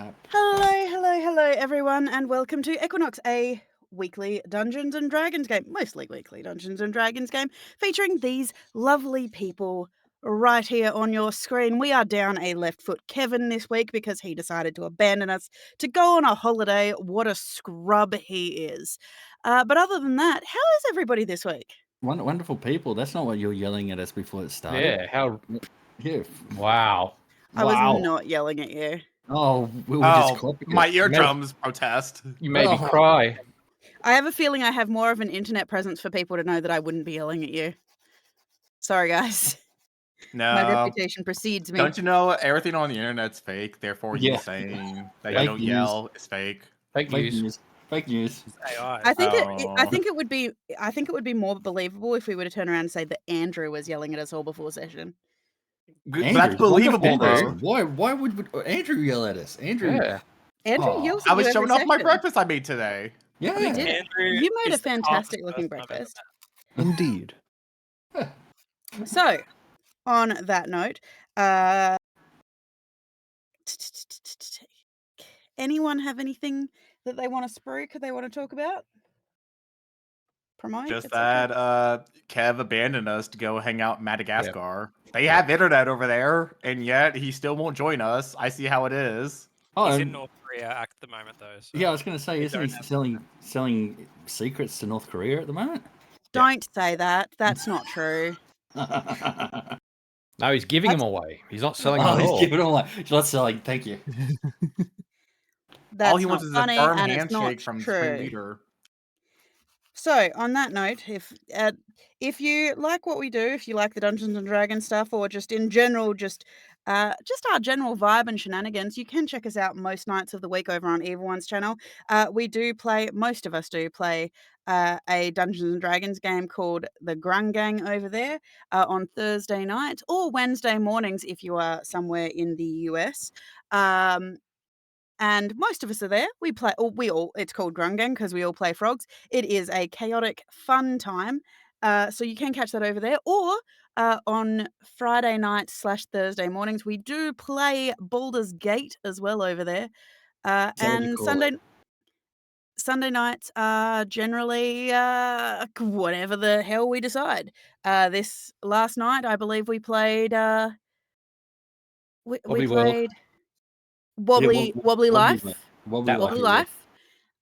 Hello, hello, everyone, and welcome to Equinox, a weekly Dungeons and Dragons game, mostly weekly Dungeons and Dragons game, featuring these lovely people right here on your screen. We are down a left foot Kevin this week because he decided to abandon us to go on a holiday. What a scrub he is. But other than that, how is everybody this week? wonderful people. That's not what you were yelling at us before it started. Yeah, how... Yeah. Wow. I was not yelling at you. Oh, we were just clapping. My eardrums protest. You made me cry. I have a feeling I have more of an internet presence for people to know that I wouldn't be yelling at you. Sorry, guys. No. My reputation precedes me. Don't you know everything on the internet's fake? Therefore, you saying that you don't yell is fake. Fake news. Fake news. AI. I think it would be more believable if we were to turn around and say that Andrew was yelling at us all before session. That's believable, though. Why would Andrew yell at us? Andrew. Yeah. Andrew yells at I was you showing every off my second. breakfast I made today. Yeah, we did. Andrew You made a is the fantastic calmest looking person I've breakfast. Indeed. So, on that note, anyone have anything that they want to spruik, they want to talk about? Promote? Just etc.? that Kev abandoned us to go hang out in Madagascar. They have internet over there, and yet he still won't join us. I see how it is. He's in North Korea at the moment, though. So yeah, I was going to say, isn't he selling secrets to North Korea at the moment? Don't say that. That's not true. No, he's giving them away. He's not selling them at all. He's giving them away. He's not selling. Thank you. That's all he wants is a firm and handshake from the Supreme Leader. So, on that note, if you like what we do, if you like the Dungeons and Dragons stuff, or just in general, just our general vibe and shenanigans, you can check us out most nights of the week over on Evil One's channel. Most of us do play a Dungeons and Dragons game called the Grung Gang over there on Thursday night or Wednesday mornings if you are somewhere in the US. And most of us are there. We play, it's called Grung Gang because we all play frogs. It is a chaotic, fun time. So you can catch that over there. Or on Friday night / Thursday mornings, we do play Baldur's Gate as well over there. And Sunday nights are generally whatever the hell we decide. This last night, I believe we played... we played... Wobbly Life. Wobbly Life.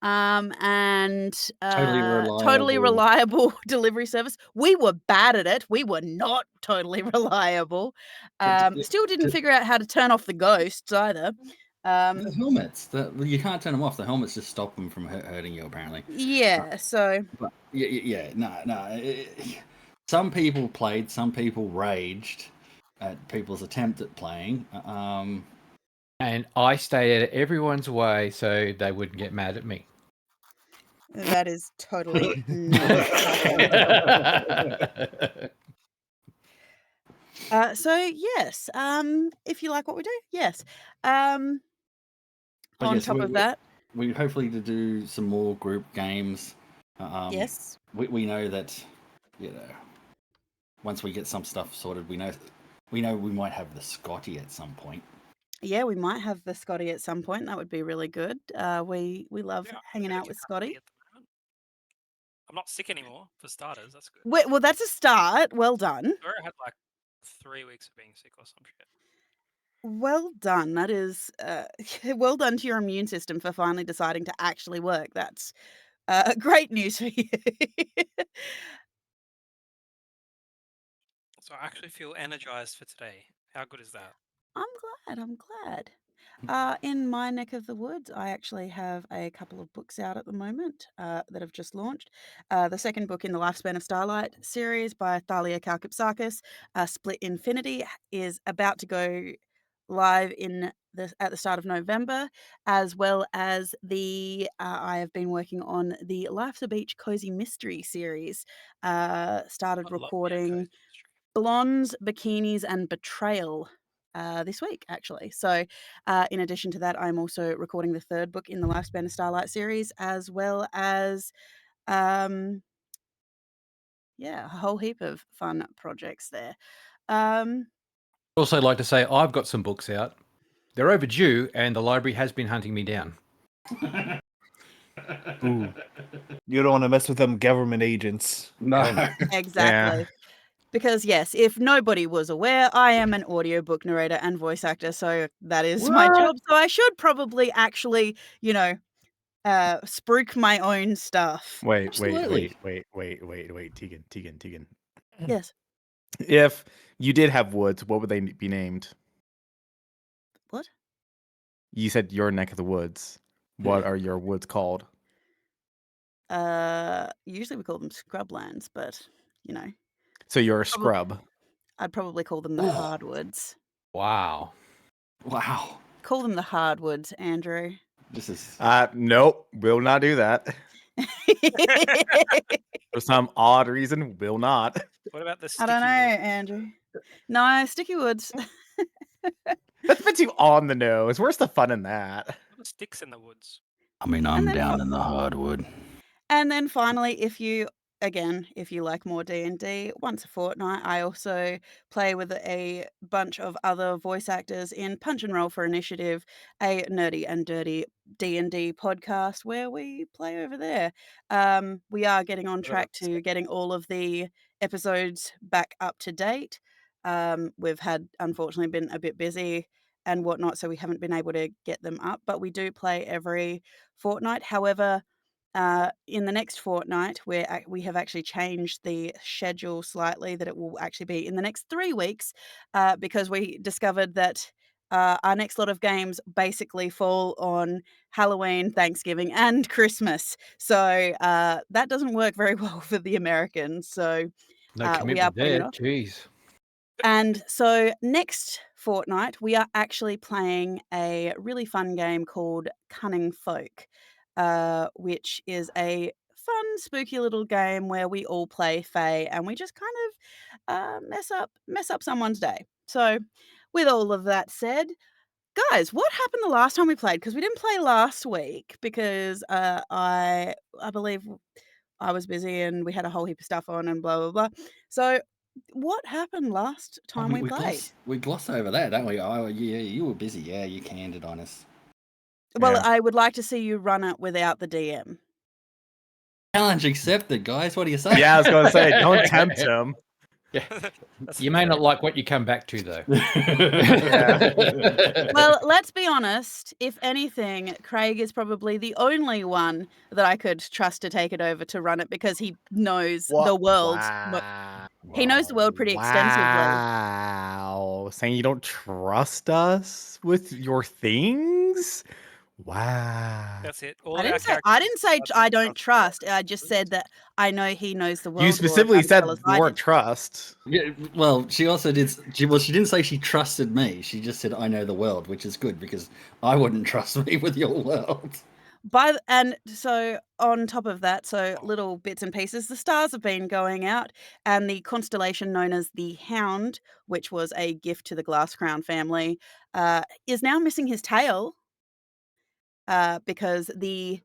And totally reliable delivery service. We were bad at it. We were not totally reliable. Still didn't figure out how to turn off the ghosts either. The helmets, you can't turn them off. The helmets just stop them from hurting you, apparently. Yeah, so... But no. Some people played, some people raged at people's attempt at playing. And I stayed at everyone's way so they wouldn't get mad at me. That is totally not so yes, if you like what we do, yes. On top of that, we hopefully to do some more group games. Yes. We know that, once we get some stuff sorted, we know we might have the Scotty at some point. Yeah, we might have the Scotty at some point. That would be really good. We love hanging out with Scotty. I'm not sick anymore, for starters. That's good. Well, that's a start. Well done. I had like 3 weeks of being sick or some shit. Well done. That is well done to your immune system for finally deciding to actually work. That's great news for you. So I actually feel energized for today. How good is that? I'm glad. In my neck of the woods, I actually have a couple of books out at the moment that have just launched. The second book in the Lifespan of Starlight series by Thalia Kalkipsakis, Split Infinity, is about to go live at the start of November, as well as I have been working on the Life's a Beach Cozy Mystery series. Started recording Blondes, Bikinis, and Betrayal this week, actually. So in addition to that, I'm also recording the third book in the Lifespan of Starlight series, as well as a whole heap of fun projects there. Also like to say I've got some books out they're overdue, and the library has been hunting me down. Ooh. You don't want to mess with them government agents. No. Exactly. Because yes, if nobody was aware, I am an audiobook narrator and voice actor, so that is my job. So I should probably actually, spruik my own stuff. Wait, Absolutely. Tegan. Yes. If you did have woods, what would they be named? What? You said your neck of the woods. What are your woods called? Usually we call them scrublands, but So you're a scrub. I'd probably call them the Ooh. hardwoods. Wow. Wow. Call them the hardwoods, Andrew. This is Nope, will not do that. For some odd reason, will not. What about the I sticky don't know, wood? Andrew. No, sticky woods. That's a bit too on the nose. Where's the fun in that? What are sticks in the woods? I mean, I'm then down in the hardwood. And then finally, if you like more D&D, once a fortnight, I also play with a bunch of other voice actors in Punch and Roll for Initiative, a nerdy and dirty D&D podcast where we play over there. We are getting on track to getting all of the episodes back up to date. We've unfortunately been a bit busy and whatnot, so we haven't been able to get them up, but we do play every fortnight. However, in the next fortnight, we have actually changed the schedule slightly, that it will actually be in the next 3 weeks, because we discovered that our next lot of games basically fall on Halloween, Thanksgiving, and Christmas. So that doesn't work very well for the Americans. So No we are commitment putting it there. off. Jeez. And so next fortnight, we are actually playing a really fun game called Cunning Folk, which is a fun, spooky little game where we all play Fae and we just kind of mess up someone's day. So with all of that said, guys, what happened the last time we played? Because we didn't play last week because I believe I was busy and we had a whole heap of stuff on and blah, blah, blah. So what happened last time we played? We gloss over that, don't we? Oh, yeah, you were busy. Yeah, you candid on us. Well, Yeah. I would like to see you run it without the DM. Challenge accepted, guys. What do you say? Yeah, I was going to say, don't tempt him. Yeah. That's You may not like what you come back to, though. Well, let's be honest. If anything, Craig is probably the only one that I could trust to take it over to run it because he knows the world. He knows the world pretty extensively. Wow. Saying you don't trust us with your things? Wow. That's it. All I of our didn't say characters I don't trust. I just said that I know he knows the world. You specifically said as the I word did. trust. Yeah, well, she also did. She didn't say she trusted me. She just said I know the world, which is good because I wouldn't trust me with your world. And so on top of that, so little bits and pieces, the stars have been going out, and the constellation known as the Hound, which was a gift to the Glass Crown family, is now missing his tail because the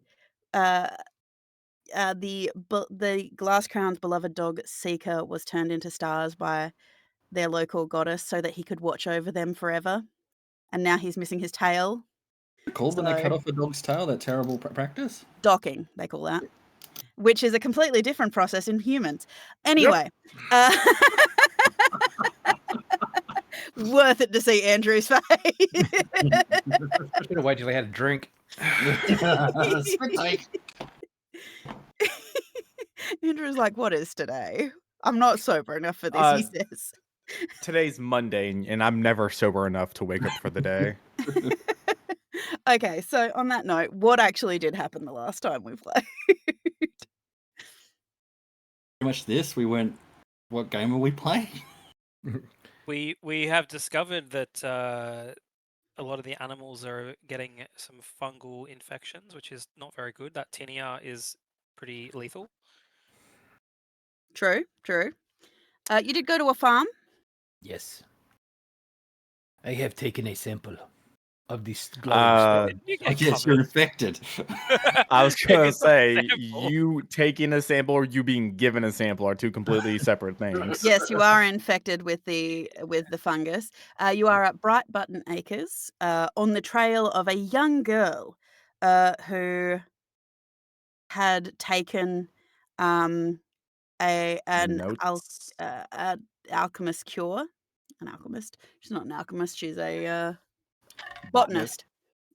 Glass Crown's beloved dog Seeker was turned into stars by their local goddess so that he could watch over them forever, and now he's missing his tail. Cool. When they So- cut off a dog's tail, that terrible practice. Docking, they call that, which is a completely different process in humans. Anyway, worth it to see Andrew's face. Should have waited till I had a drink. Spit take. Andrew's like, what is today? I'm not sober enough for this, he says. Today's Monday, and I'm never sober enough to wake up for the day. Okay, so on that note, what actually did happen the last time we played? Pretty much this. We went. What game are we playing? We have discovered that a lot of the animals are getting some fungal infections, which is not very good. That tinea is pretty lethal. True. You did go to a farm? Yes. I have taken a sample. of this glowing stuff. Didn't you I get guess you're covered? infected. I was Taking gonna a say, sample. you taking a sample or you being given a sample are two completely separate things. Yes, you are infected with the fungus. You are at Bright Button Acres on the trail of a young girl who had taken an Notes. alchemist cure. An alchemist? She's not an alchemist. She's a Botanist. botanist.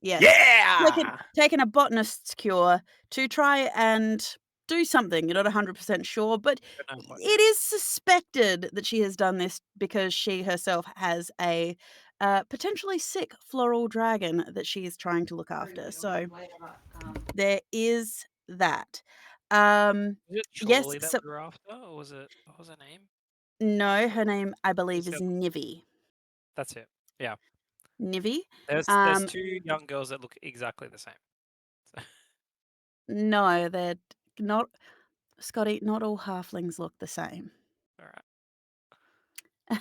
Yes. Yeah. Taken a botanist's cure to try and do something. You're not 100% sure, but Don't know what it is suspected that she has done this because she herself has a potentially sick floral dragon that she is trying to look after. So there is that. Was it Yes, Chorley that so, we were after, or was it? What was her name? no, her Chorley. name I believe Who's is the other one? Nivy. That's it. Yeah. Nivy. There's two young girls that look exactly the same. So, No, they're not, Scotty. Not all halflings look the same. all right.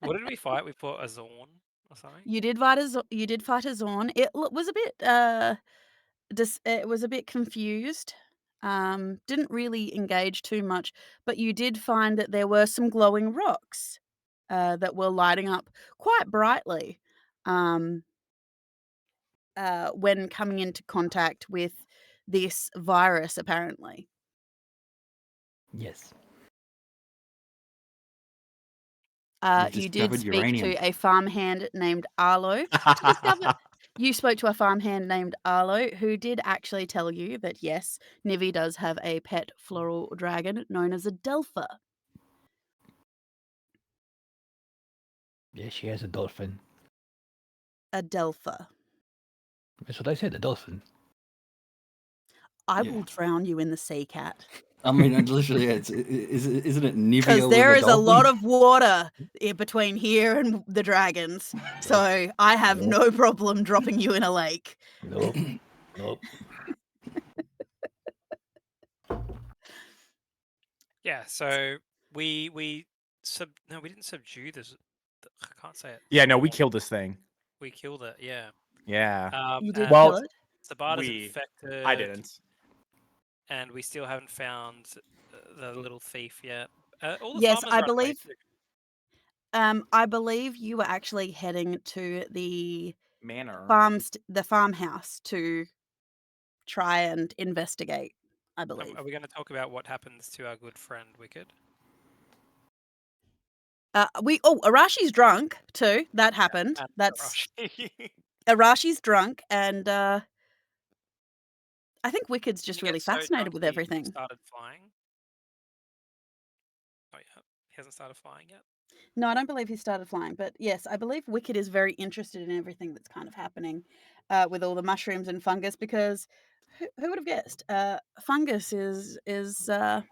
What did we fight? We fought a Zorn or something. You did fight a Zorn. It was a bit it was a bit confused. Didn't really engage too much, but you did find that there were some glowing rocks that were lighting up quite brightly when coming into contact with this virus, apparently. Yes. You've You did discovered speak uranium. to a farmhand named Arlo. You spoke to a farmhand named Arlo, who did actually tell you that yes, Nivi does have a pet floral dragon known as a Delpha. Yes, she has a dolphin. A Delpha. That's what I said, a dolphin. I Yeah. will drown you in the sea, cat. I mean, and literally, isn't it Nivea Because with there a is a lot dolphin? of water between here and the dragons. So I have Nope. no problem dropping you in a lake. Nope. Nope. Yeah. So we didn't subdue this. I can't say it. Yeah, no, we Zorn. killed this thing. We killed it. Yeah. Yeah. You did and Well, kill it? Sabata's we- infected. I didn't. And we still haven't found the little thief yet. All the Yes, farmers I are away believe. too. I believe you were actually heading to the Manor. farmhouse to try and investigate. I believe. Are we going to talk about what happens to our good friend Wicked? Arashi's drunk too. That happened. And That's Arashi. Arashi's drunk, and I think Wicked's Did just he really get so fascinated drunk with he everything. started flying? Oh yeah, he hasn't started flying yet. No, I don't believe he started flying, but yes, I believe Wicked is very interested in everything that's kind of happening with all the mushrooms and fungus, because who would have guessed? Fungus is Fun.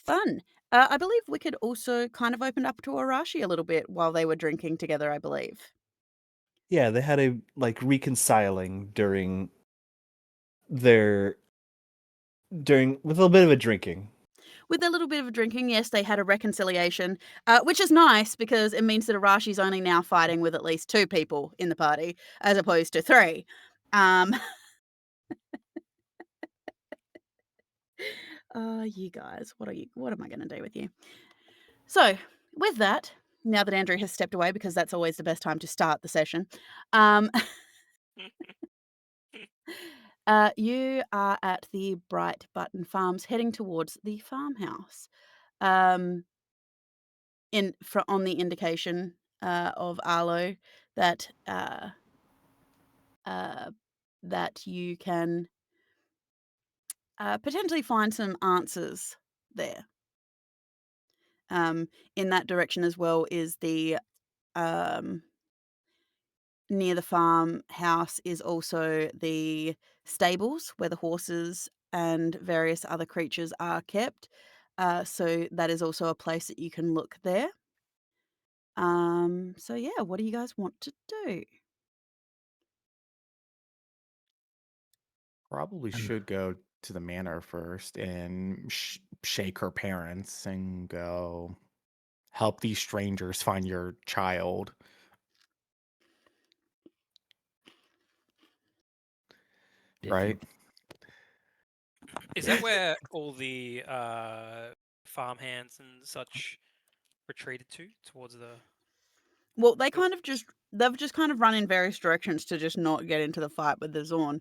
fun. I believe Wicked also kind of opened up to Arashi a little bit while they were drinking together, I believe. Yeah, they had a reconciling with a little bit of a drinking. With a little bit of a drinking, yes, they had a reconciliation, which is nice because it means that Arashi's only now fighting with at least 2 people in the party as opposed to 3. You guys, what am I going to do with you? So, with that, now that Andrew has stepped away, because that's always the best time to start the session, you are at the Bright Button Farms, heading towards the farmhouse. On the indication of Arlo that that you can potentially find some answers there. In that direction as well is the near the farmhouse is also the stables where the horses and various other creatures are kept. So that is also a place that you can look there. So yeah, what do you guys want to do? Probably should go to the manor first and shake her parents and go help these strangers find your child. right? Is that where all the farmhands and such retreated towards the? Well, they've just kind of run in various directions to just not get into the fight with the Zorn.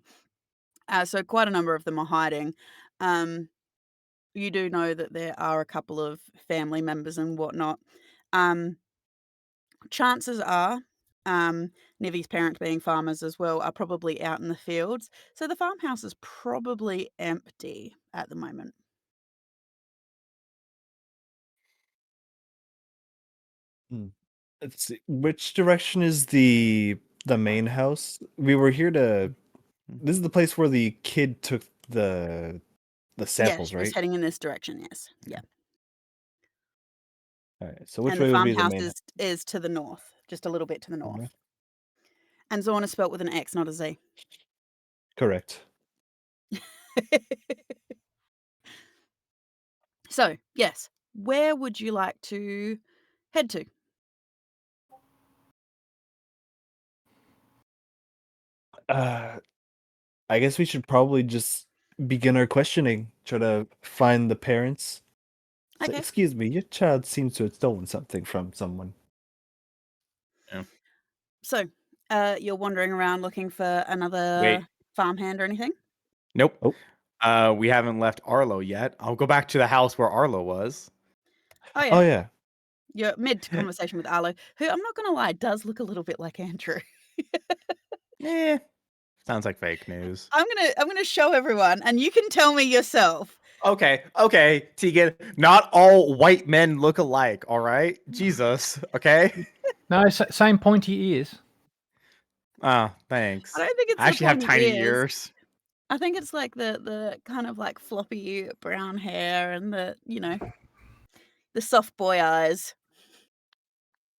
So quite a number of them are hiding. You do know that there are a couple of family members and whatnot. Chances are, Nivi's parents being farmers as well are probably out in the fields. So the farmhouse is probably empty at the moment. Let's see. Which direction is the main house? We were here to. This is the place where the kid took the samples, She's right? heading in this direction. Yes. Yeah. All right. So which And the way would be the farmhouse main? is to the north, just a little bit to the north. North? And Zorn is spelt with an X, not a Z. Correct. So, yes, where would you like to head to? I guess we should probably just begin our questioning. Try to find the parents. So, Okay. excuse me, your child seems to have stolen something from someone. So, you're wandering around looking for another Wait. farmhand or anything? Nope. Oh. We haven't left Arlo yet. I'll go back to the house where Arlo was. Oh, yeah. Oh yeah. You're mid conversation with Arlo, who I'm not going to lie, does look a little bit like Andrew. Sounds like fake news. I'm gonna show everyone, and you can tell me yourself. Okay, Tegan. Not all white men look alike, all right? Jesus, okay? No, same pointy ears. Oh, thanks. I don't think it's I actually the have pointy tiny ears. ears. I think it's like the kind of like floppy brown hair and the the soft boy eyes.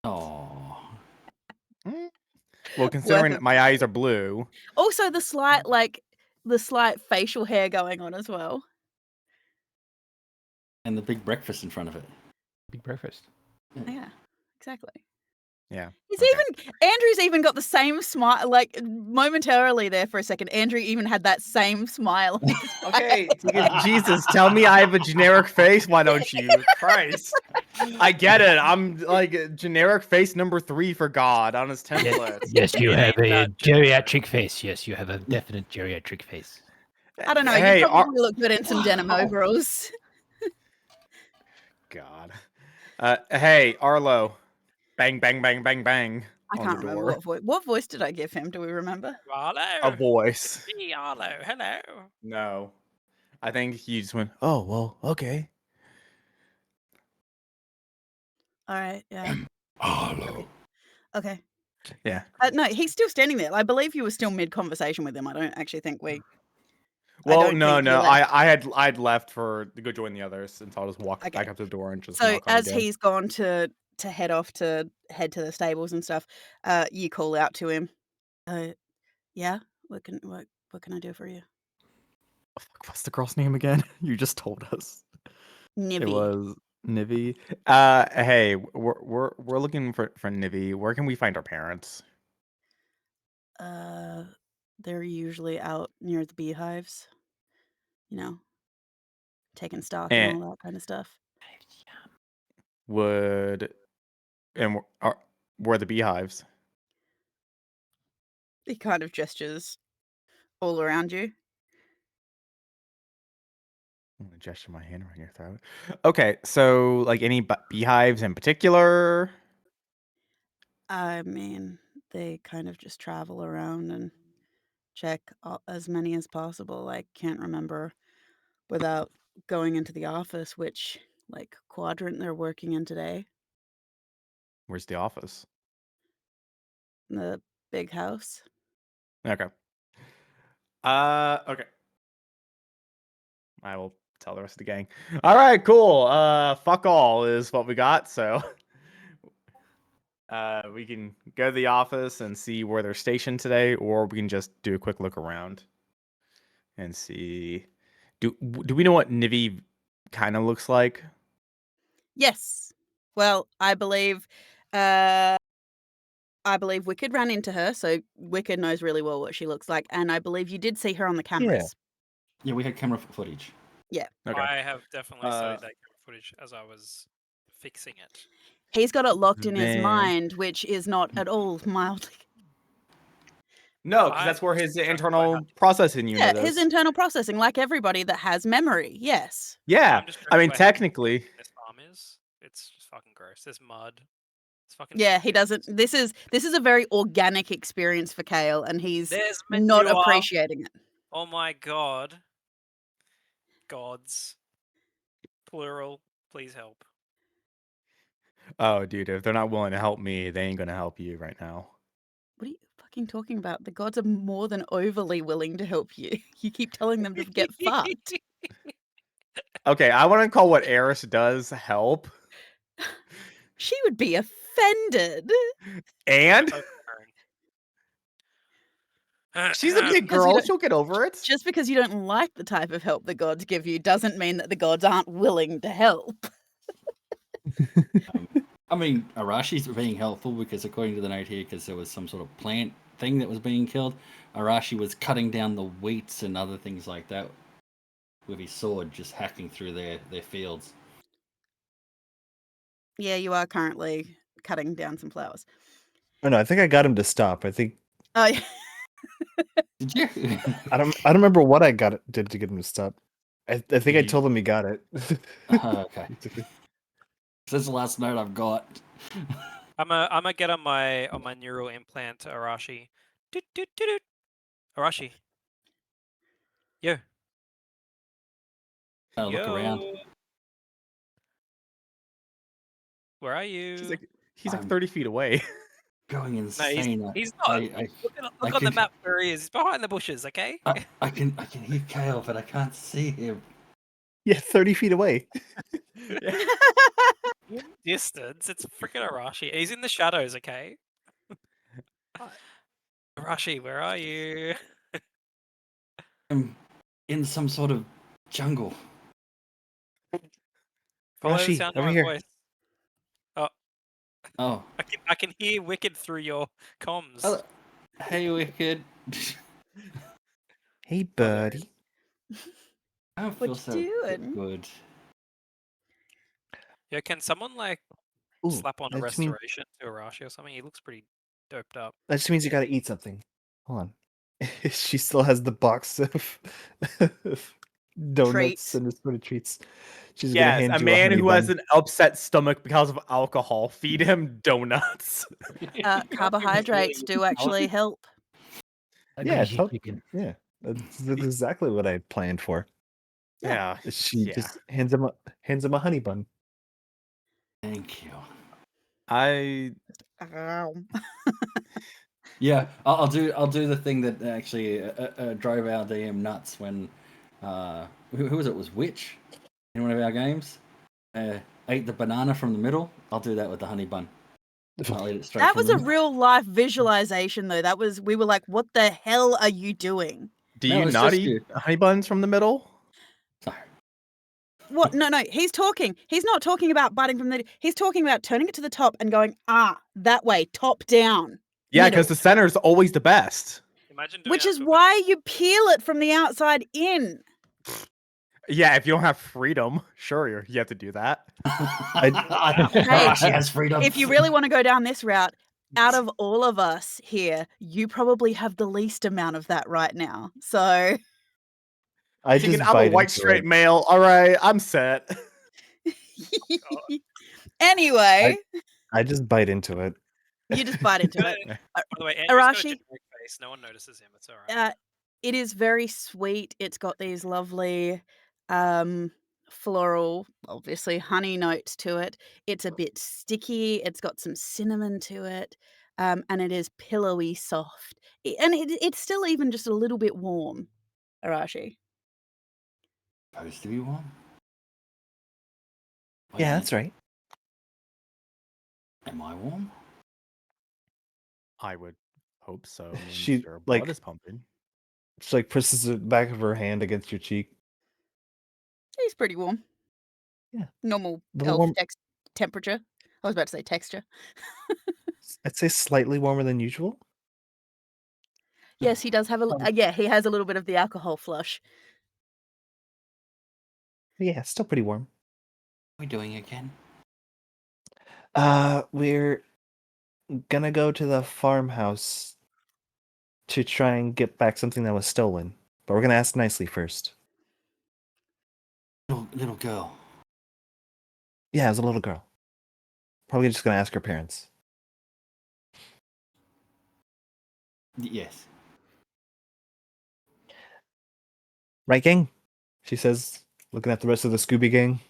Oh, Well, considering it. my eyes are blue. Also, the slight facial hair going on as well. and the big breakfast in front of it. Big breakfast. Yeah, exactly. Yeah. He's okay. Andrew's even got the same smile. Like momentarily there for a second, Andrew even had that same smile. on his face. Okay, Tegan, Jesus, tell me I have a generic face. Why don't you? Christ. I get it. I'm like generic face number 3 for God on his template. Yes, you It have ain't a that generic. geriatric face. Yes, you have a definite geriatric face. I don't know. Hey, You probably look good in some denim Wow. overalls. God. Hey, Arlo. Bang, bang, bang, bang, bang. I on can't the remember door. what voice. What voice did I give him? Do we remember? Arlo. A voice. Hey, Arlo. Hello. No. I think he just went, oh, well, okay. All right. Yeah. Hello. Okay. Yeah. No, he's still standing there. I believe you were still mid conversation with him. I don't actually think we. Well, don't no. think you left. I'd left to go join the others, and so I'll just walk Okay. back up to the door and just So knock on as again. he's gone to head off to head to the stables and stuff, you call out to him. Yeah. What can I do for you? Oh, fuck, what's the girl's name again? You just told us. Nivi. It was Nivi. Hey, we're looking for Nivi. Where can we find our parents? They're usually out near the beehives. Taking stock and And all that kind of stuff. where are the beehives? He kind of gestures all around you. I'm gonna gesture my hand around your throat. Okay, so like any beehives in particular? I mean, they kind of just travel around and check as many as possible. I can't remember without going into the office which quadrant they're working in today. Where's the office? The big house. Okay. Okay. I will tell the rest of the gang. All right, cool. Fuck all is what we got. So, we can go to the office and see where they're stationed today, or we can just do a quick look around and see. Do we know what Nivi kind of looks like? Yes. Well, I believe I believe Wicked ran into her, so Wicked knows really well what she looks like, and I believe you did see her on the cameras. Yeah, we had camera footage. Okay. I have definitely studied that camera footage as I was fixing it. He's got it locked in his Man. mind, which is not at all mildly. No, because that's where his internal processing unit Yeah, is. his internal processing, like everybody that has memory. Yes. Yeah, I'm just I mean, showing you how technically. this farm is. It's just fucking gross. There's mud. It's fucking. Yeah, he fungus. doesn't. This is a very organic experience for Kale, and he's There's not manure. appreciating it. Oh my god. Gods. Plural. Please help. Oh, dude, if they're not willing to help me, they ain't gonna help you right now. What are you fucking talking about? The gods are more than overly willing to help you. You keep telling them to get fucked. Okay, I want to call what Eris does help. She would be offended. And she's a big Because you girl. don't- She'll get over it. Just because you don't like the type of help the gods give you doesn't mean that the gods aren't willing to help. I mean, Arashi's being helpful because according to the note here, because there was some sort of plant thing that was being killed, Arashi was cutting down the wheats and other things like that with his sword, just hacking through their fields. Yeah, you are currently cutting down some flowers. Oh no, I think I got him to stop. I think Oh, yeah. Did you? I don't remember what I did to get him to stop. I think I You- told him he got it. Okay. That's the last note I've got. I'm gonna get on my neural implant Arashi. Doot, doot, doot, doot. Arashi. Yo. Look around. Yo. Where are you? He's like 30 feet away. Going No, insane. he's not. Look on the map where he is. He's behind the bushes, okay? I can hear Kale, but I can't see him. Yeah, 30 feet away. In distance, it's freaking Arashi. He's in the shadows, okay? Arashi, where are you? I'm in some sort of jungle. Follow the Arashi, sound of over my here. voice. Oh, I can hear Wicked through your comms. hello. Hey, Wicked. Hey, buddy. I don't What feel you so doing? good. Yeah, can someone like Ooh, slap on a that just mean- restoration to Arashi or something? He looks pretty doped up. That just means you gotta eat something. Hold on. She still has the box of donuts Treats. and assorted treats. She's gonna Yes, hand a you man honey who has bun. an upset stomach because of alcohol. Feed him donuts. Carbohydrates do actually help. Yeah, yeah. That's exactly what I planned for. Yeah. She Yeah. just hands him a honey bun. Thank you. Ow. Yeah, I'll do the thing that actually drove our DM nuts when who was it? Was Witch in one of our games ate the banana from the middle. I'll do that with the honey bun. I'll eat it straight. That from was the a middle. real life visualization, though. We were like, what the hell are you doing? Do No, you it's not just eat you. honey buns from the middle? Sorry. What? No, he's talking. He's not talking about biting from the. He's talking about turning it to the top and going, that way, top down. Yeah, middle. because the center is always the best. Imagine doing Which that is to a why you peel it from the outside in. Yeah, if you don't have freedom, sure, you have to do that. Arashi has freedom. If you really want to go down this route, out of all of us here, you probably have the least amount of that right now. So I Thinking, just I'm a bite white into straight it. male. All right, I'm set. anyway, I just bite into it. you just bite into it. By the way, Andrew's got a Arashi? generic face. No one notices him. It's all right. It is very sweet. It's got these lovely floral, obviously honey notes to it. It's a bit sticky. It's got some cinnamon to it. And it is pillowy soft. And it's still even just a little bit warm, Arashi. Supposed to be warm. Yeah, that's right. Am I warm? I would hope so. Means She, your blood like- is pumping. She like presses the back of her hand against your cheek. He's pretty warm. Yeah. Normal Little elf warm- temperature. I was about to say texture. I'd say slightly warmer than usual. Yes, he does have yeah, he has a little bit of the alcohol flush. Yeah, still pretty warm. What are we doing again? We're gonna go to the farmhouse to try and get back something that was stolen. But we're gonna ask nicely first. Little girl. Yeah, it was a little girl. Probably just gonna ask her parents. Yes. Right, gang? She says, looking at the rest of the Scooby gang.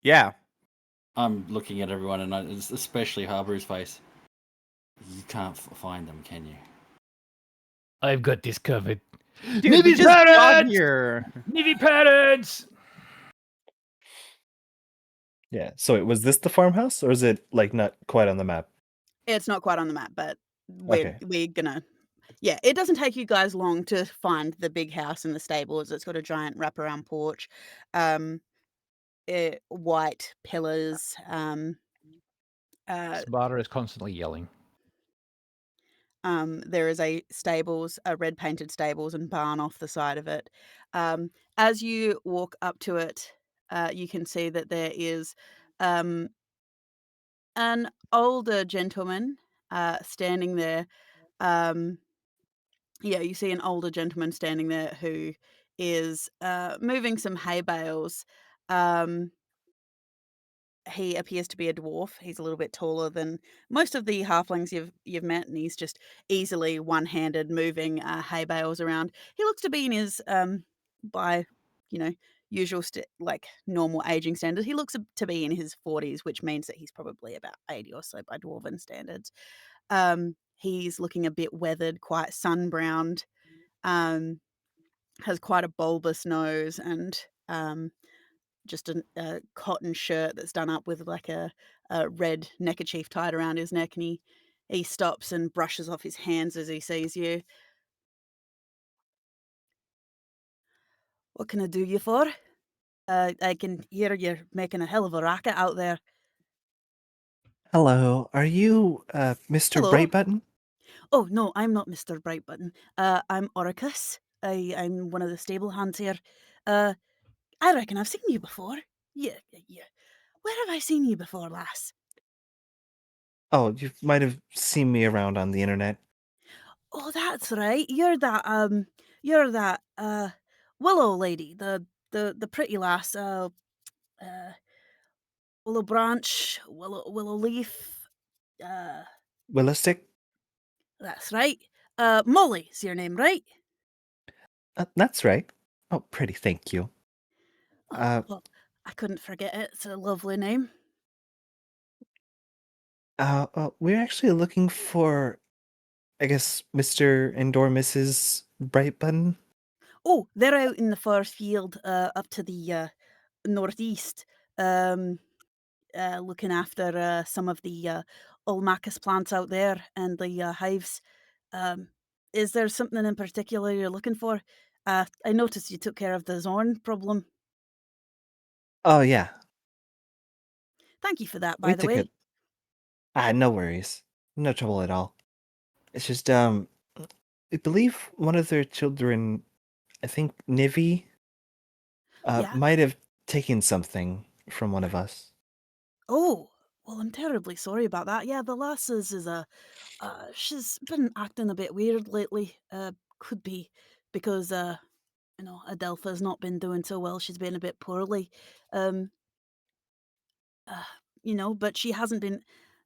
Yeah. I'm looking at everyone, and especially Harbour's face. You can't find them, can you? I've got this covered. Dude, we Nivi's just got parents! here. Nivi parents! Yeah. So was this the farmhouse, or is it like not quite on the map? It's not quite on the map, but we're Okay. gonna. Yeah, it doesn't take you guys long to find the big house and the stables. It's got a giant wraparound porch, white pillars. Sparta is constantly yelling. There is a red painted stables and barn off the side of it. As you walk up to it, you can see that there is an older gentleman standing there. Yeah, you see an older gentleman standing there who is moving some hay bales. Um, he appears to be a dwarf. He's a little bit taller than most of the halflings you've met, and he's just easily one-handed moving hay bales around. He looks to be in his by usual like normal aging standards. He looks to be in his 40s, which means that he's probably about 80 or so by dwarven standards. He's looking a bit weathered, quite sun-browned. Has quite a bulbous nose and just a cotton shirt that's done up with like a red neckerchief tied around his neck, and he stops and brushes off his hands as he sees you. What can I do you for? I can hear you're making a hell of a racket out there. Hello. Are you Mr. Hello. Brightbutton? Oh no, I'm not Mr. Brightbutton. I'm Oricus. I'm one of the stable hands here. I reckon I've seen you before. Yeah. Where have I seen you before, lass? Oh, you might have seen me around on the internet. Oh, that's right. You're that Willow lady, the pretty lass, uh Willow Branch, Willow Leaf. Uh Willistick? that's right. Molly's your name, right? That's right. Oh, pretty, thank you. Oh, well, I couldn't forget it. It's a lovely name. We're actually looking for, I guess, Mr. and or Mrs. Brightbutton. Oh, they're out in the forest field, up to the northeast. Um Looking after some of the Olmacus plants out there and the hives. Um, is there something in particular you're looking for? I noticed you took care of the Zorn problem. Oh, yeah. Thank you for that, We by the took way. it. No worries. No trouble at all. It's just, I believe one of their children, I think Nivi, Yeah. might have taken something from one of us. Oh, well, I'm terribly sorry about that. Yeah, the lasses is she's been acting a bit weird lately. Could be because Adelpha's not been doing so well. She's been a bit poorly. Um, but she hasn't been.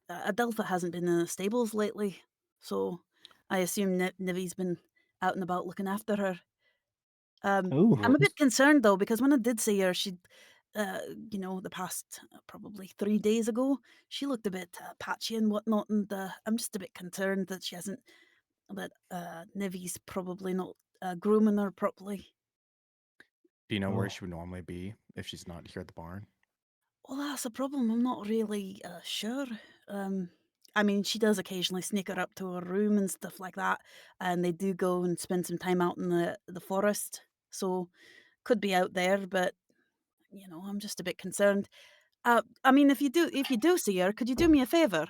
Adelpha hasn't been in the stables lately, so I assume Nivi's been out and about looking after her. I'm Ooh. a bit concerned though because when I did see her, she, the past probably 3 days ago, she looked a bit patchy and whatnot, and I'm just a bit concerned that she hasn't. That Nivi's probably not grooming her properly. Do you know where Oh. she would normally be if she's not here at the barn? Well, that's a problem. I'm not really sure. I mean, she does occasionally sneak her up to her room and stuff like that, and they do go and spend some time out in the forest. So could be out there, but I'm just a bit concerned. I mean, if you do see her, could you do me a favor?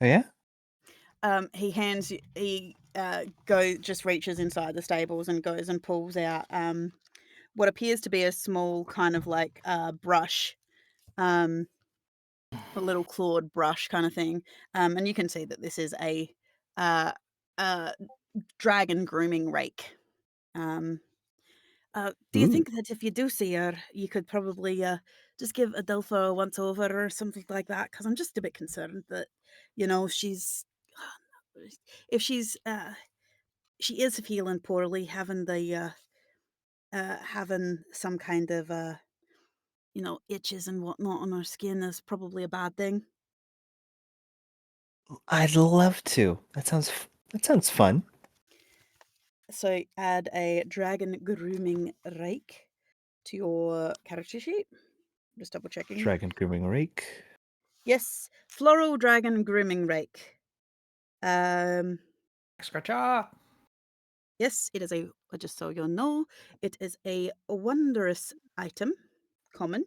Oh, yeah? He just reaches inside the stables and goes and pulls out what appears to be a small kind of like brush, a little clawed brush kind of thing, and you can see that this is a dragon grooming rake. Do you Ooh. think that if you do see her, you could probably just give Adolfo a once over or something like that? Because I'm just a bit concerned that, she's if she is feeling poorly, having having some kind of itches and whatnot on her skin is probably a bad thing. I'd love to. That sounds fun. So add a dragon grooming rake to your character sheet. Just double checking. Dragon grooming rake. Yes, floral dragon grooming rake. Scratcha. Yes, it is just so you'll know, it is a wondrous item, common.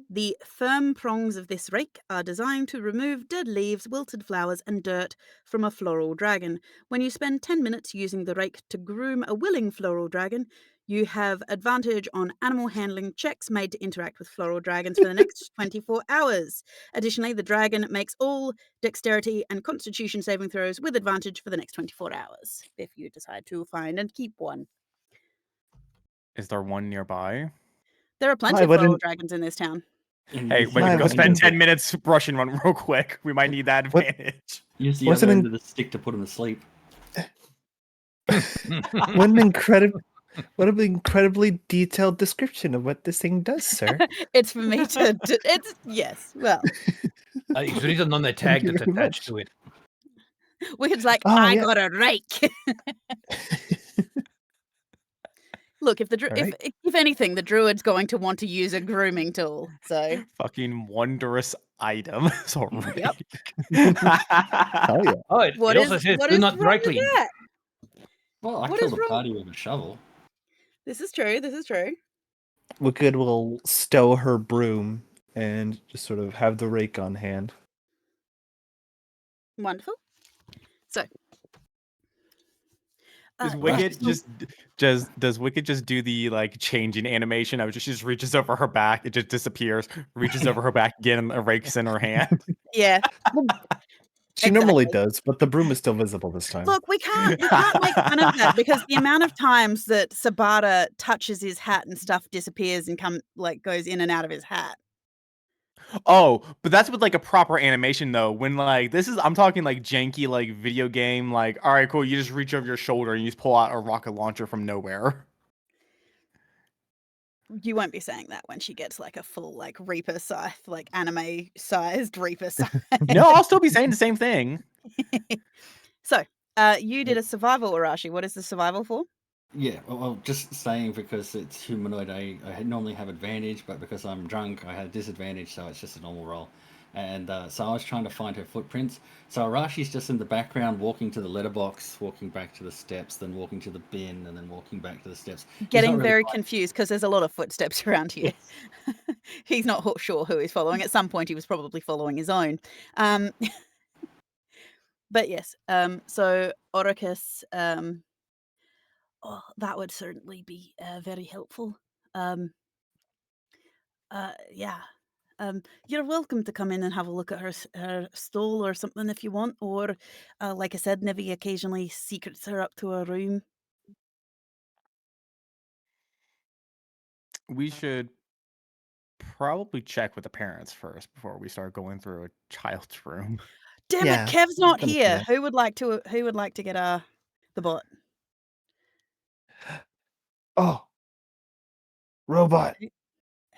The firm prongs of this rake are designed to remove dead leaves, wilted flowers, and dirt from a floral dragon. When you spend 10 minutes using the rake to groom a willing floral dragon, you have advantage on animal handling checks made to interact with floral dragons for the next 24 hours. Additionally, the dragon makes all dexterity and constitution saving throws with advantage for the next 24 hours, if you decide to find and keep one. Is there one nearby? There are plenty I of floral wouldn't. dragons in this town. Hey, Use we the I can go other wouldn't spend end of 10 it. minutes brushing one real quick. We might need that What- advantage. Use the Wasn't other in- end of the stick to put him to sleep. What an incredibly detailed description of what this thing does, sir. It's for me to. It's yes. Well, You should read on the tag you that's very attached much. to it. Wicked's like, Oh, I yeah. got a rake. Look, if All right. if anything, the druid's going to want to use a grooming tool. So Fucking wondrous item. So Yep. Oh yeah. Oh, it what also is says what do is not wrong dry with clean. that? Well, I What killed is a wrong? party with a shovel. This is true. This is true. Wicked will stow her broom and just sort of have the rake on hand. Wonderful. So, Does yeah, Wicked so- does Wicked just do the like changing animation? She just reaches over her back, it just disappears, reaches over her back again, and a rake's in her hand. yeah. She normally Exactly. does, but the broom is still visible this time. Look, you can't make fun of that because the amount of times that Sabata touches his hat and stuff disappears and goes in and out of his hat. Oh, but that's with like a proper animation though. When like I'm talking like janky like video game, like all right, cool, you just reach over your shoulder and you just pull out a rocket launcher from nowhere. You won't be saying that when she gets like a full like Reaper scythe, like anime sized Reaper scythe. No, I'll still be saying the same thing. So, you did a survival, Arashi. What is the survival for? Yeah, well, just saying because it's humanoid, I normally have advantage, but because I'm drunk, I had disadvantage, so it's just a normal roll. And so I was trying to find her footprints. So Arashi's just in the background, walking to the letterbox, walking back to the steps, then walking to the bin, and then walking back to the steps. Getting really very fine. confused because there's a lot of footsteps around here. He's not sure who he's following. At some point, he was probably following his own. But yes, so Oricus, that would certainly be very helpful. Yeah. You're welcome to come in and have a look at her stall or something if you want, or like I said, Nivi occasionally secrets her up to her room. We should probably check with the parents first before we start going through a child's room. Damn Yeah, it, Kev's not gonna say here. that. Who would like to get the bot? Oh, robot.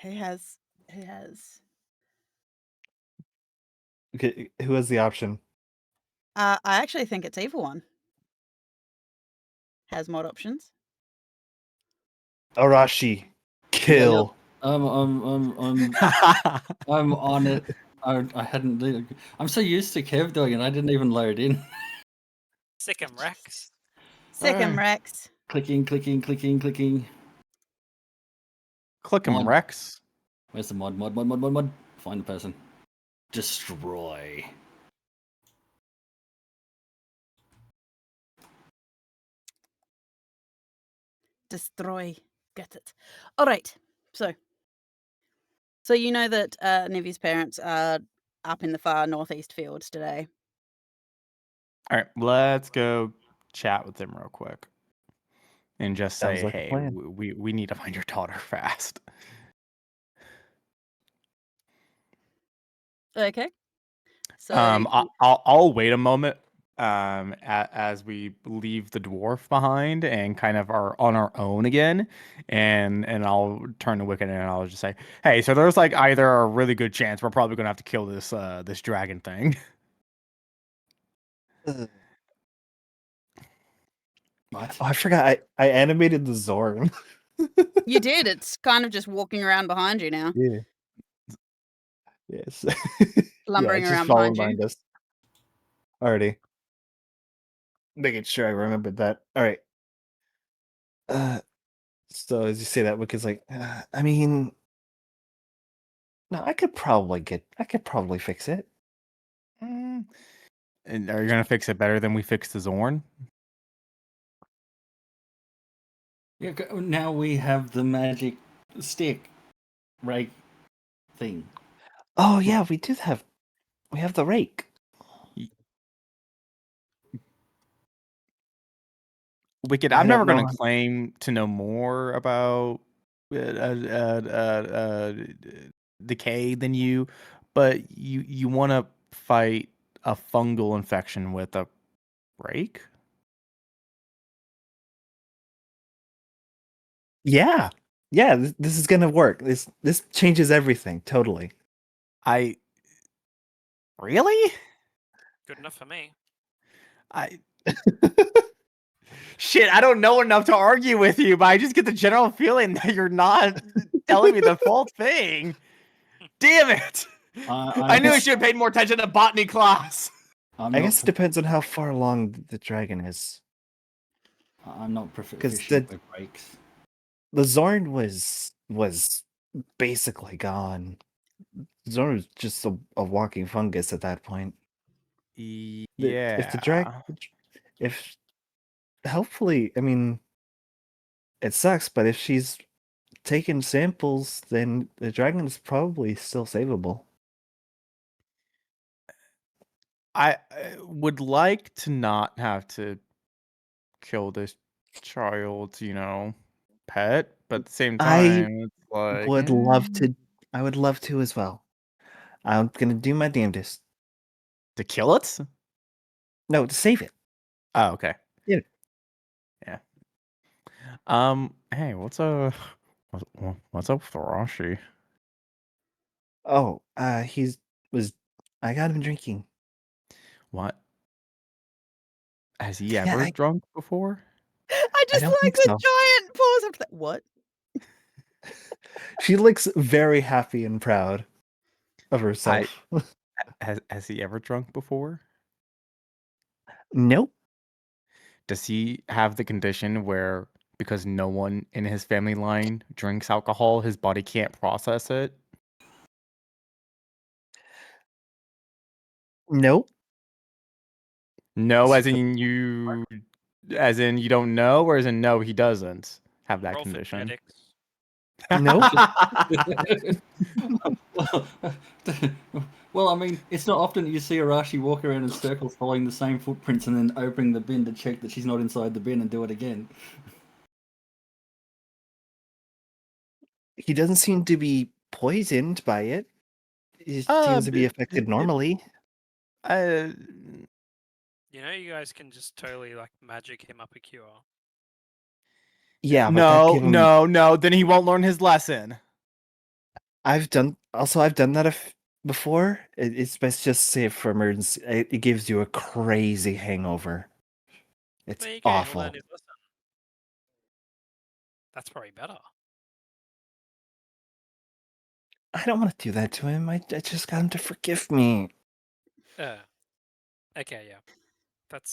Who has Okay, who has the option? I actually think it's Evil One. Has mod options. Arashi, kill. I'm on it. I hadn't. I'm so used to Kev doing it, I didn't even load in. Sick 'em, Rex. Sick 'em, Rex. Clicking. Click him, Mod. Rex. Where's the mod? Find the person. Destroy. Destroy. Get it. All right. So you know that Nivi's parents are up in the far northeast fields today. All right, let's go chat with them real quick, and just Sounds say, like a hey, plan. we need to find your daughter fast. Okay. So I'll wait a moment as we leave the dwarf behind and kind of are on our own again, and I'll turn to Wicked and I'll just say, hey, so there's like either a really good chance we're probably gonna have to kill this this dragon thing. Ugh. What? Oh, I forgot. I animated the Zorn. you did. It's kind of just walking around behind you now, Yeah. Yes. lumbering it's just around following behind you. behind us. Already. Making sure I remembered that. All right. So as you say that, Wicked's like, I mean, no, I could probably fix it. And are you gonna fix it better than we fixed the Zorn? Yeah, now we have the magic stick, rake thing. Oh yeah, we have the rake. Wicked, I I'm never don't going know. to claim to know more about decay than you, but you want to fight a fungal infection with a rake? Yeah. Yeah, this is gonna work. This changes everything totally. I really? Good enough for me. I shit, I don't know enough to argue with you, but I just get the general feeling that you're not telling me the full thing. Damn it! I knew I should have paid more attention to botany class. I guess it depends on how far along the dragon is. I'm not proficient with rakes. The Zorn was basically gone. Zorn was just a walking fungus at that point. Yeah. If the dragon, if hopefully, I mean, it sucks, but if she's taken samples, then the dragon is probably still savable. I would like to not have to kill this child's, pet, but at the same time, it's like would love to. I would love to as well. I'm gonna do my damnedest. To kill it? No, to save it. Oh, okay. Yeah. Yeah. Hey, what's up with Rashi? Oh, I got him drinking. What? Has he ever drunk before? I just don't like think the so. giant pause after that. What? She looks very happy and proud of herself. Has he ever drunk before? Nope. Does he have the condition where because no one in his family line drinks alcohol, his body can't process it? Nope. No, as in you don't know, or as in no, he doesn't have that Roll for condition. genetics. Nope. Well, I mean, it's not often that you see Arashi walk around in circles following the same footprints and then opening the bin to check that she's not inside the bin and do it again. He doesn't seem to be poisoned by it. He seems to be affected normally. You guys can just totally like magic him up a cure. Yeah, but no. Then he won't learn his lesson. I've done that before. It's best just say for emergency. It gives you a crazy hangover. It's There you go, he'll awful. learn his lesson. That's probably better. I don't want to do that to him. I just got him to forgive me. Okay, yeah.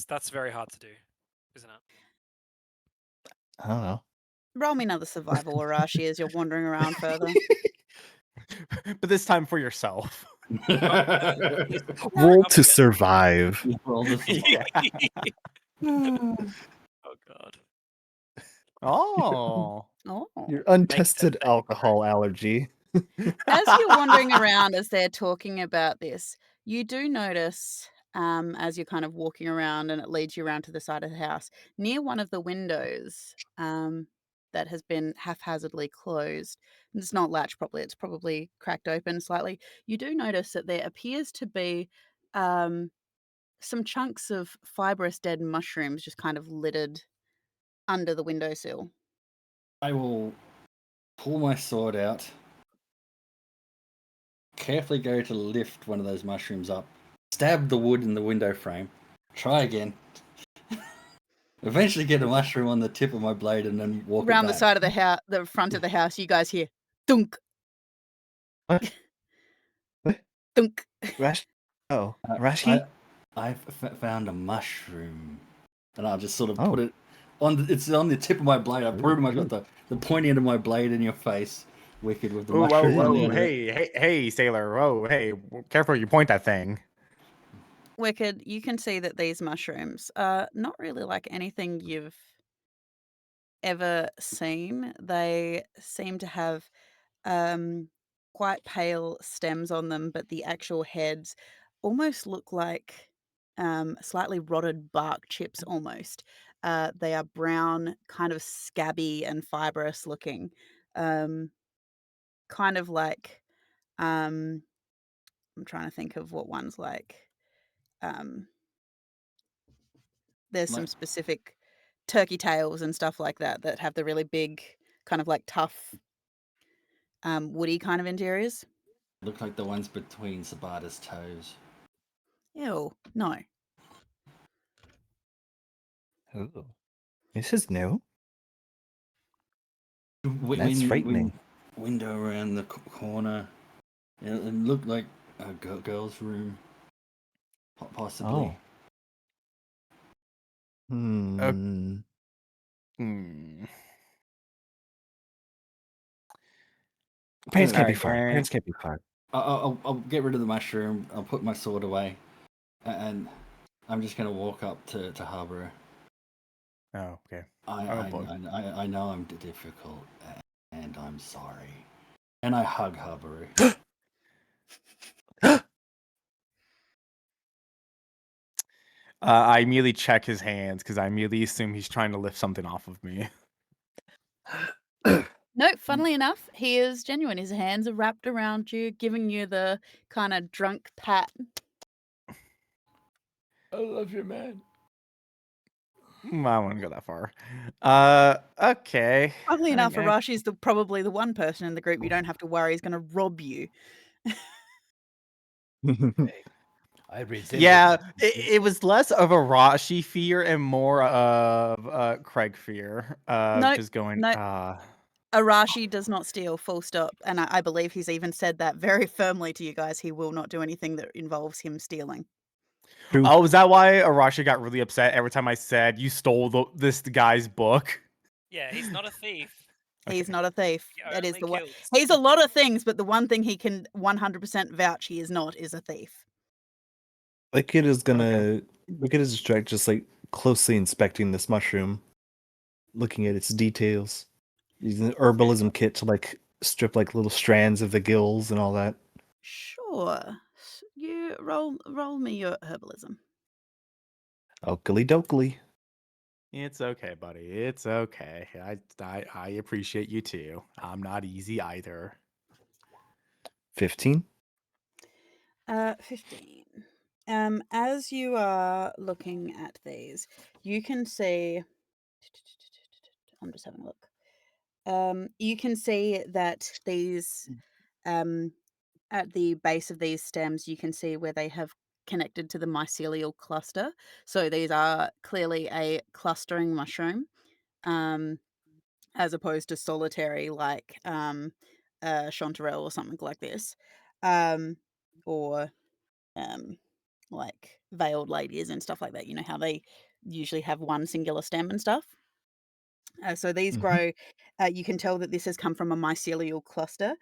That's very hard to do, isn't it? I don't know. Roll me another survival, Arashi, as you're wandering around further. But this time for yourself. Roll to survive. Roll to survive. Oh god. Oh. Oh. Your untested sense, alcohol allergy. As you're wandering around as they're talking about this, you do notice, as you're kind of walking around and it leads you around to the side of the house, near one of the windows, that has been haphazardly closed, and it's not latched properly, it's probably cracked open slightly. You do notice that there appears to be, some chunks of fibrous dead mushrooms just kind of littered under the windowsill. I will pull my sword out, carefully go to lift one of those mushrooms up, stab the wood in the window frame, try again, eventually get a mushroom on the tip of my blade and then walk Around it the back. side of the house, the front of the house, you guys hear thunk, What? What? thunk. Rashki? I've found a mushroom, and I'll just sort of Oh. put it on. It's on the tip of my blade. I Ooh, pretty much got good. the pointy end of my blade in your face, Wicked, with the Whoa, mushroom on the whoa, end of it. hey, sailor. Whoa, hey, careful, you point that thing. Wicked, you can see that these mushrooms are not really like anything you've ever seen. They seem to have quite pale stems on them, but the actual heads almost look like slightly rotted bark chips almost. They are brown, kind of scabby and fibrous looking. Um, kind of like I'm trying to think of what one's like. Um, There's some Like, specific turkey tails and stuff like that that have the really big, kind of like tough, woody kind of interiors. look like the ones between Sabata's toes. Ew, no. Ooh. This is new. That's frightening. Window around the corner. It looked like a girl's room, possibly. Oh. Hmm. Hmm. Parents can't be Alright, far. Garen. Parents can't be far. I'll get rid of the mushroom. I'll put my sword away, and I'm just gonna walk up to Harbour. Oh, okay. I know I'm difficult, and I'm sorry. And I hug Harbour. I immediately check his hands because I immediately assume he's trying to lift something off of me. No, funnily enough, he is genuine. His hands are wrapped around you, giving you the kind of drunk pat. I love you, man. I wouldn't go that far. Okay. Funnily enough, I- Arashi's probably the one person in the group you don't have to worry is going to rob you. I resemble Yeah, you. it was less of a Rashi fear and more of Craig fear. Nope, Just going. nope. Arashi does not steal, full stop. And I believe he's even said that very firmly to you guys. He will not do anything that involves him stealing. True. Oh, is that why Arashi got really upset every time I said you stole this guy's book? Yeah, he's not a thief. He's Okay. not a thief. He That is only the one. kills. He's a lot of things, but the one thing he can 100% vouch he is not is a thief. Wicked is just like closely inspecting this mushroom, looking at its details, using the herbalism kit to like strip like little strands of the gills and all that. Sure. You roll me your herbalism. Oakley dokley. It's okay, buddy. It's okay. I appreciate you too. I'm not easy either. 15. 15. As you are looking at these, you can see. I'm just having a look. You can see that these, at the base of these stems, you can see where they have connected to the mycelial cluster. So these are clearly a clustering mushroom, as opposed to solitary like chanterelle or something like this, or like veiled ladies and stuff like that. You know how they usually have one singular stem and stuff. So these Mhm. grow. You can tell that this has come from a mycelial cluster.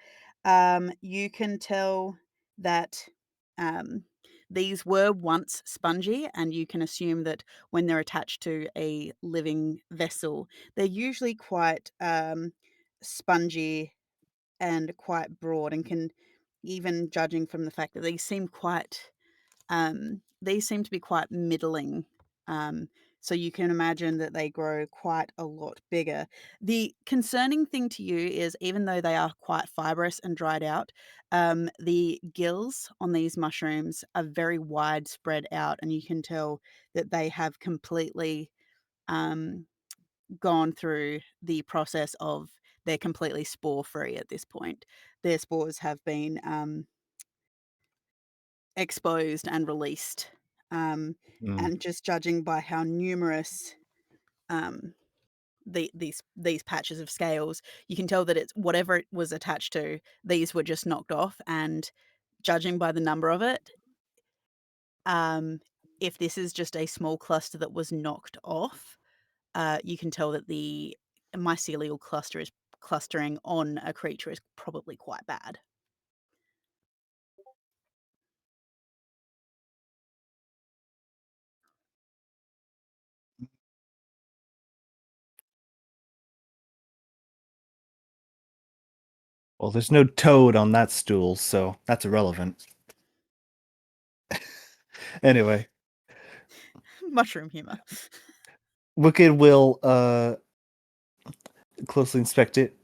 You can tell that these were once spongy, and you can assume that when they're attached to a living vessel, they're usually quite spongy and quite broad, and can, even judging from the fact that these seem to be quite middling. So you can imagine that they grow quite a lot bigger. The concerning thing to you is, even though they are quite fibrous and dried out, the gills on these mushrooms are very wide spread out, and you can tell that they have completely gone through the process of, they're completely spore free at this point. Their spores have been exposed and released. And just judging by how numerous these patches of scales, you can tell that it's whatever it was attached to, these were just knocked off. And judging by the number of it, if this is just a small cluster that was knocked off, you can tell that the mycelial cluster is clustering on a creature is probably quite bad. Well, there's no toad on that stool, so that's irrelevant. Anyway, Mushroom humor. Wicked will closely inspect it,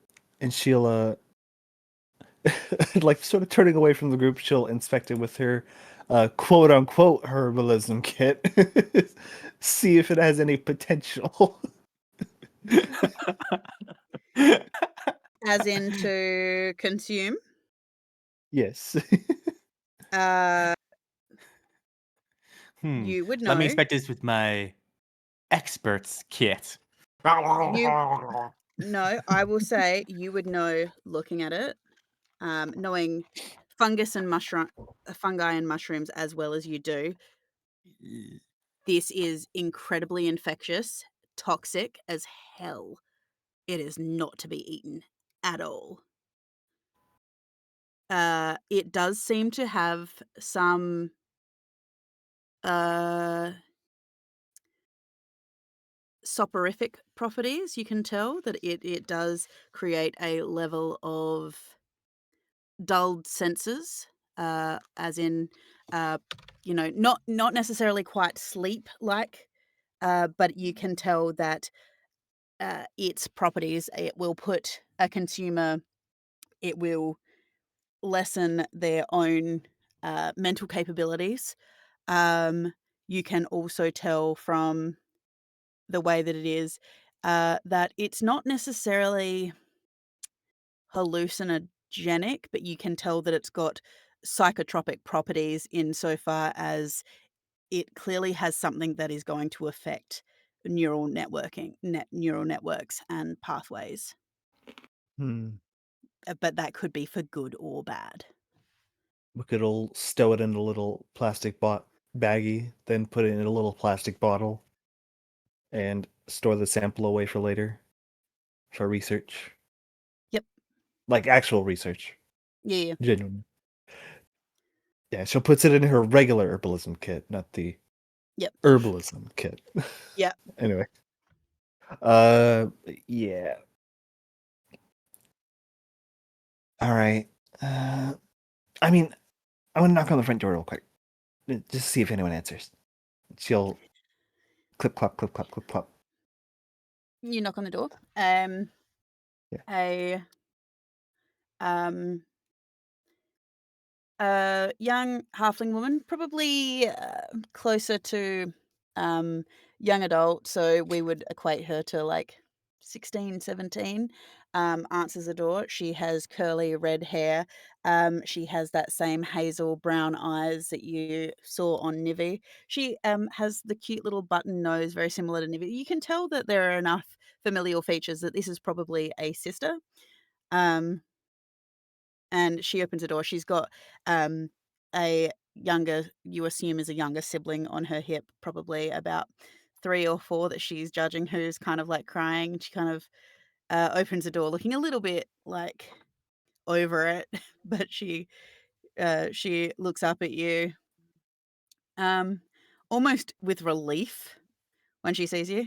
and she'll like sort of turning away from the group, she'll inspect it with her quote unquote herbalism kit. See if it has any potential. As in to consume. Yes. You would know. Let me inspect this with my expert's kit. No, I will say you would know looking at it, knowing fungi and mushrooms as well as you do. This is incredibly infectious, toxic as hell. It is not to be eaten at all. It does seem to have some soporific properties. You can tell that it does create a level of dulled senses, as in, not necessarily quite sleep like, but you can tell that its properties, it will put a consumer, it will lessen their own mental capabilities. You can also tell from the way that it is that it's not necessarily hallucinogenic, but you can tell that it's got psychotropic properties insofar as it clearly has something that is going to affect neural networks and pathways. But that could be for good or bad. Wicked will stow it in a little plastic baggie, then put it in a little plastic bottle, and store the sample away for later for research. Yep. Like actual research. Yeah. Genuine. Yeah, she'll puts it in her regular herbalism kit, not the herbalism kit. Yeah. Anyway. Yeah. All right. I mean, I'm gonna knock on the front door real quick. Just to see if anyone answers. She'll clip clop, clip clop, clip clop. You knock on the door. A young halfling woman, probably closer to young adult, so we would equate her to like 16, 17, answers the door. She has curly red hair. She has that same hazel brown eyes that you saw on Nivi. She has the cute little button nose, very similar to Nivi. You can tell that there are enough familial features that this is probably a sister. And she opens the door. She's got a younger, you assume is a younger sibling on her hip, probably about 3 or 4 that she's judging, who's kind of like crying. And she kind of opens the door looking a little bit like over it, but she looks up at you. almost with relief when she sees you.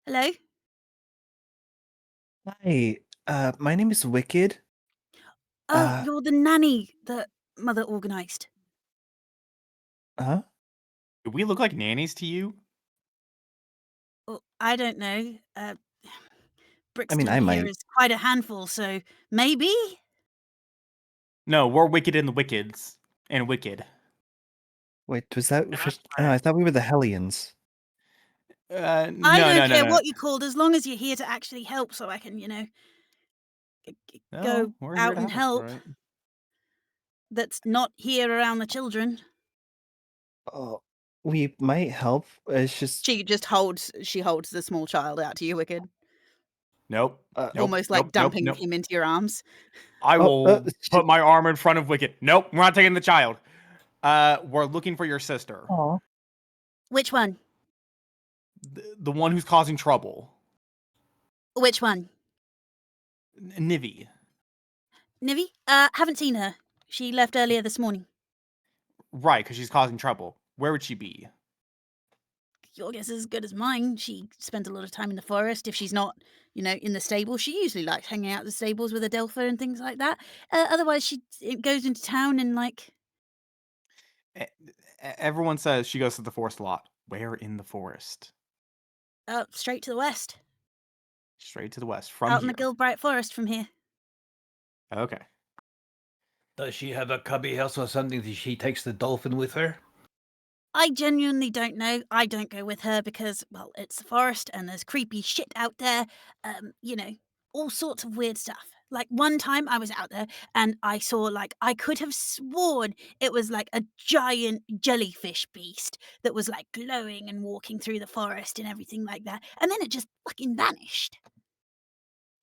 Hello? Hi, my name is Wicked. Oh, you're the nanny that Mother organised. Huh? Do we look like nannies to you? Well, I don't know. Brixton I here might. is quite a handful, so maybe? No, we're Wicked and the Wickeds. And Wicked. Wait, was that? No, Oh, I thought we were the Hellions. I No, don't care no. what you're called, as long as you're here to actually help, so I can, No, go we're here out to and help. help. Right? That's not here around the children. Oh, we might help. It's just She holds the small child out to you, Wicked. Nope. Almost like dumping him into your arms. I Oh, will put my arm in front of Wicked. Nope, we're not taking the child. We're looking for your sister. Aw. Which one? The one who's causing trouble. Which one? Nivy. Nivy? Haven't seen her. She left earlier this morning. Right, because she's causing trouble. Where would she be? Your guess is as good as mine. She spends a lot of time in the forest. If she's not, in the stable, she usually likes hanging out in the stables with Adelpha and things like that. Otherwise, she goes into town and Everyone says she goes to the forest a lot. Where in the forest? straight to the west. Straight to the west from Out here. in the Gilbright Forest from here. Okay. Does she have a cubby house or something that she takes the dolphin with her? I genuinely don't know. I don't go with her because, well, it's the forest and there's creepy shit out there. All sorts of weird stuff. Like one time I was out there and I saw I could have sworn it was like a giant jellyfish beast that was like glowing and walking through the forest and everything like that. And then it just fucking vanished.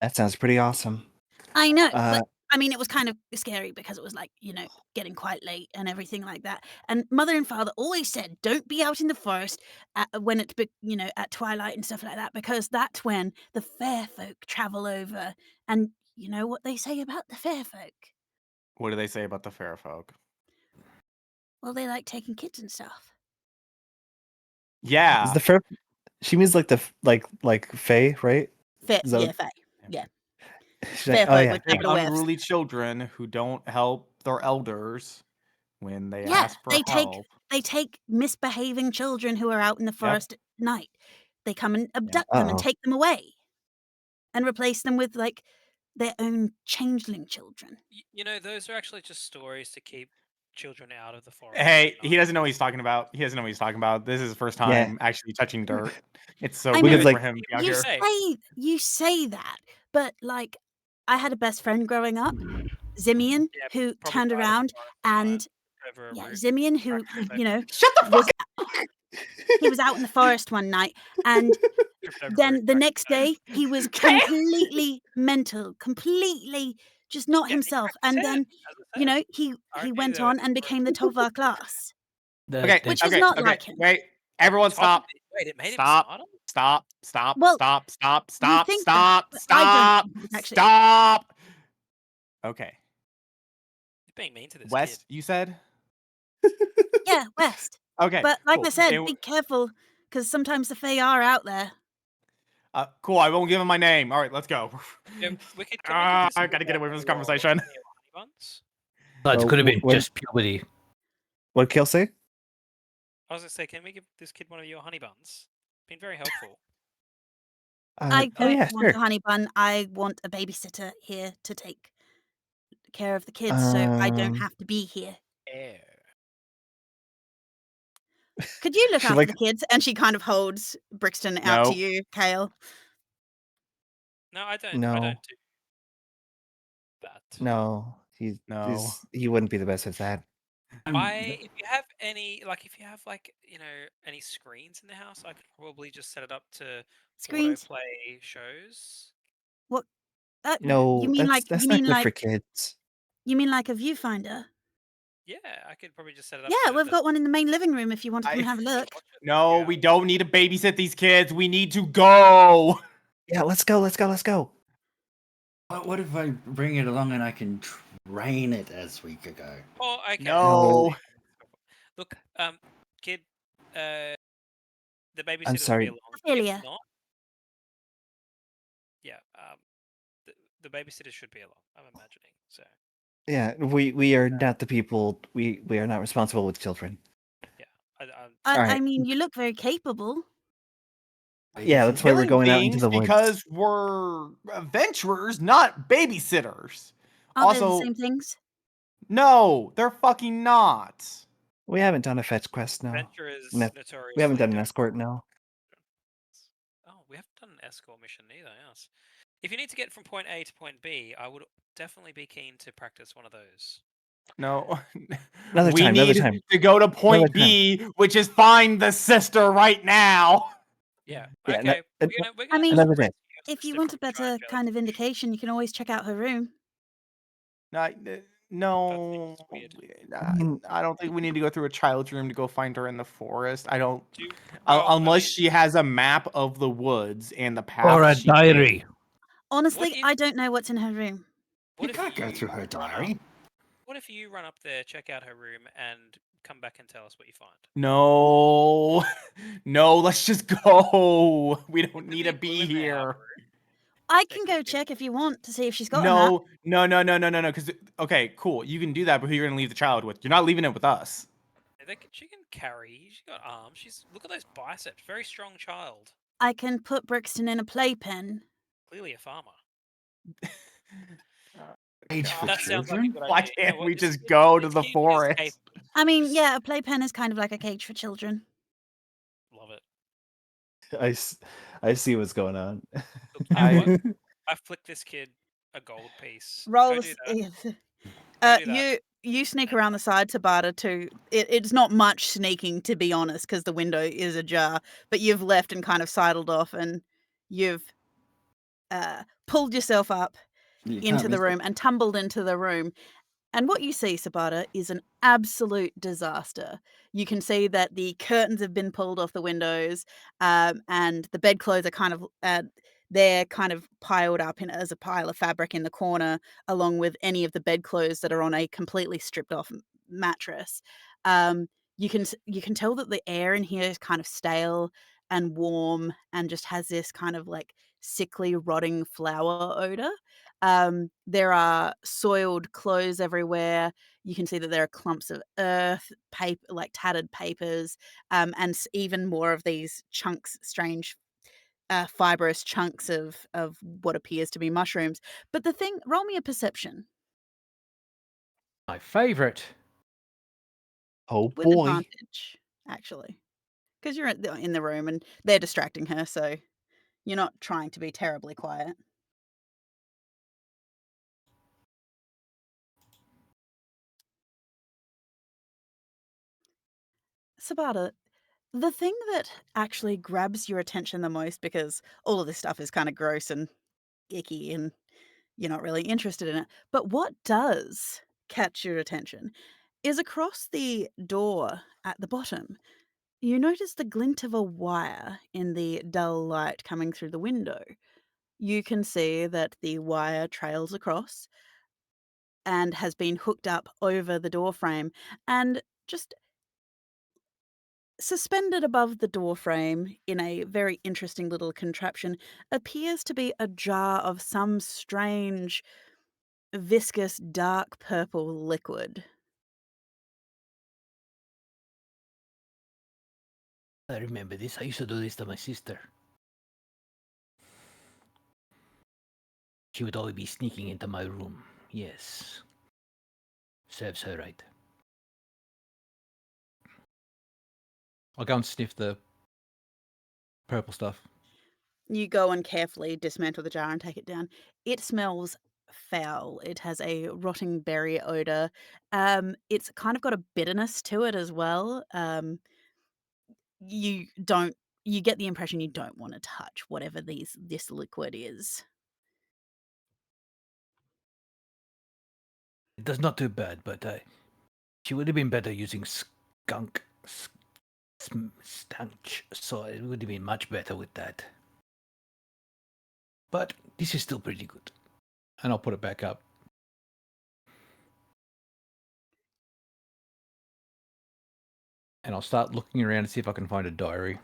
That sounds pretty awesome. I know, but I mean, it was kind of scary because it was getting quite late and everything like that. And mother and father always said, don't be out in the forest when it's, at twilight and stuff like that, because that's when the fair folk travel over. And you know what they say about the fair folk? What do they say about the fair folk? Well, they like taking kids and stuff. Yeah. Is the fair? She means like the like Fae, right? Fair, Is that- yeah, fair. Yeah. She's Fair like, oh folk yeah. would Big never wear. unruly children who don't help their elders when they Yeah, ask for help. they take misbehaving children who are out in the forest at night. They come and abduct them and Uh-oh. take them away and replace them with their own changeling children. Those are actually just stories to keep children out of the forest. Hey, at he night. doesn't know what he's talking about. He doesn't know what he's talking about. This is his first Yeah. time actually touching dirt. It's so I good mean, for like- him to be out You here. say that, but I had a best friend growing up, Zimian, Yeah, who probably turned died in the around forest and over a root. Zimian, who Fractured Shut the was fuck up! he was out in the forest one night, and tripped over a then root, the fractured next day he was completely mental, completely just not Yeah, he himself. cracked his And head, then as I said. he RIP went though, on it's and became the top of our class. Okay, Which is not like him. Wait, everyone stop. Wait, it made him Stop. smarter? Stop. Well, Stop. think Stop. that, but I don't Stop. think it's actually- Stop. Okay. You're being mean to this West, kid. you said? Yeah, West. Okay. But like cool. I said, And- be careful because sometimes the Fae are out there. cool. I won't give him my name. All right, let's go. Yeah, Wicked, can we give this I gotta get kid away from this your conversation. honey buns? No, it Oh, could have been what- just puberty. What did Kale say? I was gonna say, can we give this kid one of your honey buns? Been very helpful. I oh don't yeah, want sure. a honey bun. I want a babysitter here to take care of the kids, so I don't have to be here. Ew. Could you look She, after like- the kids? And she kind of holds Brixton out No. to you, Kale. No, I don't. I No. don't do that. No, No. he wouldn't be the best at that. If you have any, any screens in the house, I could probably just set it up to Screens? autoplay shows. No, you mean that's not good for kids. you mean like a viewfinder? Yeah, I could probably just set it up. Yeah, so we've that- got one in the main living room if you want to come and have a look. No, Yeah. we don't need to babysit these kids. We need to go. Yeah, let's go. What if I bring it along and I can train it as we go? Oh, okay. No. Look, kid, the babysitter I'm will be sorry. along. If Ophelia. not, yeah, the babysitter should be along. I'm imagining. So Yeah, we are not the people. We are not responsible with children. yeah, I Alright. mean, you look very capable. Yeah, that's why we're Killing going out into things the woods. because we're adventurers, not babysitters. Aren't they the Also, same things? no, they're fucking not. We haven't done a fetch quest now. adventurers No, notoriously we haven't done an don't. escort now. Oh, we haven't done an escort mission either. Yes. If you need to get from point A to point B, I would definitely be keen to practice one of those. No. Another we time, another need time. to go to point Another time. B, which is find the sister right now. Yeah. Yeah, Okay. no- We're I gonna mean, Another day. if you want a better kind of indication, you can always check out her room. No, weird. I don't think we need to go through a child's room to go find her in the forest. I don't, Well, I unless mean- she has a map of the woods and the path. Or a she can- diary. Honestly, if- I don't know what's in her room. You can't go through her diary. What if you run up there, check out her room, and come back and tell us what you find? No, no, let's just go. We don't could need be to be bullet in our here. room. I They can could go be- check if you want to see if she's got a map. No. Because okay, cool. You can do that, but who you're gonna leave the child with? You're not leaving it with us. She can carry. She's got arms. Look at those biceps. Very strong child. I can put Brixton in a playpen. Clearly a farmer. Age for That sounds like a children? good Why idea. You know can't what, we this just kid- go to this the kid is forest? capable. I mean, Just- yeah, a playpen is kind of like a cage for children. Love it. I see what's going on. Look, you know what? I flicked this kid a gold piece. Roll. Go do that. Go do that. You sneak around the side to Barter too. It's not much sneaking, to be honest, because the window is ajar. But you've left and kind of sidled off, and you've pulled yourself up You can't into the miss it. room and tumbled into the room. And what you see, Sabata, is an absolute disaster. You can see that the curtains have been pulled off the windows, and the bedclothes are kind of they're kind of piled up as a pile of fabric in the corner, along with any of the bedclothes that are on a completely stripped off mattress. You can tell that the air in here is kind of stale and warm, and just has this kind of like sickly, rotting flower odor. There are soiled clothes everywhere. You can see that there are clumps of earth, paper, like tattered papers, and even more of these chunks, strange, fibrous chunks of what appears to be mushrooms. But the thing, roll me a perception My favorite. Oh with boy. advantage, actually, because you're in the room and they're distracting her, so you're not trying to be terribly quiet. Sabata, the thing that actually grabs your attention the most, because all of this stuff is kind of gross and icky and you're not really interested in it, but what does catch your attention is across the door at the bottom. You notice the glint of a wire in the dull light coming through the window. You can see that the wire trails across and has been hooked up over the door frame, and just suspended above the door frame in a very interesting little contraption appears to be a jar of some strange, viscous, dark purple liquid. I remember this. I used to do this to my sister. She would always be sneaking into my room. Yes. Serves her right. I'll go and sniff the purple stuff. You go and carefully dismantle the jar and take it down. It smells foul. It has a rotting berry odor. It's kind of got a bitterness to it as well. You don't. You get the impression you don't want to touch whatever this liquid is. It does not too bad, but she would have been better using skunk stanch, so it would have been much better with that. But this is still pretty good. And I'll put it back up. and I'll start looking around to see if I can find a diary.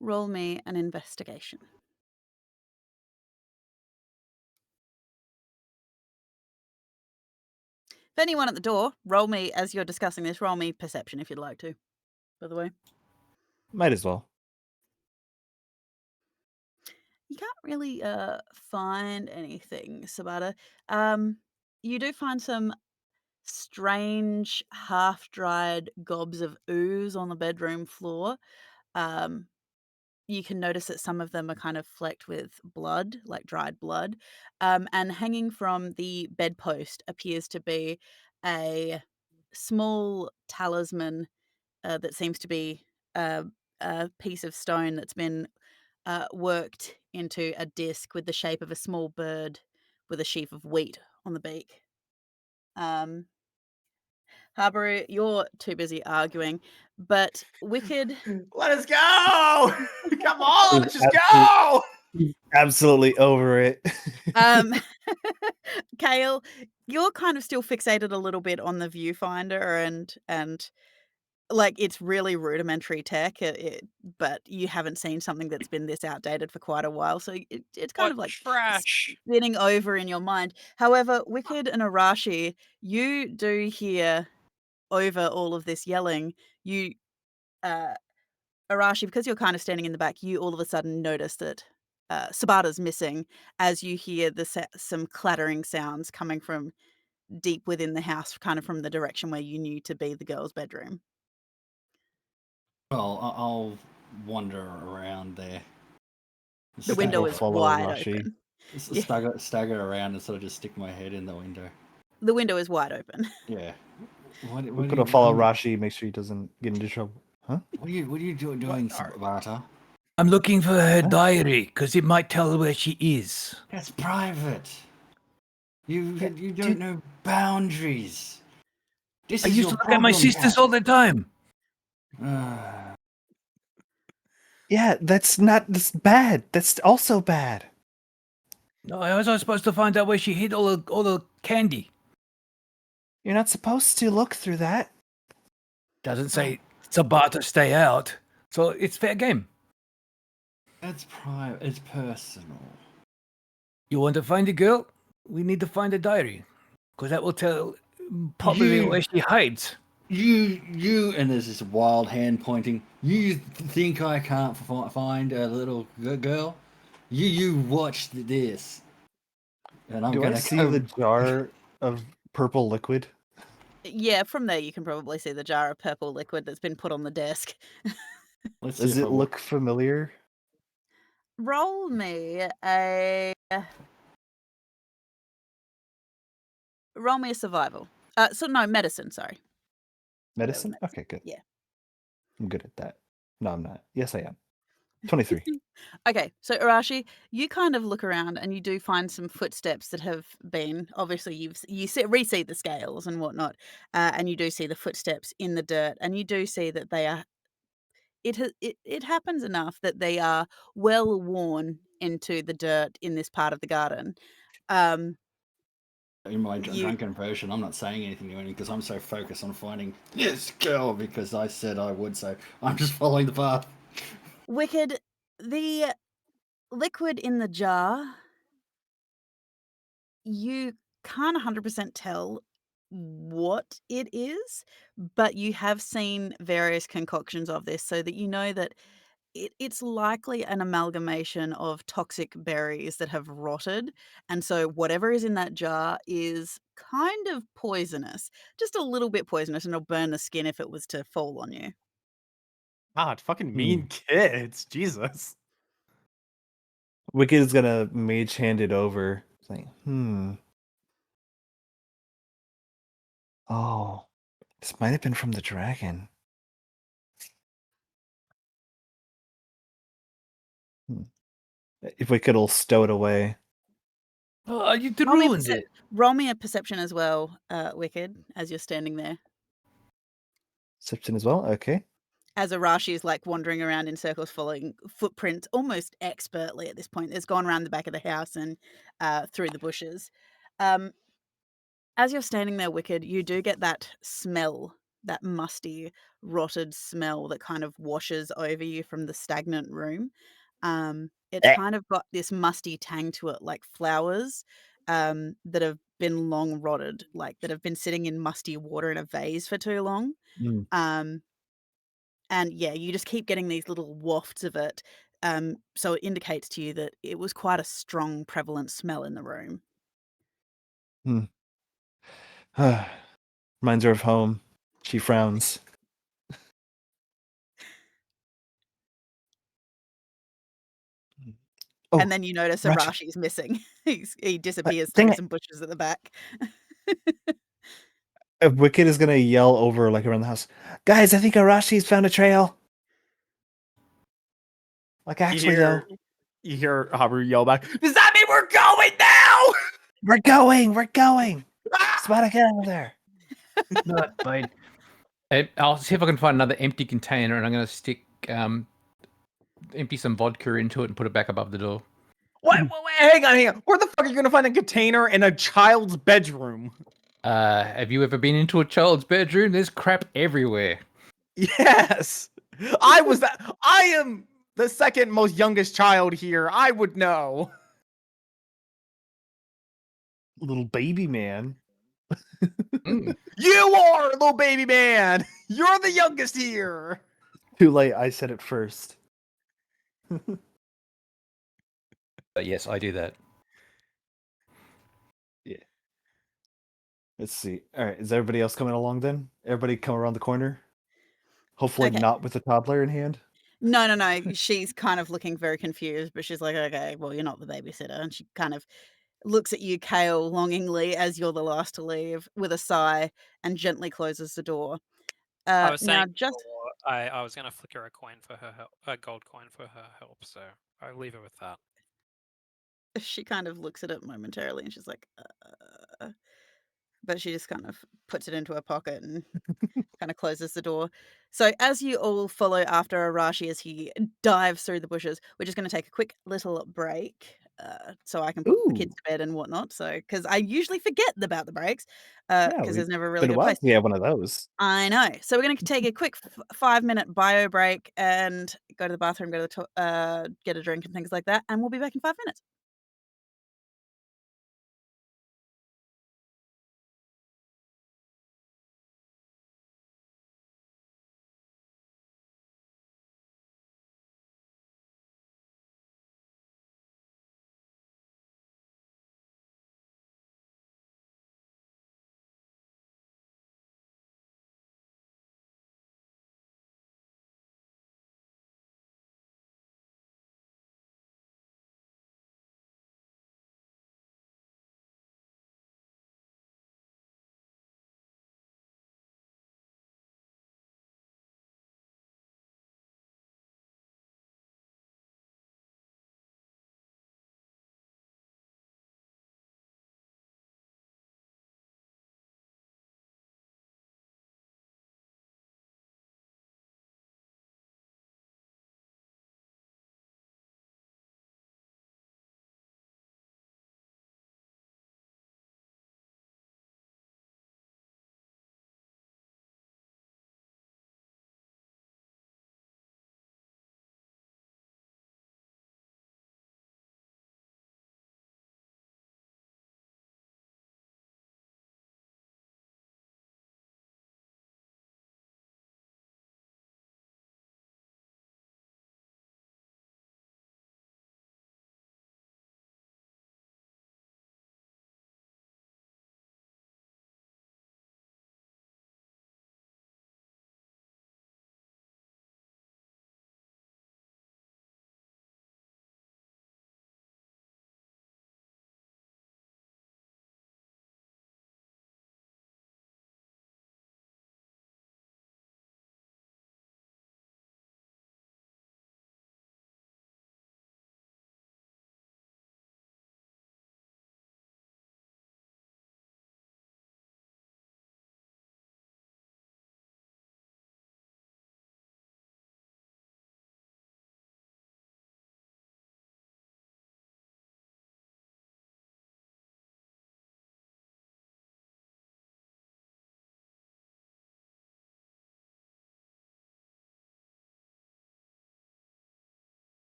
Roll me an investigation. If anyone at the door, roll me, as you're discussing this, roll me perception if you'd like to, by the way. Might as well. You can't really find anything, Sabata. You do find some strange half-dried gobs of ooze on the bedroom floor. You can notice that some of them are kind of flecked with blood, like dried blood. And hanging from the bedpost appears to be a small talisman that seems to be a piece of stone that's been worked into a disc with the shape of a small bird with a sheaf of wheat on the beak. Habaru, you're too busy arguing, but Wicked. Let us go! Come on, He's let's just go! Absolutely over it. Kale, you're kind of still fixated a little bit on the viewfinder and like it's really rudimentary tech, but you haven't seen something that's been this outdated for quite a while, so it's kind What of like trash! spinning over in your mind. However, Wicked and Arashi, you do hear over all of this yelling. You, Arashi, because you're kind of standing in the back, you all of a sudden notice that Sabata's missing as you hear some clattering sounds coming from deep within the house, kind of from the direction where you knew to be the girl's bedroom. Well, I'll wander around there. The window is follow wide Arashi. open. Yeah. Stagger around and sort of just stick my head in the window. The window is wide open. Yeah. What We're are gonna you follow doing? Rashi, make sure he doesn't get into trouble. Huh? What are you doing, Sabata? I'm looking for her Huh? diary because it might tell where she is. That's private. You Yeah, don't know boundaries. This I is used your to look at my problem, sisters Cat. all the time. Yeah, that's bad. That's also bad. No, I was supposed to find out where she hid all the candy. You're not supposed to look through that. Doesn't say Sabata stay out, so it's fair game. That's private. It's personal. You want to find a girl? We need to find a diary, because that will tell probably where she hides. You, and there's this wild hand pointing. You think I can't find a little girl? You watch this, and I'm Do I gonna see go. the jar of purple liquid? Yeah, from there you can probably see the jar of purple liquid that's been put on the desk. Let's see Does if I it look familiar? Roll me a survival. No, medicine, sorry. Medicine? Okay, good. Yeah. I'm good at that. No, I'm not. Yes, I am. 23. Okay, so Arashi, you kind of look around and you do find some footsteps that have been obviously you re-see the scales and whatnot, and you do see the footsteps in the dirt, and you do see that they are. It happens enough that they are well worn into the dirt in this part of the garden. in my you drunken version, I'm not saying anything to anyone because I'm so focused on finding this girl because I said I would. So I'm just following the path. Wicked, the liquid in the jar. You can't 100% tell what it is, but you have seen various concoctions of this so that you know that it's likely an amalgamation of toxic berries that have rotted. And so whatever is in that jar is kind of poisonous, just a little bit poisonous, and it'll burn the skin if it was to fall on you. God, fucking mean kids. Jesus. Wicked is gonna mage hand it over. It's like, Oh, this might have been from the dragon. If Wicked will stow it away. Oh, you Roll me a ruined it. Roll me a perception as well, Wicked, as you're standing there. Perception as well? Okay. As Arashi is like wandering around in circles, following footprints almost expertly at this point. It's gone around the back of the house and through the bushes. As you're standing there, Wicked, you do get that smell that musty, rotted smell that kind of washes over you from the stagnant room. It's Eh. kind of got this musty tang to it, like flowers that have been long rotted, like that have been sitting in musty water in a vase for too long. Mm. Um, and yeah, you just keep getting these little wafts of it. So it indicates to you that it was quite a strong, prevalent smell in the room. Reminds her of home. She frowns. Oh, And then you notice Rachi. Arashi's missing. He disappears Dang through it. some bushes at the back. Wicked is gonna yell over like around the house. Guys, I think Arashi's found a trail. Like actually though. You hear Haru yell back. Does that mean we're going now? We're going. Spot get out of there. Not fine. I'll see if I can find another empty container, and I'm going to stick empty some vodka into it and put it back above the door. What? Hang on. Where the fuck are you gonna find a container in a child's bedroom? Have you ever been into a child's bedroom? There's crap everywhere. Yes. I am the second most youngest child here. I would know. Little baby man. Mm. You are, little baby man. You're the youngest here. Too late, I said it first. But yes, I do that. Yeah. Let's see. All right, is everybody else coming along then? Everybody come around the corner? Hopefully Okay. not with a toddler in hand. No. She's kind of looking very confused, but she's like, okay, well, you're not the babysitter. And she kind of looks at you, Kale, longingly as you're the last to leave with a sigh and gently closes the door. I was Now, saying just before, I was going to flicker a coin for her help, a gold coin for her help, so I'll leave her with that. she kind of looks at it momentarily and she's like, but she just kind of puts it into her pocket and kind of closes the door. So as you all follow after Arashi as he dives through the bushes, we're just going to take a quick little break so I can put the kids Ooh. to bed and whatnot. So because I usually forget about the breaks Yeah, because there's never a really been a good while place. since we had one of those. I know. So we're going to take a quick 5-minute bio break and go to the bathroom, go to the get a drink and things like that, and we'll be back in 5 minutes.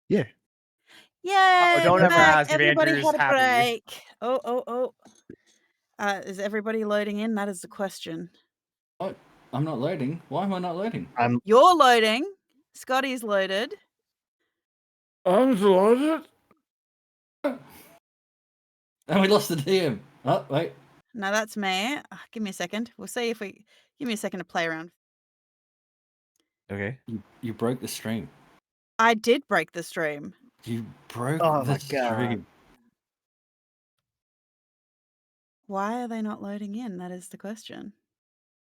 Yeah. Yay! don't we're ever back. ask if Everybody Andrew's had a happy. break. Oh. Is everybody loading in? That is the question. Oh, I'm not loading. Why am I not loading? You're loading. Scotty's loaded. I'm loaded. And we lost the DM. Oh, wait. No, that's me. Give me a second. We'll see if we... Give me a second to play around. Okay. You broke the stream. I did break the stream. You broke Oh the my God. stream. Why are they not loading in? That is the question.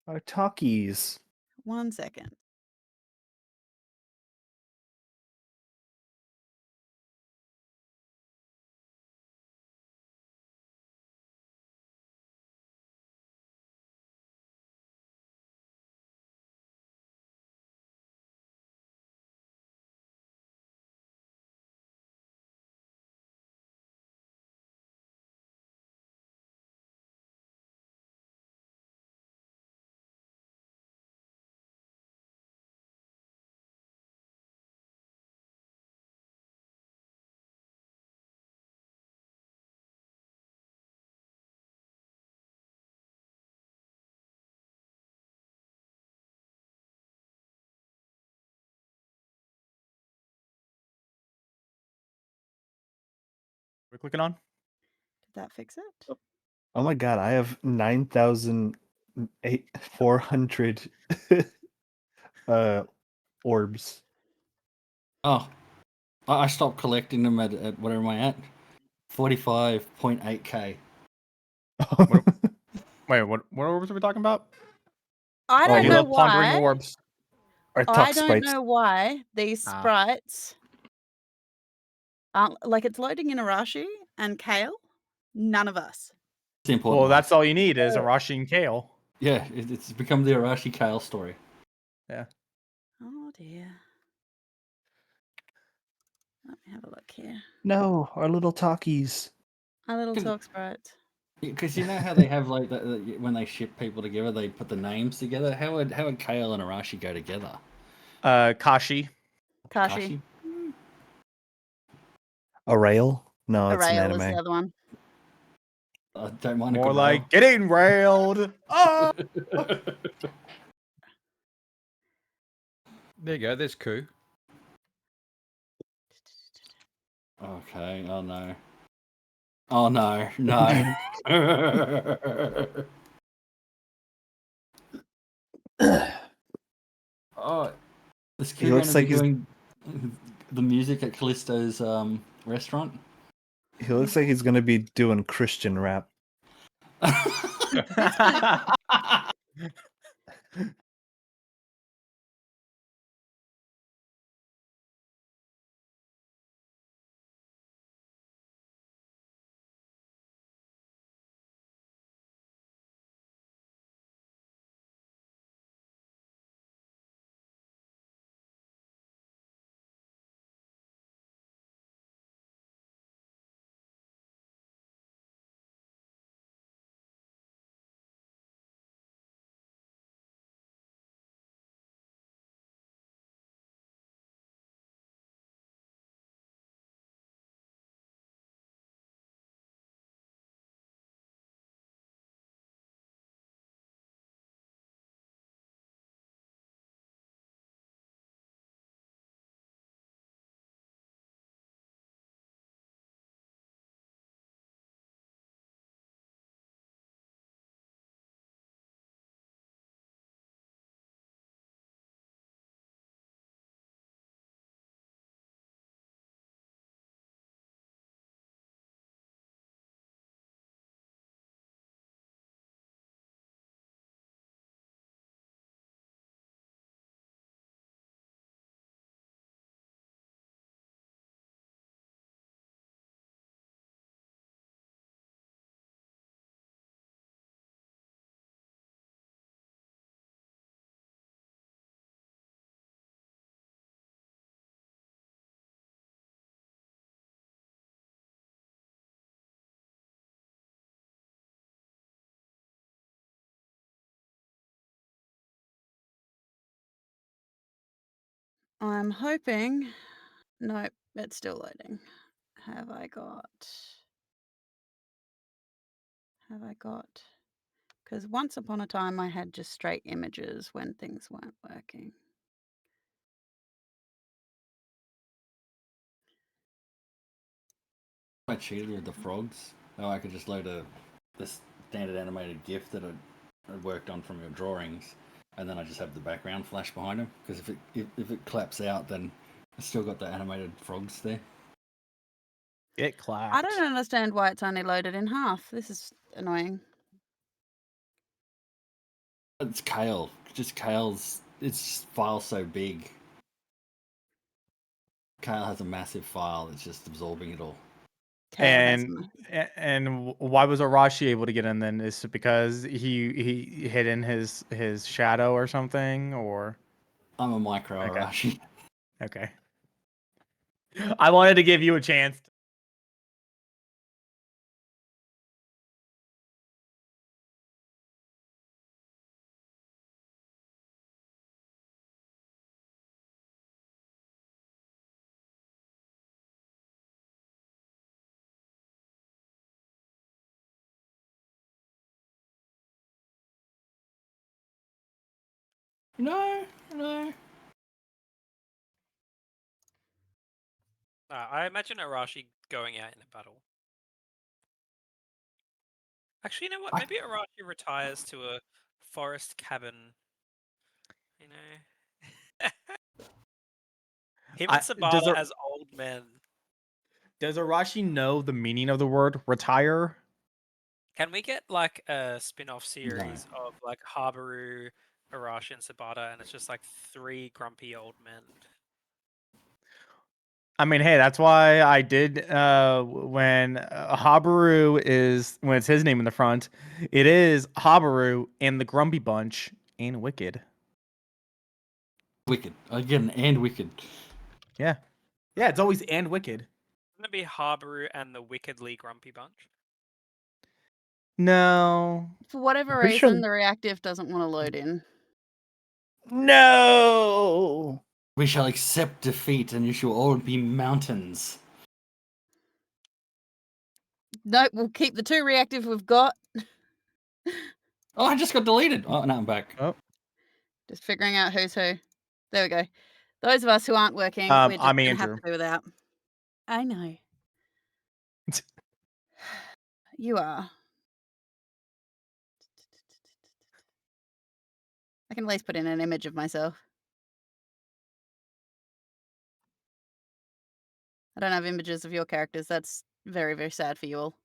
Our talkies. 1 second. We're clicking on. Did that fix it? Oh my God, I have 9,400 orbs. Oh, I stopped collecting them at where am I at? 45.8k. Wait, what orbs are we talking about? I Oh, don't You know love pondering why. orbs. Our I talk don't sprites. know why these Ah. sprites aren't... Like, it's loading in Arashi and Kale. None of us. It's the important Well, one. that's all you need is Arashi and Kale. Yeah, it's become the Arashi Kale story. Yeah. Oh, dear. Let me have a look here. No, our little talkies. Our little Can- talk sprites. Because you know how they have like when they ship people together, they put the names together. How would Kale and Arashi go together? Kashi. Kashi. A rail? No, it's an Arail is the anime. other one. I don't mind a More good like getting railed. Oh! There you go. There's Coup. Okay. Oh no. Oh no. No. Oh, is He Q going looks to be like he's doing the music at Callisto's restaurant? he looks like he's gonna be doing Christian rap. I'm hoping... Nope. It's still loading. Have I got? Because once upon a time I had just straight images when things weren't working. I cheated with the frogs. Oh, I could just load this standard animated GIF that I worked on from your drawings, and then I just have the background flash behind them. Because if it claps out, then I still got the animated frogs there. It clapped. I don't understand why it's only loaded in half. This is annoying. It's Kale. Just Kale's. Its file's so big. Kale has a massive file. It's just absorbing it all. And why was Arashi able to get in then? Is it because he hid in his shadow or something, or? I'm a micro Okay. Arashi. Okay. I wanted to give you a chance. No. I imagine Arashi going out in a battle. Actually, you know what? Maybe Arashi retires to a forest cabin. You know, him and Sabata as old men. Does Arashi know the meaning of the word retire? Can we get like a spin-off series of like Habaru, Arashi, and Sabata, and it's just like 3 grumpy old men? I mean, hey, that's why I did when Habaru is when it's his name in the front, it is Habaru and the Grumpy Bunch and Wicked. Wicked. Again, and Wicked. Yeah, it's always and Wicked. Wouldn't it be Habaru and the wickedly grumpy bunch? No. For whatever Pretty reason, sure- the reactive doesn't want to load in. No. We shall accept defeat, and you shall all be mountains. Nope, we'll keep the 2 reactive we've got. Oh, I just got deleted. Oh, no, I'm back. Oh. Just figuring out who's who. There we go. Those of us who aren't working, we're just I'm going to have Andrew. to do without. I know. You are. I can at least put in an image of myself. I don't have images of your characters. That's very, very sad for you all.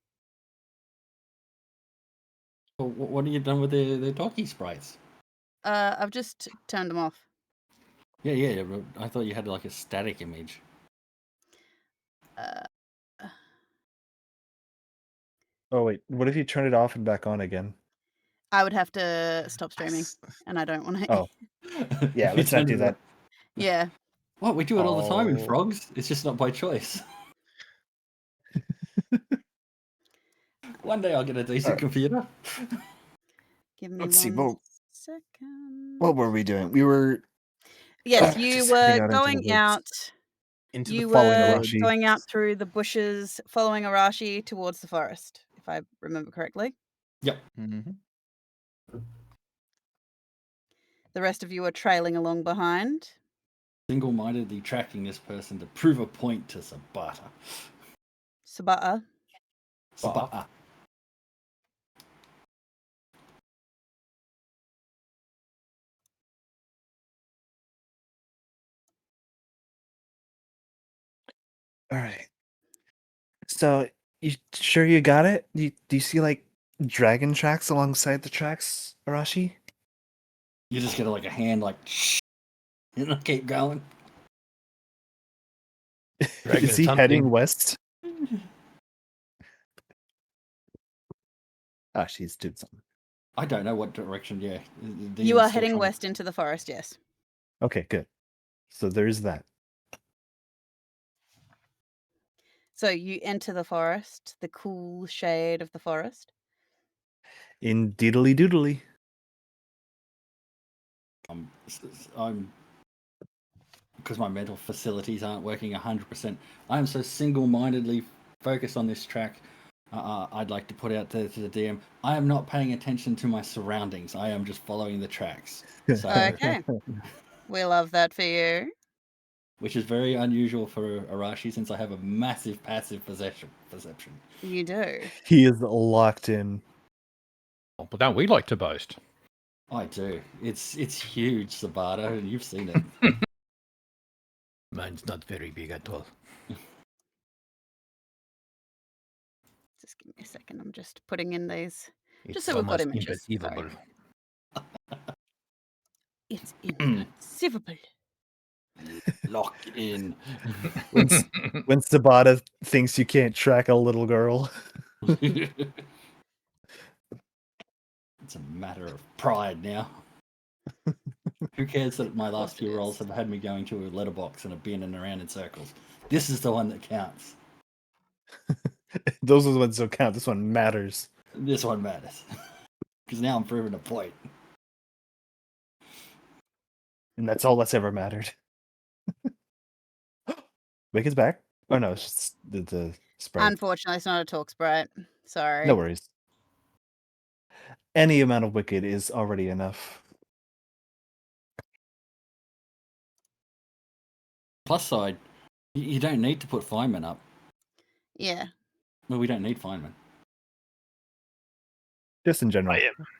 Well, what have you done with the talkie sprites? I've just turned them off. Yeah. But I thought you had like a static image. Oh wait, what if you turn it off and back on again? I would have to stop streaming, and I don't want to. Oh. Yeah, You let's not turned do it that. Yeah. What, we do it all the time in Oh. frogs? It's just not by choice. One day I'll get a decent Alright. computer. Give me Let's see, one what second. were we doing? We were Yes, you just heading were out into the going woods. out. Into You the following were Arashi. going out through the bushes, following Arashi towards the forest, if I remember correctly. Yep. Mm-hmm. The rest of you are trailing along behind. Single-mindedly tracking this person to prove a point to Sabata. Sabata. Sabata. All right. So you sure you got it? Do you see like dragon tracks alongside the tracks, Arashi? You just get like a hand like, shh, keep going. Dragon Is he something. heading west? Ah, she's doing something. I don't know what direction. Yeah, You are heading west into the forest, yes. Okay, good. So there's that. So you enter the forest, the cool shade of the forest. In Deedly Doodly. I'm because my mental facilities aren't working 100%. I am so single-mindedly focused on this track. I'd like to put out to the DM, I am not paying attention to my surroundings. I am just following the tracks. So, Okay. We love that for you. which is very unusual for Arashi since I have a massive passive perception. You do. He is locked in. But don't we like to boast? I do. It's huge, Sabata, and you've seen it. Mine's not very big at all. Just give me a second. I'm just putting in these. It's so we've got almost images, sorry. inconceivable. It's inconceivable. Lock in. When Sabata thinks you can't track a little girl. It's a matter of pride now. Who cares that my last few rolls have had me going to a letterbox and a bin and around in circles? This is the one that counts. Those are the ones that count. This one matters. This one matters. Because now I'm proving a point. And that's all that's ever mattered. Wicked's back? Oh no, it's just the sprite. Unfortunately, it's not a talk sprite. Sorry. No worries. Any amount of Wicked is already enough. Plus side, you don't need to put Feynman up. Yeah. Well, we don't need Feynman. Just in general.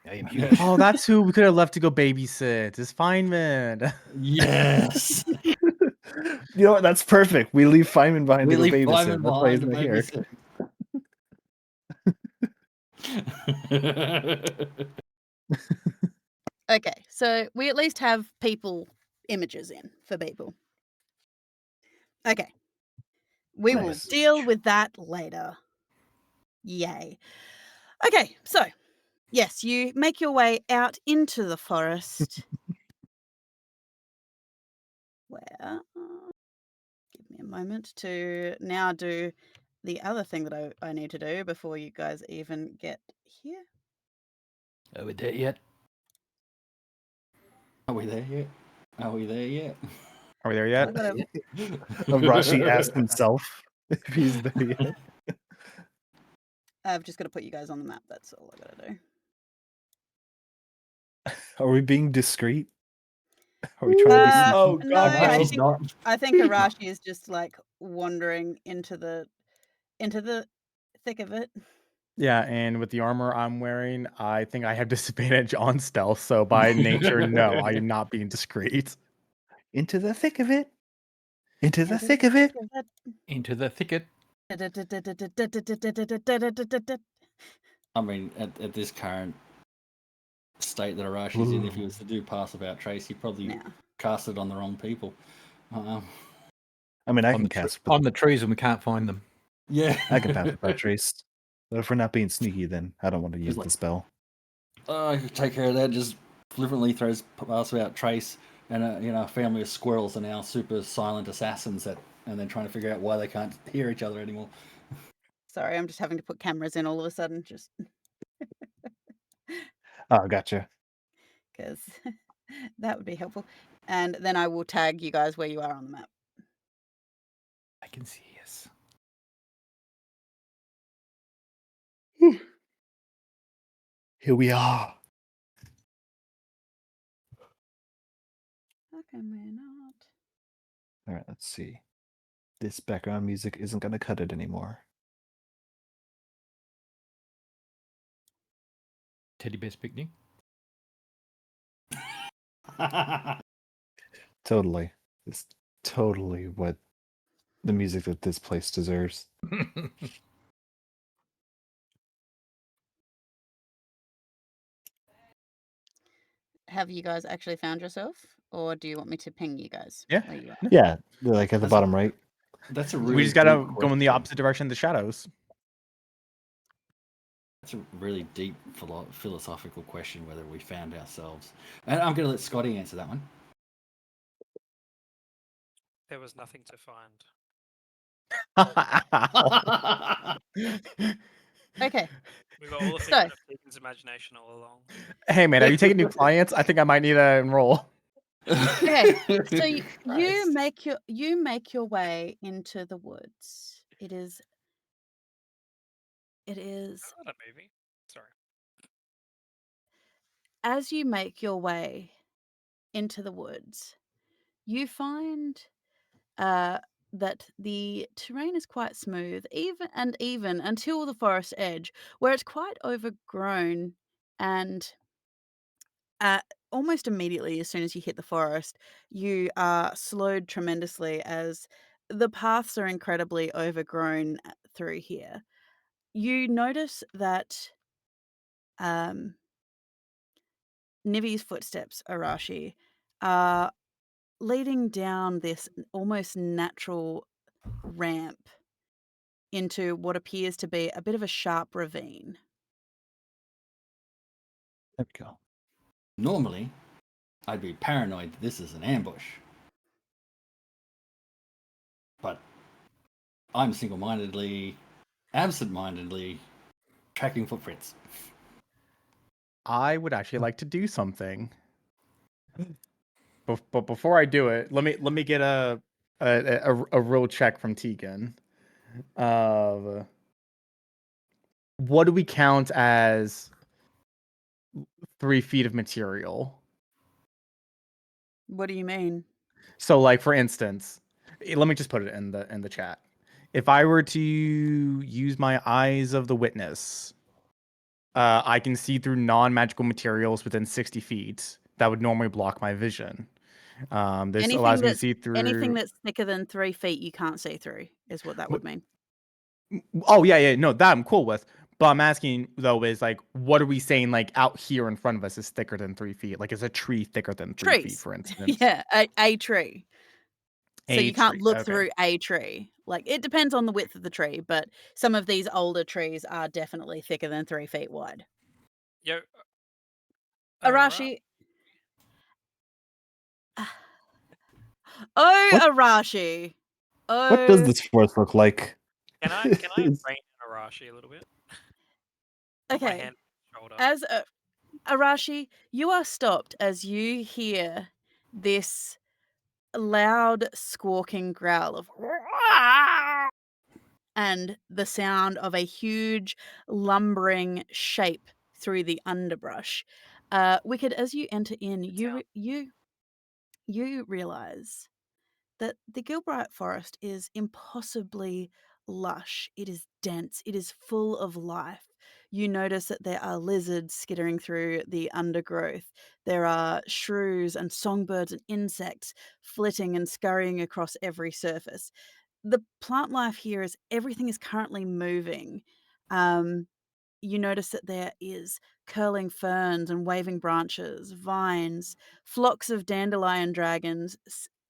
I am huge. Oh, that's who we could have left to go babysit. It's Feynman. Yes! You know what? That's perfect. We leave Feynman behind We to leave go babysit. Feynman That's why he's behind to not here. Okay. So we at least have people images in for people. Okay. We will Nice. deal with that later. Yay. Okay. So, yes, you make your way out into the forest. Where? Give me a moment to now do the other thing that I need to do before you guys even get here. Are we there yet? Are we there yet? Are we there yet? Are we there I yet? gotta- Rashi asked himself if he's there yet. I've just got to put you guys on the map. That's all I got to do. Are we being discreet? Are we trying to be sneaky? Oh, No, God, I no. think, I think Arashi is just like wandering into the thick of it. Yeah, and with the armor I'm wearing, I think I have disadvantage on stealth. So by nature, no, I am not being discreet. Into the thick of it. Into the thick of it. Into the thicket. I mean, at this current state that Arashi's in, if he was to do pass about Trace, he probably Yeah. cast it on the wrong people. I mean, I on can the cast. on the trees and we can't find them. Yeah. I can pass without trace. But if we're not being sneaky, then I don't want to use like- the spell. I could take care of that. Just flippantly throws pass about Trace and a family of squirrels are now super silent assassins and then trying to figure out why they can't hear each other anymore. Sorry, I'm just having to put cameras in all of a sudden, just Oh, gotcha. because that would be helpful. And then I will tag you guys where you are on the map. I can see us. Here we are. How come we're not? All right, let's see. This background music isn't going to cut it anymore. Teddy bear's picnic. Totally. It's totally what the music that this place deserves. Have you guys actually found yourself, or do you want me to ping you guys? Yeah. where you are? Yeah, they're like at the That's- bottom right. That's a really We just gotta deep go in the question. opposite direction of the shadows. That's a really deep philosophical question whether we found ourselves. And I'm going to let Scotty answer that one. There was nothing to find. Okay. We were all a So- figment of Deacon's imagination all along. Hey man, are you taking new clients? I think I might need to enroll. Okay, so you Christ. make your way into the woods. It is Not a movie. Sorry. as you make your way into the woods, you find that the terrain is quite smooth, even until the forest edge, where it's quite overgrown and almost immediately, as soon as you hit the forest, you are slowed tremendously as the paths are incredibly overgrown through here. You notice that um, Nivi's footsteps, Arashi, are leading down this almost natural ramp into what appears to be a bit of a sharp ravine. There we go. Normally, I'd be paranoid that this is an ambush. But I'm single-mindedly, absent-mindedly tracking footprints. I would actually like to do something. But before I do it, let me get a real check from Tegan. What do we count as 3 feet of material? What do you mean? So, like for instance, let me just put it in the chat. If I were to use my eyes of the witness, I can see through non-magical materials within 60 feet that would normally block my vision. This Anything allows me to that's see through. thicker than 3 feet, you can't see through, is what that would mean. Oh yeah, no, that I'm cool with. But I'm asking though is like, what are we saying like out here in front of us is thicker than 3 feet? Like, is a tree thicker than 3 feet, Trees. for instance? Yeah, a tree. So A you can't tree. look Okay. through a tree. Like, it depends on the width of the tree, but some of these older trees are definitely thicker than 3 feet wide. Yo, Arashi. Oh, What? Arashi. What does Oh, this forest look like? Can I rein in Arashi a little bit? Put my okay. hand on his shoulder. As Arashi, you are stopped as you hear this loud squawking growl of and the sound of a huge lumbering shape through the underbrush. Wicked, as you enter in, you realize that the Gilbright forest is impossibly lush. It is dense. It is full of life. You notice that there are lizards skittering through the undergrowth. There are shrews and songbirds and insects flitting and scurrying across every surface. The plant life here is everything is currently moving. You notice that there is curling ferns and waving branches, vines, flocks of dandelion dragons.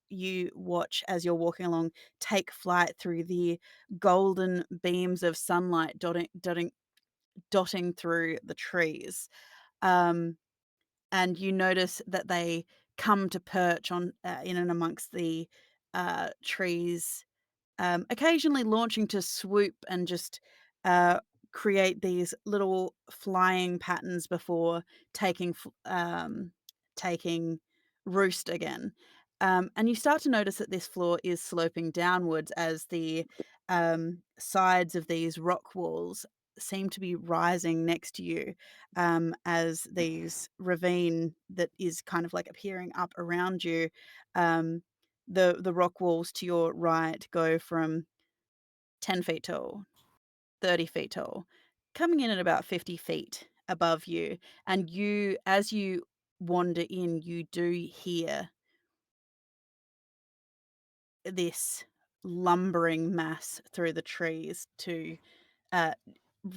You watch as you're walking along take flight through the golden beams of sunlight dotting through the trees. And you notice that they come to perch on in and amongst the trees, occasionally launching to swoop and just create these little flying patterns before taking roost again. And you start to notice that this floor is sloping downwards as the sides of these rock walls seem to be rising next to you, as these ravine that is kind of like appearing up around you. Um, the rock walls to your right go from 10 feet tall, 30 feet tall, coming in at about 50 feet above you. And you, as you wander in, you do hear this lumbering mass through the trees to uh,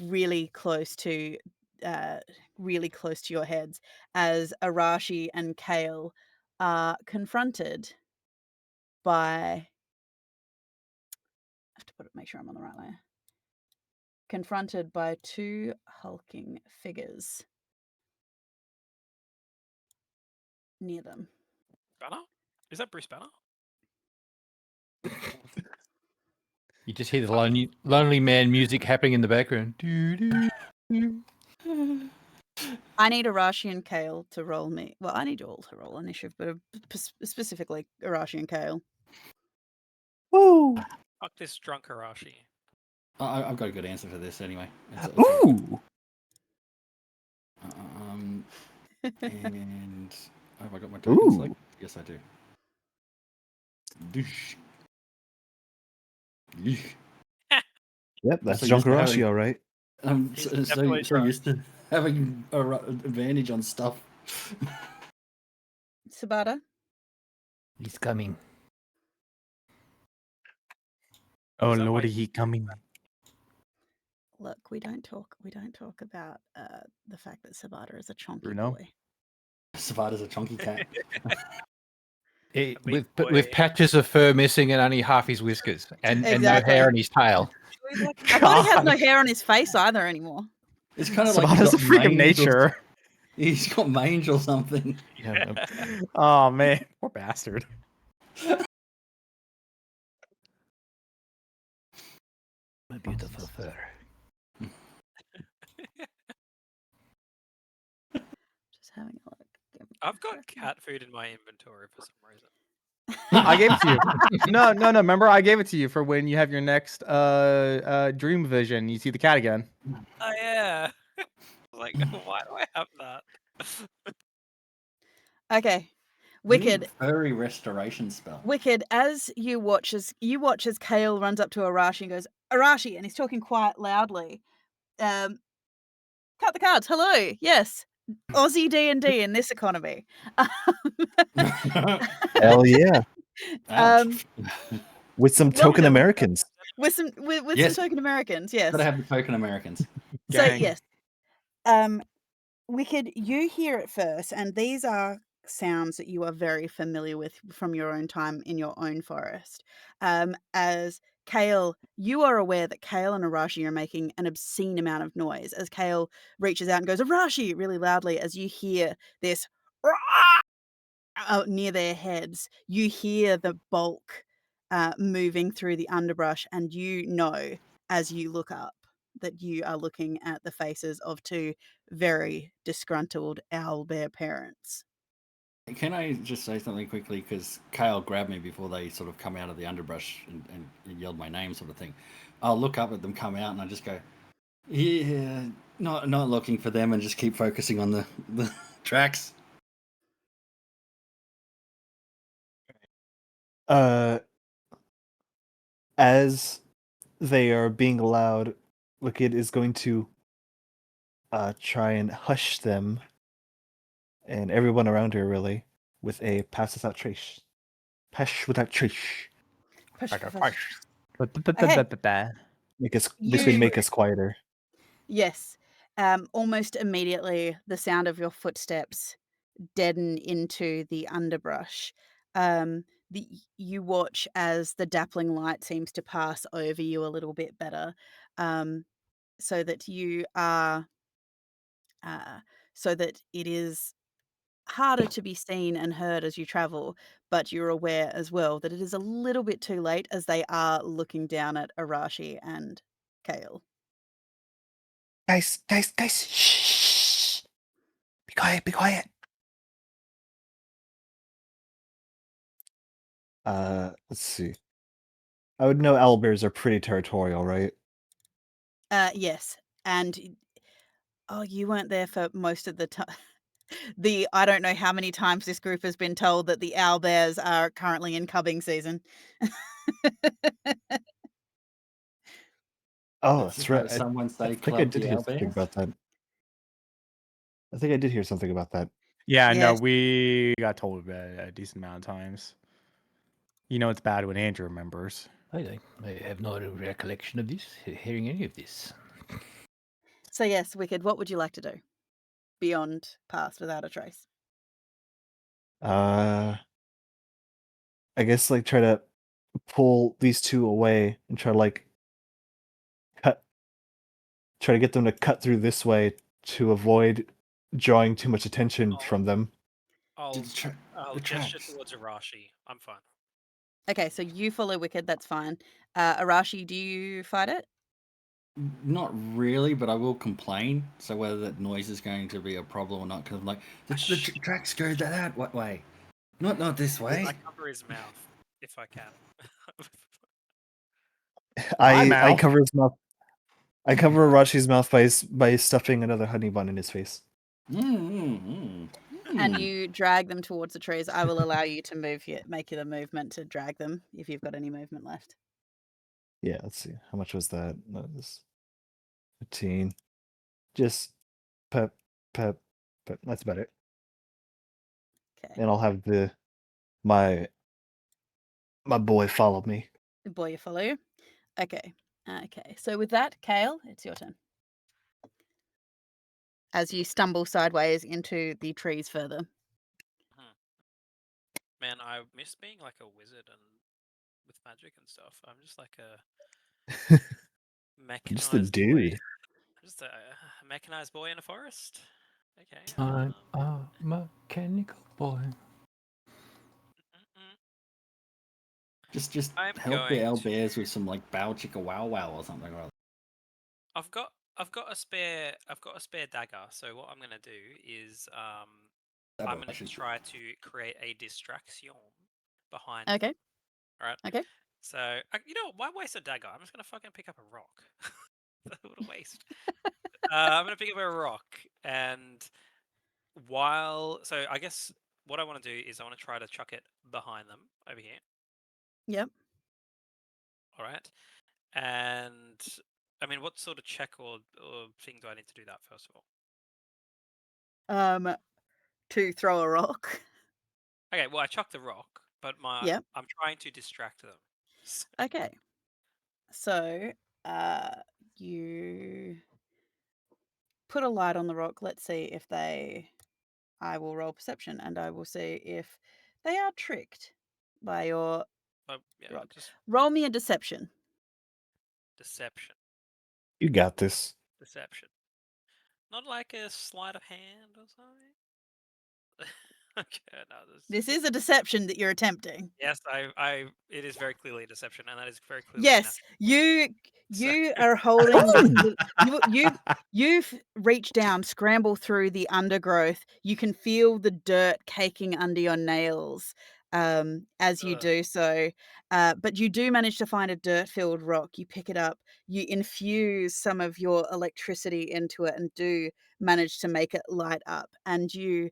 really close to uh, really close to your heads as Arashi and Kale are confronted by. I have to make sure I'm on the right layer. Confronted by two hulking figures near them. Banner? Is that Bruce Banner? You just hear the lonely man music happening in the background. Doo, doo, doo. I need Arashi and Kale to roll me. Well, I need you all to roll initiative, but specifically Arashi and Kale. Woo! Fuck this drunk Arashi. I've got a good answer for this anyway. It's all Ooh. and have I got my tokens? Ooh. Yes, I do. Doosh. Yeesh. Yep, that's so used to Junkarashi, having- all right. I'm He's so definitely drunk. used to having an advantage on stuff. Sabata. He's coming. Oh Is that lordy, why- he coming. Look, we don't talk about the fact that Sabata is a chonky Bruno? boy. Savada's a chunky cat. big With boy. patches of fur missing and only half his whiskers and no Exactly. hair on his tail. I thought he has no God. hair on his face either anymore. It's kind of like he's Sabata's a got freak of mange or- nature. He's got mange or something. Yeah, Oh man, poor bastard. My beautiful fur. Just having a look. Give me I've a got second. cat food in my inventory for some reason. I gave it to you. No. Remember, I gave it to you for when you have your next dream vision. You see the cat again. Oh yeah. I was like, why do I have that? Okay. You need Wicked. a furry restoration spell. Wicked, as you watch as Kale runs up to Arashi and goes, Arashi, and he's talking quite loudly. Cut the cards. Hello. Yes. Aussie D&D in this economy. hell yeah. Ouch. With some token Americans. With some Yes. token Americans, yes. Gotta have the token Americans. So Gang. yes. Wicked, you hear it first, and these are sounds that you are very familiar with from your own time in your own forest. As Kale, you are aware that Kale and Arashi are making an obscene amount of noise as Kale reaches out and goes, Arashi, really loudly, as you hear this near their heads. You hear the bulk moving through the underbrush, and you know as you look up that you are looking at the faces of two very disgruntled owlbear parents. Can I just say something quickly? Because Kale grabbed me before they sort of come out of the underbrush and yelled my name, sort of thing. I'll look up at them come out and I just go, yeah, not looking for them, and just keep focusing on the tracks. As they are being allowed, Wicked is going to try and hush them and everyone around her, really, with a pass without trace. Pass without trace. You- Make us quieter. Yes. Almost immediately, the sound of your footsteps deaden into the underbrush. You watch as the dappling light seems to pass over you a little bit better, so that you are, so that it is harder to be seen and heard as you travel. But you're aware as well that it is a little bit too late as they are looking down at Arashi and Kale. Guys, shh. Be quiet. Let's see. I would know owlbears are pretty territorial, right? Yes, and you weren't there for most of the time. I don't know how many times this group has been told that the owlbears are currently in cubbing season. Oh, that's right. Someone say I think club I did the hear something owlbears. about that. I think I did hear something about that. Yeah, no, Yes. we got told a decent amount of times. You know it's bad when Andrew remembers. I have no recollection of this, hearing any of this. So yes, Wicked, what would you like to do beyond Pass Without a Trace? I guess like try to pull these two away and try to like try to get them to cut through this way to avoid drawing too much attention from them. I'll The gesture tracks. towards Arashi. I'm fine. Okay, so you follow Wicked, that's fine. Arashi, do you fight it? Not really, but I will complain. So whether that noise is going to be a problem or not, because I'm like, the tracks go that way, not this way. I cover his mouth if I can. I mouth. cover his mouth. I cover Arashi's mouth by stuffing another honey bun in his face. And you drag them towards the trees. I will allow you to make the movement to drag them if you've got any movement left. Yeah, let's see. How much was that? That was 15. Just pep. That's about it. Okay. And I'll have my boy follow me. The boy you follow you. Okay. Okay. So with that, Kale, it's your turn. As you stumble sideways into the trees further. Man, I miss being like a wizard and with magic and stuff. I'm just like a mechanized Just a boy. dude. Just a mechanized boy in a forest. Okay. I'm a mechanical boy. Just I'm help the going Owlbears with some like bow chicka wow wow or something. I've got a spare dagger. So what I'm gonna do is I'm gonna try to create a distraction behind. Okay. Them. All right. Okay. So you know, why waste a dagger? I'm just gonna fucking pick up a rock. What a waste. I'm gonna pick up a rock, and so I guess what I want to do is I want to try to chuck it behind them over here. Yep. All right. And I mean, what sort of check or thing do I need to do that first of all? To throw a rock. Okay, well I chuck the rock, but Yep. I'm trying to distract them. Okay. So you put a light on the rock. Let's see if I will roll perception and I will see if they are tricked by your Yeah, rock. just Roll me a deception. deception. You got this. Deception. Not like a sleight of hand or something. Okay, no, This is a deception that you're attempting. Yes, it is very clearly a deception, and that is very clearly Yes, you are holding this. You've reached down, scramble through the undergrowth. You can feel the dirt caking under your nails as you do so. But you do manage to find a dirt-filled rock. You pick it up. You infuse some of your electricity into it and do manage to make it light up. And you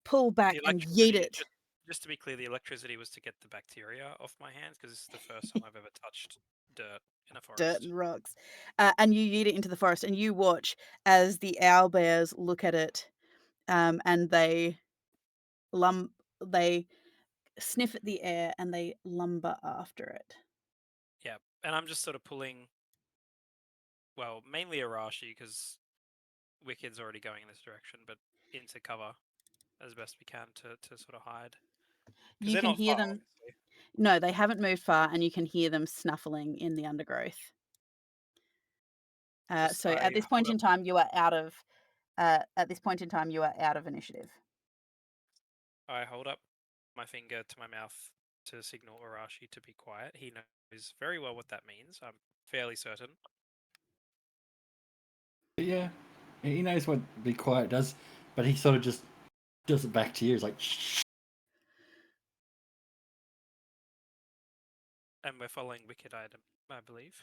pull back and yeet it. Just to be clear, the electricity was to get the bacteria off my hands because this is the first time I've ever touched dirt in a forest. Dirt and rocks. And you yeet it into the forest, and you watch as the owlbears look at it, and they sniff at the air and they lumber after it. Yeah, and I'm just sort of pulling, well, mainly Arashi because Wicked's already going in this direction, but into cover as best we can to sort of hide. You can hear them. Obviously. No, they haven't moved far, and you can hear them snuffling in the undergrowth. So at this point in time, you are out of. At this point in time, you are out of initiative. I hold up my finger to my mouth to signal Arashi to be quiet. He knows very well what that means. I'm fairly certain. Yeah, he knows what be quiet does, but he sort of just does it back to you. He's like, shh. And we're following Wicked item, I believe.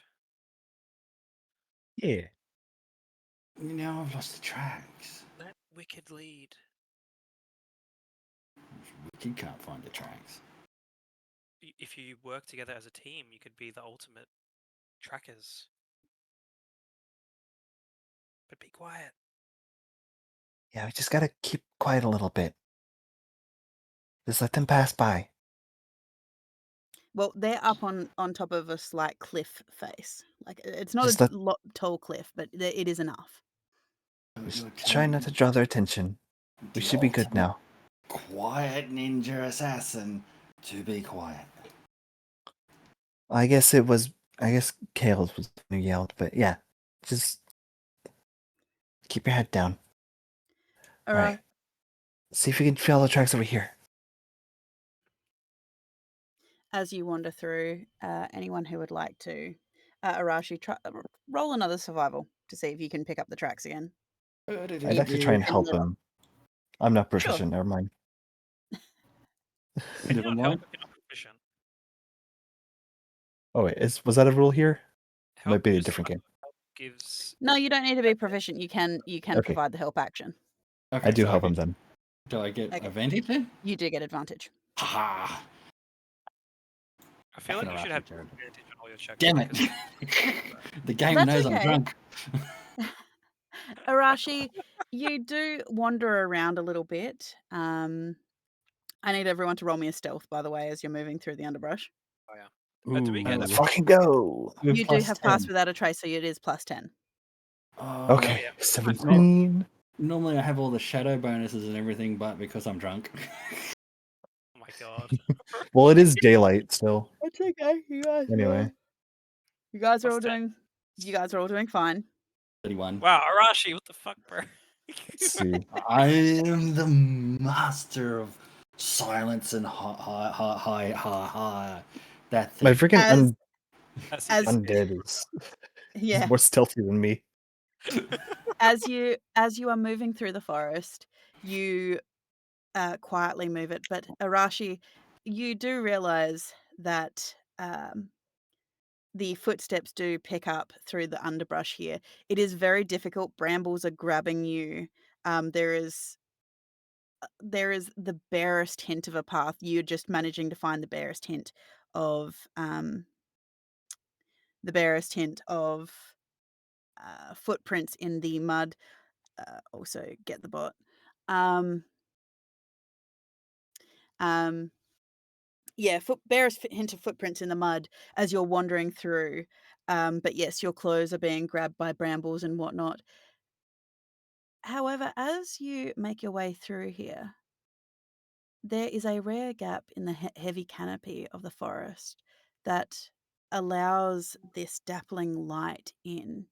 Yeah. Now I've lost the tracks. Let Wicked lead. Wicked can't find the tracks. If you work together as a team, you could be the ultimate trackers. But be quiet. Yeah, we just gotta keep quiet a little bit. Just let them pass by. Well, they're up on top of a slight cliff face. Like it's not Just a tall cliff, but it is enough. Just try not to draw their attention. We should be good now. Quiet ninja assassin to be quiet. I guess Kale was who yelled, but yeah, just keep your head down. All right. See if you can feel the tracks over here. As you wander through, anyone who would like to Arashi, roll another survival to see if you can pick up the tracks again. I'd actually try and help him. I'm not proficient. Never mind. Can you Never not mind. help if you're not proficient? Oh wait, was that a rule here? Help Might be a just different game. help gives. No, you don't need to be proficient. You can Okay. provide the help action. Okay, I do so help him then. Do I get Okay. advantage then? You do get advantage. Ha! I feel like you should have Jared. advantage on all your checks. Damn it! because- The game That's knows I'm okay. drunk. Arashi, you do wander around a little bit. I need everyone to roll me a stealth, by the way, as you're moving through the underbrush. Oh yeah. Do we get Let's a- fucking go. You do have pass without a trace, so it is plus 10. Okay, yeah. 17. Normally I have all the shadow bonuses and everything, but because I'm drunk. Oh my god. Well, it is daylight still. It's okay, you guys. Anyway. You guys are Plus all 10. doing fine. 31. Wow, Arashi, what the fuck, bro? Let's see. I am the master of silence and that thing. My freaking As- undead is Yeah. more stealthy than me. As you are moving through the forest, you quietly move it. But Arashi, you do realize that the footsteps do pick up through the underbrush here. It is very difficult. Brambles are grabbing you. There is the barest hint of a path. You're just managing to find the barest hint of footprints in the mud. Also get the bot. Yeah, barest hint of footprints in the mud as you're wandering through. But yes, your clothes are being grabbed by brambles and whatnot. However, as you make your way through here, there is a rare gap in the heavy canopy of the forest that allows this dappling light in.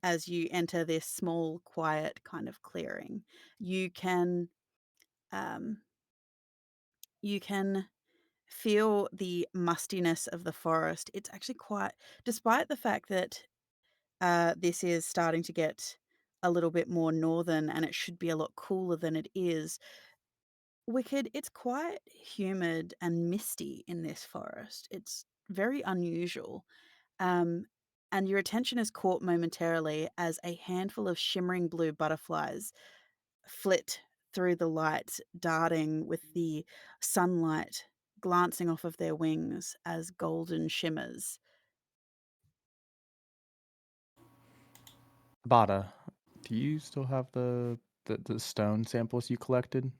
As you enter this small, quiet kind of clearing, you can feel the mustiness of the forest. It's actually quite, despite the fact that this is starting to get a little bit more northern and it should be a lot cooler than it is. Wicked, it's quite humid and misty in this forest. It's very unusual. And your attention is caught momentarily as a handful of shimmering blue butterflies flit through the light, darting with the sunlight glancing off of their wings as golden shimmers. Bada, do you still have the stone samples you collected?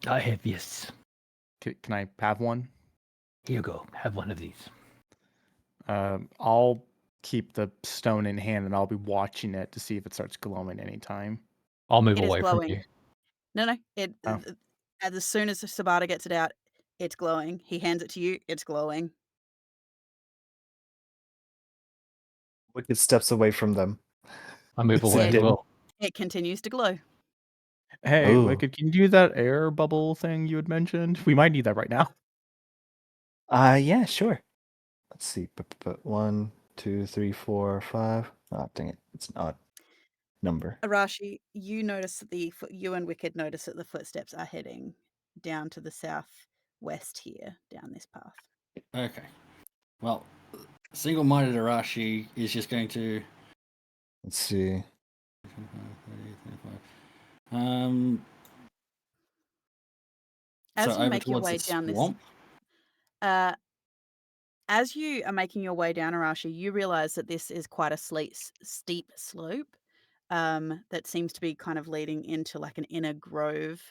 I have, yes. Can I have one? Here you go. Have one of these. I'll keep the stone in hand and I'll be watching it to see if it starts glowing anytime. I'll move It is away from glowing. you. No. Oh. As soon as Sabata gets it out, it's glowing. He hands it to you, it's glowing. Wicked steps away from them. I move Is away it as dim? well. It continues to glow. Hey, Ooh. Wicked, can you do that air bubble thing you had mentioned? We might need that right now. Yeah, sure. Let's see. 1, 2, 3, 4, 5. Oh, dang it. It's an odd number. Arashi, you notice that you and Wicked notice that the footsteps are heading down to the southwest here, down this path. Okay. Well, single-minded Arashi is just going to. Let's see. As So you over make your towards way the down swamp. as you are making your way down Arashi, you realize that this is quite a steep slope that seems to be kind of leading into like an inner grove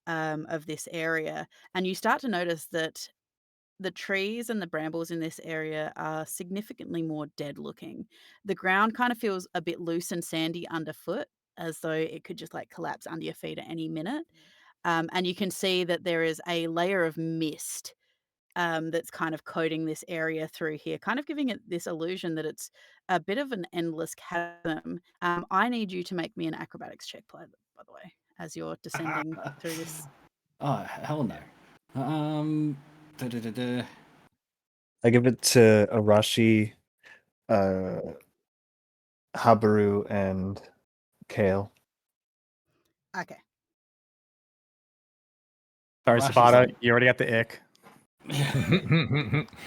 of this area. And you start to notice that the trees and the brambles in this area are significantly more dead looking. The ground kind of feels a bit loose and sandy underfoot, as though it could just like collapse under your feet at any minute. And you can see that there is a layer of mist that's kind of coating this area through here, kind of giving it this illusion that it's a bit of an endless chasm. I need you to make me an acrobatics check, by the way, as you're descending through this. Oh, hell no. I give it to Arashi Habaru and Kale. Okay. Sorry, Rashi's Sabata, like- you already got the ick.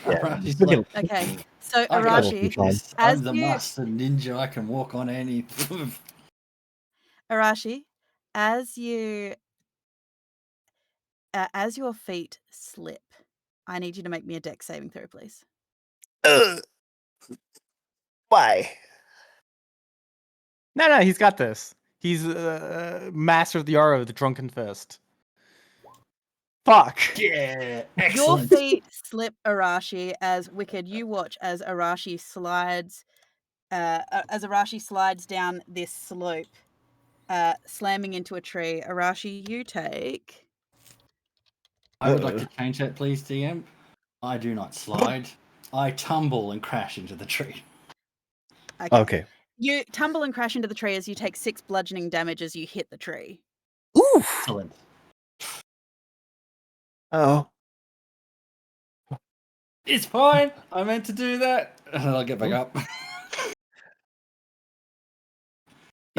Rashi's we like, can- Okay. So I got Arashi, this. as I'm the you- master ninja. I can walk on any. Arashi, as your feet slip, I need you to make me a dex saving throw, please. Why? No, he's got this. He's master of the art of the drunken fist. Fuck. Yeah, Your excellent. feet slip, Arashi, as Wicked. You watch as Arashi slides down this slope, slamming into a tree. Arashi, you take. I would like to change that, please, DM. I do not slide. I tumble and crash into the tree. Okay. You tumble and crash into the tree as you take 6 bludgeoning damage as you hit the tree. Oof. Excellent. Oh. It's fine. I meant to do that. And I'll get back up. That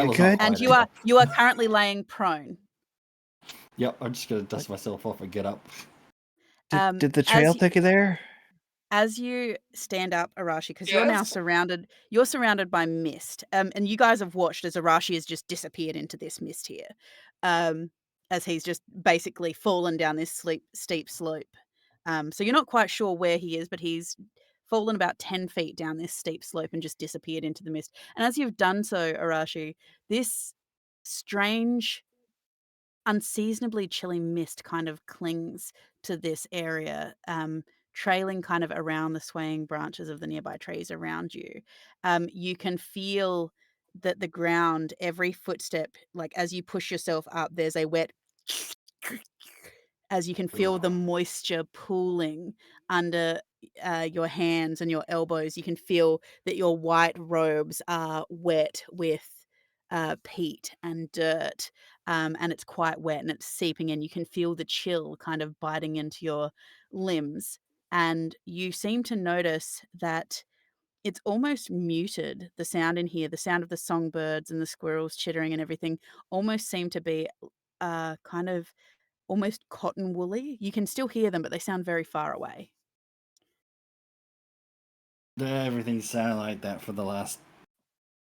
You was good? not And fighting. you are currently laying prone. Yep, I'm just gonna dust myself off and get up. Did the trail take you there? As you stand up, Arashi, because you're now surrounded by mist. And you guys have watched as Arashi has just disappeared into this mist here. As he's just basically fallen down this steep slope. So you're not quite sure where he is, but he's fallen about 10 feet down this steep slope and just disappeared into the mist. And as you've done so, Arashi, this strange, unseasonably chilly mist kind of clings to this area, trailing kind of around the swaying branches of the nearby trees around you. You can feel that the ground, every footstep, like as you push yourself up, there's a wet as you can feel the moisture pooling under your hands and your elbows. You can feel that your white robes are wet with peat and dirt, and it's quite wet and it's seeping in. You can feel the chill kind of biting into your limbs, and you seem to notice that it's almost muted. The sound in here, the sound of the songbirds and the squirrels chittering and everything, almost seem to be kind of almost cotton woolly. You can still hear them, but they sound very far away. Everything sounded like that for the last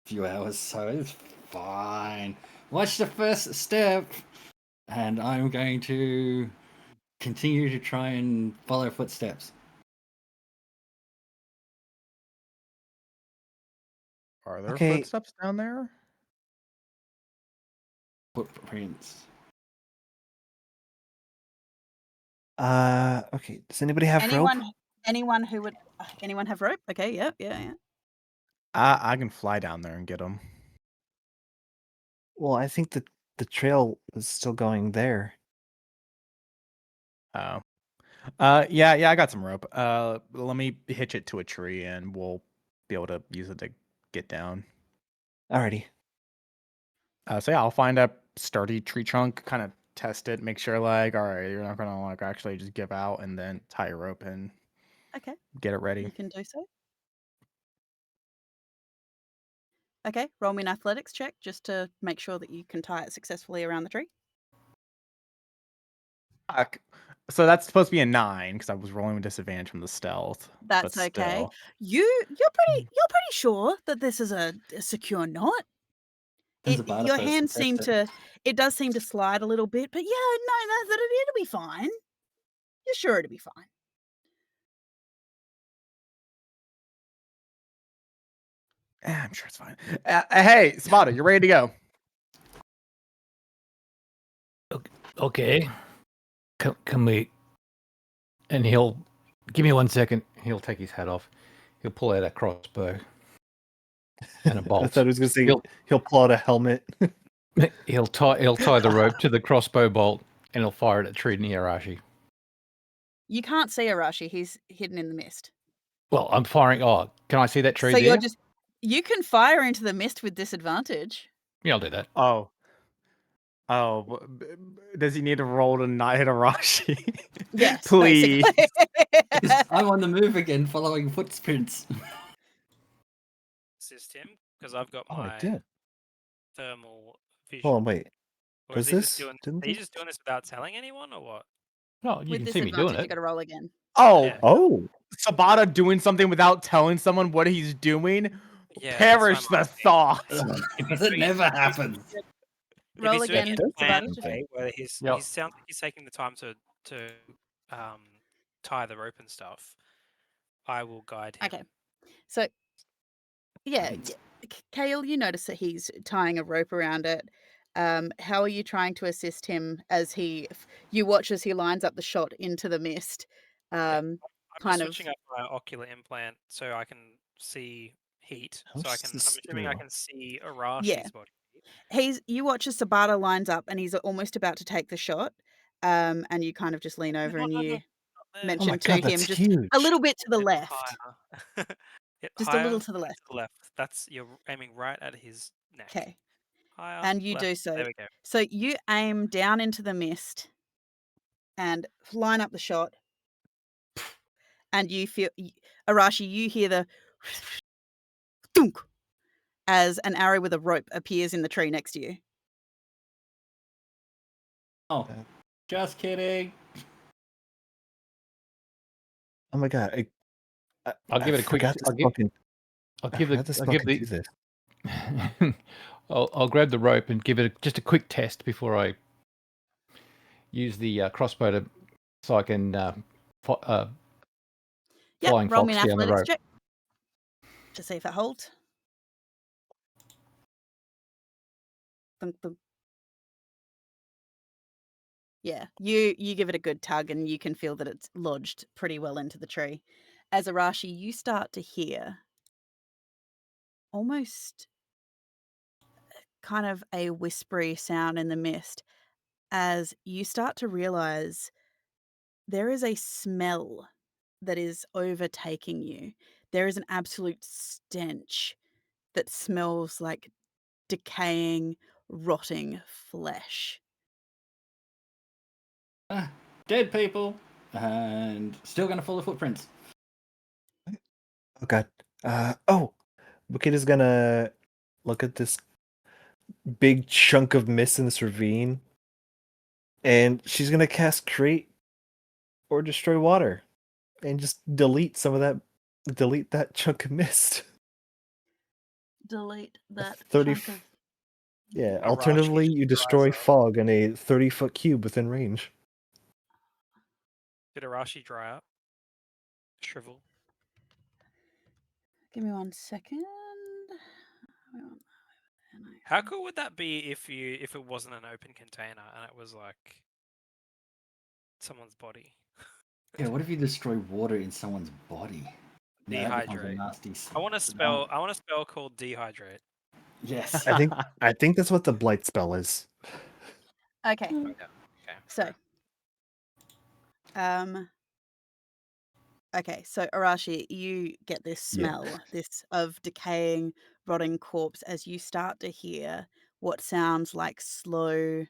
few hours, so it's fine. Watch the first step, and I'm going to continue to try and follow footsteps. Are there Okay. footsteps down there? Footprints. Okay. Does anybody have rope? Anyone who would anyone have rope? Okay, yeah. I can fly down there and get them. Well, I think that the trail is still going there. Oh. Yeah, I got some rope. Let me hitch it to a tree and we'll be able to use it to get down. Alrighty. So yeah, I'll find a sturdy tree trunk, kind of test it, make sure like, all right, you're not gonna like actually just give out, and then tie a rope and Okay, get it ready. you can do so. Okay, roll me an athletics check just to make sure that you can tie it successfully around the tree. Fuck. So that's supposed to be a 9 because I was rolling with disadvantage from the stealth. That's but okay. still. You're pretty sure that this is a secure knot. Your hands seem to. It does seem to slide a little bit, but yeah, no, it'll be fine. You're sure it'll be fine. I'm sure it's fine. Hey, Spotted, you're ready to go. Okay. Can we? And he'll give me 1 second. He'll take his hat off. He'll pull out a crossbow and a bolt. I thought he was going to say he'll pull out a helmet. He'll tie the rope to the crossbow bolt and he'll fire it at a tree near Arashi. You can't see Arashi; he's hidden in the mist. Well, I'm firing. Oh, can I see that tree? So there? you can fire into the mist with disadvantage. Yeah, I'll do that. Oh, does he need to roll to not hit Arashi? Yes, please. basically. I'm on the move again, following footprints. assist him because I've got Oh, my I did. thermal vision. Hold on, wait. Or is Does he just this? doing? Didn't Are you this? just doing this without telling anyone, or what? No, you With can see me doing disadvantage, you it. got to roll again. Oh, Yeah. Oh, Sabata doing something without telling someone what he's doing. Yeah, Perish that's what I'm the thought. Because it never happens. If Roll he's doing again, it in a That does planned Sabata. way, where he's Yep. he sounds like he's taking the time to tie the rope and stuff, I will guide him. Okay. So, yeah, Right. Kale, you notice that he's tying a rope around it. How are you trying to assist him as you watch as he lines up the shot into the mist? I'm just Kind of, switching up my ocular implant so I can see heat. How So much does I'm this assuming I do? can see Arashi's Yeah. body. you watch as Sabata lines up and he's almost about to take the shot. And you kind of just lean over and you Oh mention my to god, him that's just huge. a little bit to the Hit left. higher. Hit Just a higher little to the and left. to the left. That's you're aiming right at his neck. Okay. Higher. And you left. do so. There we go. So you aim down into the mist and line up the shot. And you feel, Arashi, you hear the thunk as an arrow with a rope appears in the tree next to you. Oh, just kidding. Oh my god, I'll give it a quick. forgot this I'll give. fucking. I'll I give forgot the. this I'll give fucking the. do this. I'll grab the rope and give it just a quick test before I use the crossbow so I can Yep, flying roll me fox an down the athletics rope. check to see if it holds. Thunk, thunk. Yeah, you give it a good tug and you can feel that it's lodged pretty well into the tree. As Arashi, you start to hear almost kind of a whispery sound in the mist as you start to realize there is a smell that is overtaking you. There is an absolute stench that smells like decaying, rotting flesh. Dead people. And still going to follow footprints. Oh god. Oh, Wicked is gonna look at this big chunk of mist in this ravine, and she's gonna cast Create or Destroy Water, and just delete that chunk of mist. Delete that 30 chunk of... Yeah. Arashi Alternatively, just you dries destroy up. fog in a 30-foot cube within range. Did Arashi dry up? Shrivel. Give me 1 second. How cool would that be if it wasn't an open container and it was like someone's body? Yeah, what if you destroy water in someone's body? Now that becomes a Dehydrate. nasty. I want a spell. I want a spell called dehydrate. Yes. I think that's what the blight spell is. Okay, Oh, yeah. Okay. so okay, so Arashi, you get this Yeah. smell, this of decaying, rotting corpse as you start to hear what sounds like slow,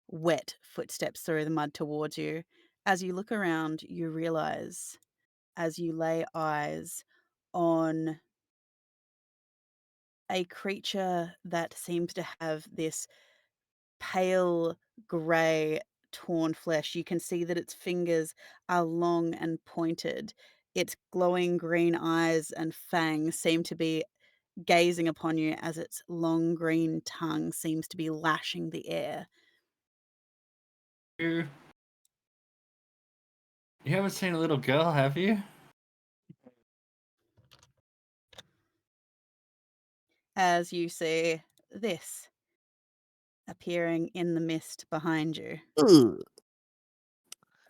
wet footsteps through the mud towards you. As you look around, you realize, as you lay eyes on a creature that seems to have this pale grey torn flesh, you can see that its fingers are long and pointed. Its glowing green eyes and fangs seem to be gazing upon you as its long green tongue seems to be lashing the air. You haven't seen a little girl, have you? As you see this appearing in the mist behind you.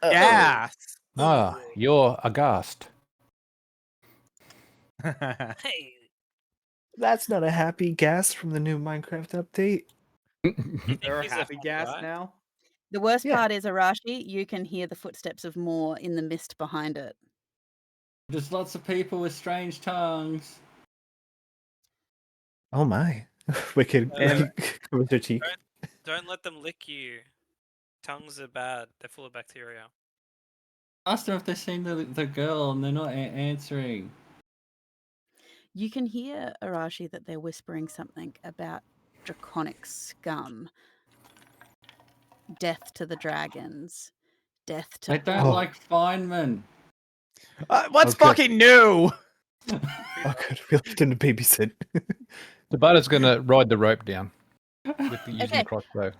Yes. Ah, you're a ghast. Hey, That's not a happy gas from the new Minecraft update. you think There are he's a happy fun gas guy? now. The worst Yeah. part is, Arashi, you can hear the footsteps of more in the mist behind it. There's lots of people with strange tongues. Oh my. Wicked. And- With their teeth. Don't let them lick you. Tongues are bad. They're full of bacteria. Asked them if they've seen the girl and they're not answering. You can hear, Arashi, that they're whispering something about draconic scum. Death to the dragons. Death to They don't all. like Feynman. What's Okay. fucking new? Oh, good. We left him to babysit. Tabata's gonna ride the rope down with using Okay. the crossbow.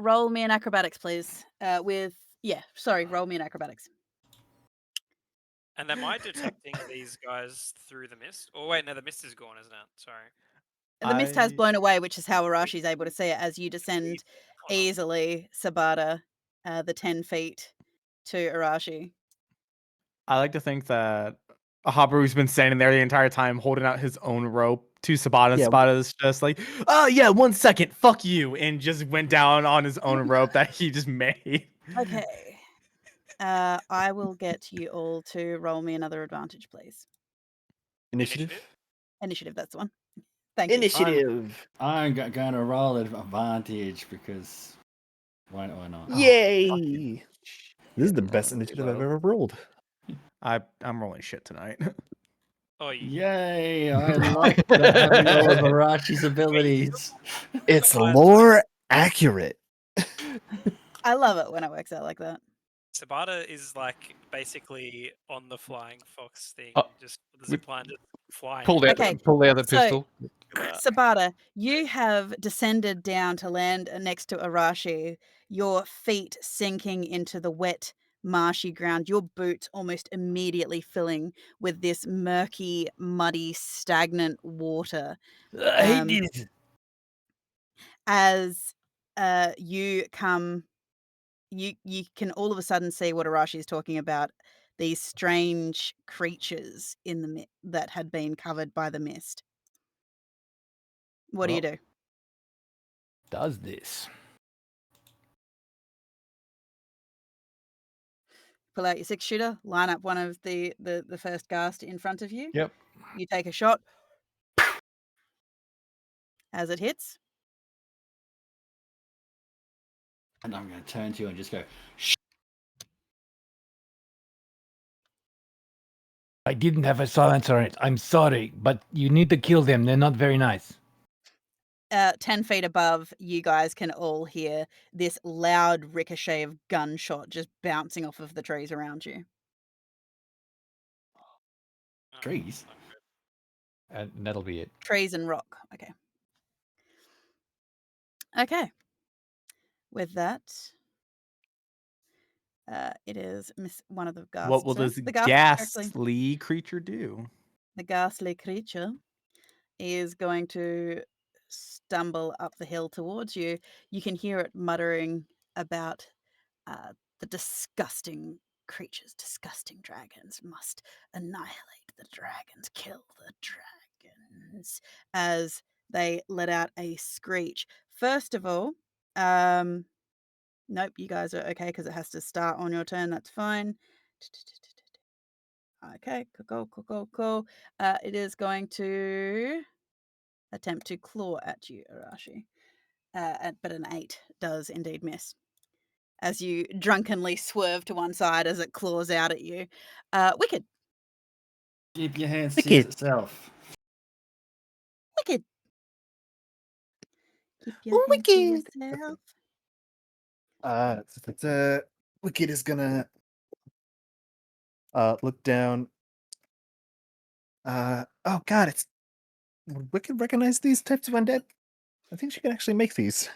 Roll me an acrobatics, please. Roll me an acrobatics. And am I detecting these guys through the mist? Oh wait, no, the mist is gone, isn't it? Sorry. The mist has I- blown away, which is how Arashi's able to see it as you descend easily, Sabata, the 10 feet to Arashi. I like to think that Habaru's been standing there the entire time holding out his own rope to Sabata. Yeah. Sabata's just like, oh yeah, 1 second, fuck you, and just went down on his own rope that he just made. Okay. I will get you all to roll me another advantage, please. Initiative. Initiative, that's the one. Thank you. Initiative. I'm going to roll advantage because why not? Yay! This is the best Okay, initiative I've well. ever rolled. I'm rolling shit tonight. Oh, Yay! I like that having all of Arashi's abilities. It's Guys, lore accurate. I love it when it works out like that. Sabata is like basically on the flying fox thing, Oh, just the zipline just flying. Pull out, Okay, pull out the so- pistol. Sabata, you have descended down to land next to Arashi, your feet sinking into the wet, marshy ground, your boots almost immediately filling with this murky, muddy, stagnant water. I hate Um, this. As you come, you can all of a sudden see what Arashi is talking about. These strange creatures in the that had been covered by the mist. What do you Well. do? Does this? Pull out your 6-shooter, line up one of the first Ghast in front of you. Yep. You take a shot. As it hits, And I'm going to turn to you and just go, I didn't have a silencer on it. I'm sorry, but you need to kill them. They're not very nice. 10 feet above, you guys can all hear this loud ricochet of gunshot just bouncing off of the trees around you. Oh, trees. not good. And that'll be it. Trees and rock. Okay. Okay. With that, it is one of the Ghasts. What will this the Ghast actually, ghastly creature do? the ghastly creature is going to stumble up the hill towards you. You can hear it muttering about the disgusting creatures, disgusting dragons must annihilate the dragons, kill the dragons, as they let out a screech. First of all, nope, you guys are okay because it has to start on your turn. That's fine. Okay, cool. It is going to attempt to claw at you, Arashi. But an 8 does indeed miss. As you drunkenly swerve to one side as it claws out at you. Wicked. Keep your hands Wicked. to yourself. Wicked. Keep your hands to yourself. Wicked is gonna look down. Oh god, it's would Wicked recognize these types of undead? I think she can actually make these.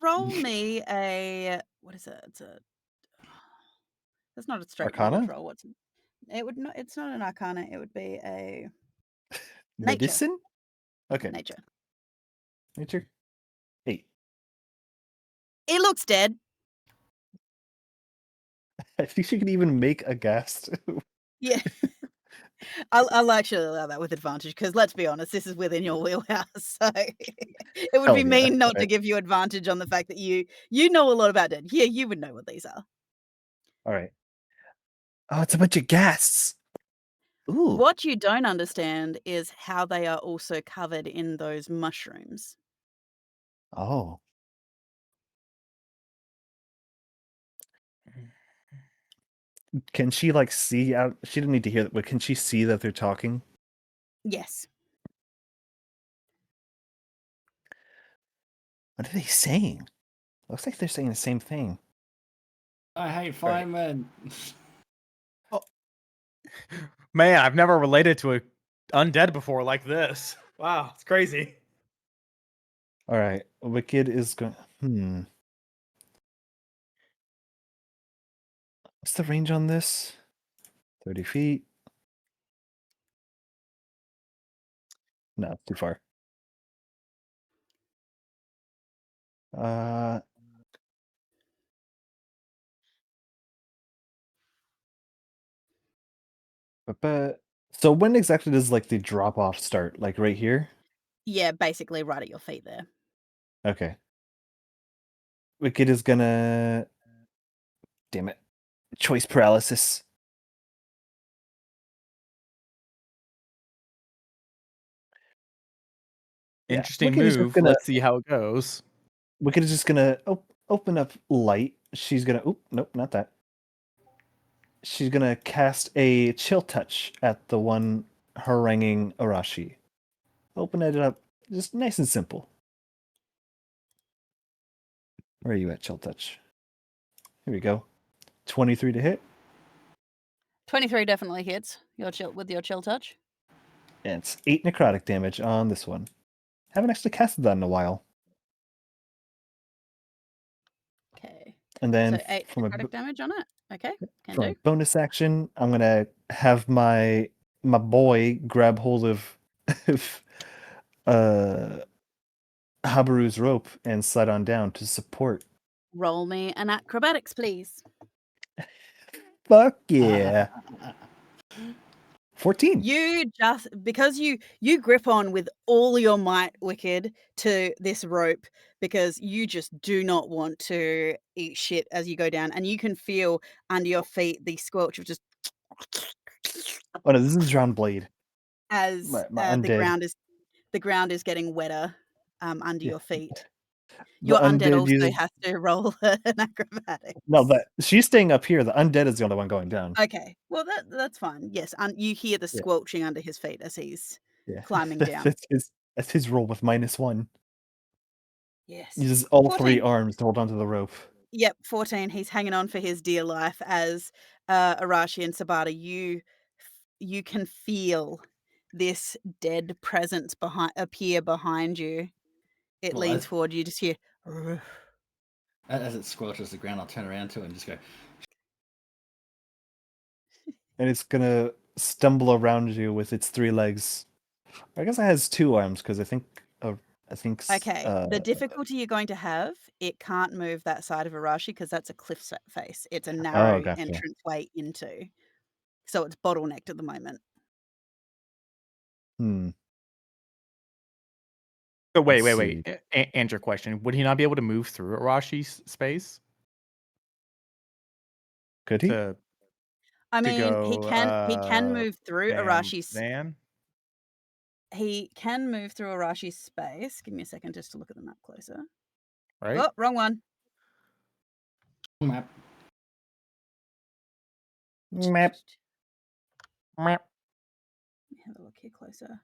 Roll me a what is it? It's not a straight knowledge Arcana? roll. It would not. It's not an arcana. It would be a Nature. Medicine? Okay. nature. 8. It looks dead. I think she can even make a ghast. Yeah. I'll actually allow that with advantage because let's be honest, this is within your wheelhouse. So it would Hell be yeah, mean not to alright. give you advantage on the fact that you know a lot about dead. Yeah, you would know what these are. Alright. Oh, it's a bunch of ghasts. Ooh. What you don't understand is how they are also covered in those mushrooms. Oh. Can she like see out? She didn't need to hear that, but can she see that they're talking? Yes. What are they saying? Looks like they're saying the same thing. I hate Right. firemen. Man, I've never related to a undead before like this. Wow, it's crazy. All right, Wicked is going. What's the range on this? 30 feet. No, too far. So when exactly does like the drop off start? Like right here? Yeah, basically right at your feet there. Okay. Wicked is gonna. Damn it. Choice paralysis. Yeah, Interesting Wicked is just move. gonna. Let's see how it goes. Wicked is just gonna open up light. She's gonna. Oop, nope, not that. She's gonna cast a chill touch at the one haranguing Arashi. Open it up, just nice and simple. Where are you at, chill touch? Here we go. 23 to hit, 23 definitely hits with your chill touch. and it's 8 necrotic damage on this one. Haven't actually casted that in a while. Okay. And then So 8 necrotic damage on it. Okay, can from do. a bonus action, I'm gonna have my boy grab hold of Habaru's rope and slide on down to support. Roll me an acrobatics, please. Fuck yeah. 14. You just because you grip on with all your might, Wicked, to this rope because you just do not want to eat shit as you go down, and you can feel under your feet the squelch of just Oh no, this is Drowned Blade. as My the undead. ground is getting wetter under Yeah. your feet. The Your undead undead also uses. has to roll an acrobatics. No, but she's staying up here. The undead is the only one going down. Okay, well that's fine. Yes, and you hear the Yeah. squelching under his feet as he's Yeah. climbing down. That's his roll with -1. Yes. He uses all 3 14. arms to hold onto the rope. Yep, 14. He's hanging on for his dear life as Arashi and Sabata, you can feel this dead presence appear behind you. It Well, leans forward. You just hear. As it squelches the ground, I'll turn around to it and just go. And it's gonna stumble around you with its 3 legs. I guess it has 2 arms because I think. Okay, the difficulty you're going to have, it can't move that side of Arashi because that's a cliff face. It's a narrow gotcha. entranceway into. So it's bottlenecked at the moment. So wait. Let's see. Answer question. Would he not be able to move through Arashi's space? Could he? I mean, he go, can move through Arashi's. Van? He can move through Arashi's space. Give me a second just to look at the map closer. Right? Oh, wrong one. Map. Map. Let me have a look here closer.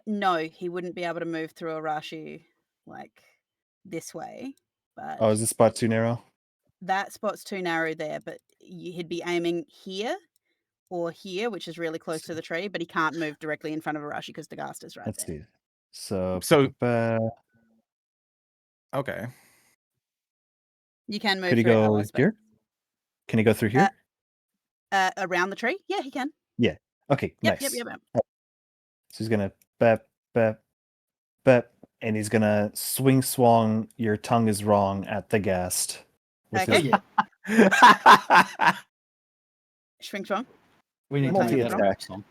No, he wouldn't be able to move through Arashi like this way. But Oh, is this spot too narrow? that spot's too narrow there. But he'd be aiming here or here, which is really close to the tree. But he can't move directly in front of Arashi because the Ghast is right Let's there. see. So Okay. You can move could he through go ally space. here? Can he go through here? Around the tree? Yeah, he can. Yeah. Okay. Yep, Nice. yep. So he's gonna bep, and he's gonna swing swong. Your tongue is wrong at the Ghast. With Okay. his Swing strong. We need Multi to make that attack. song.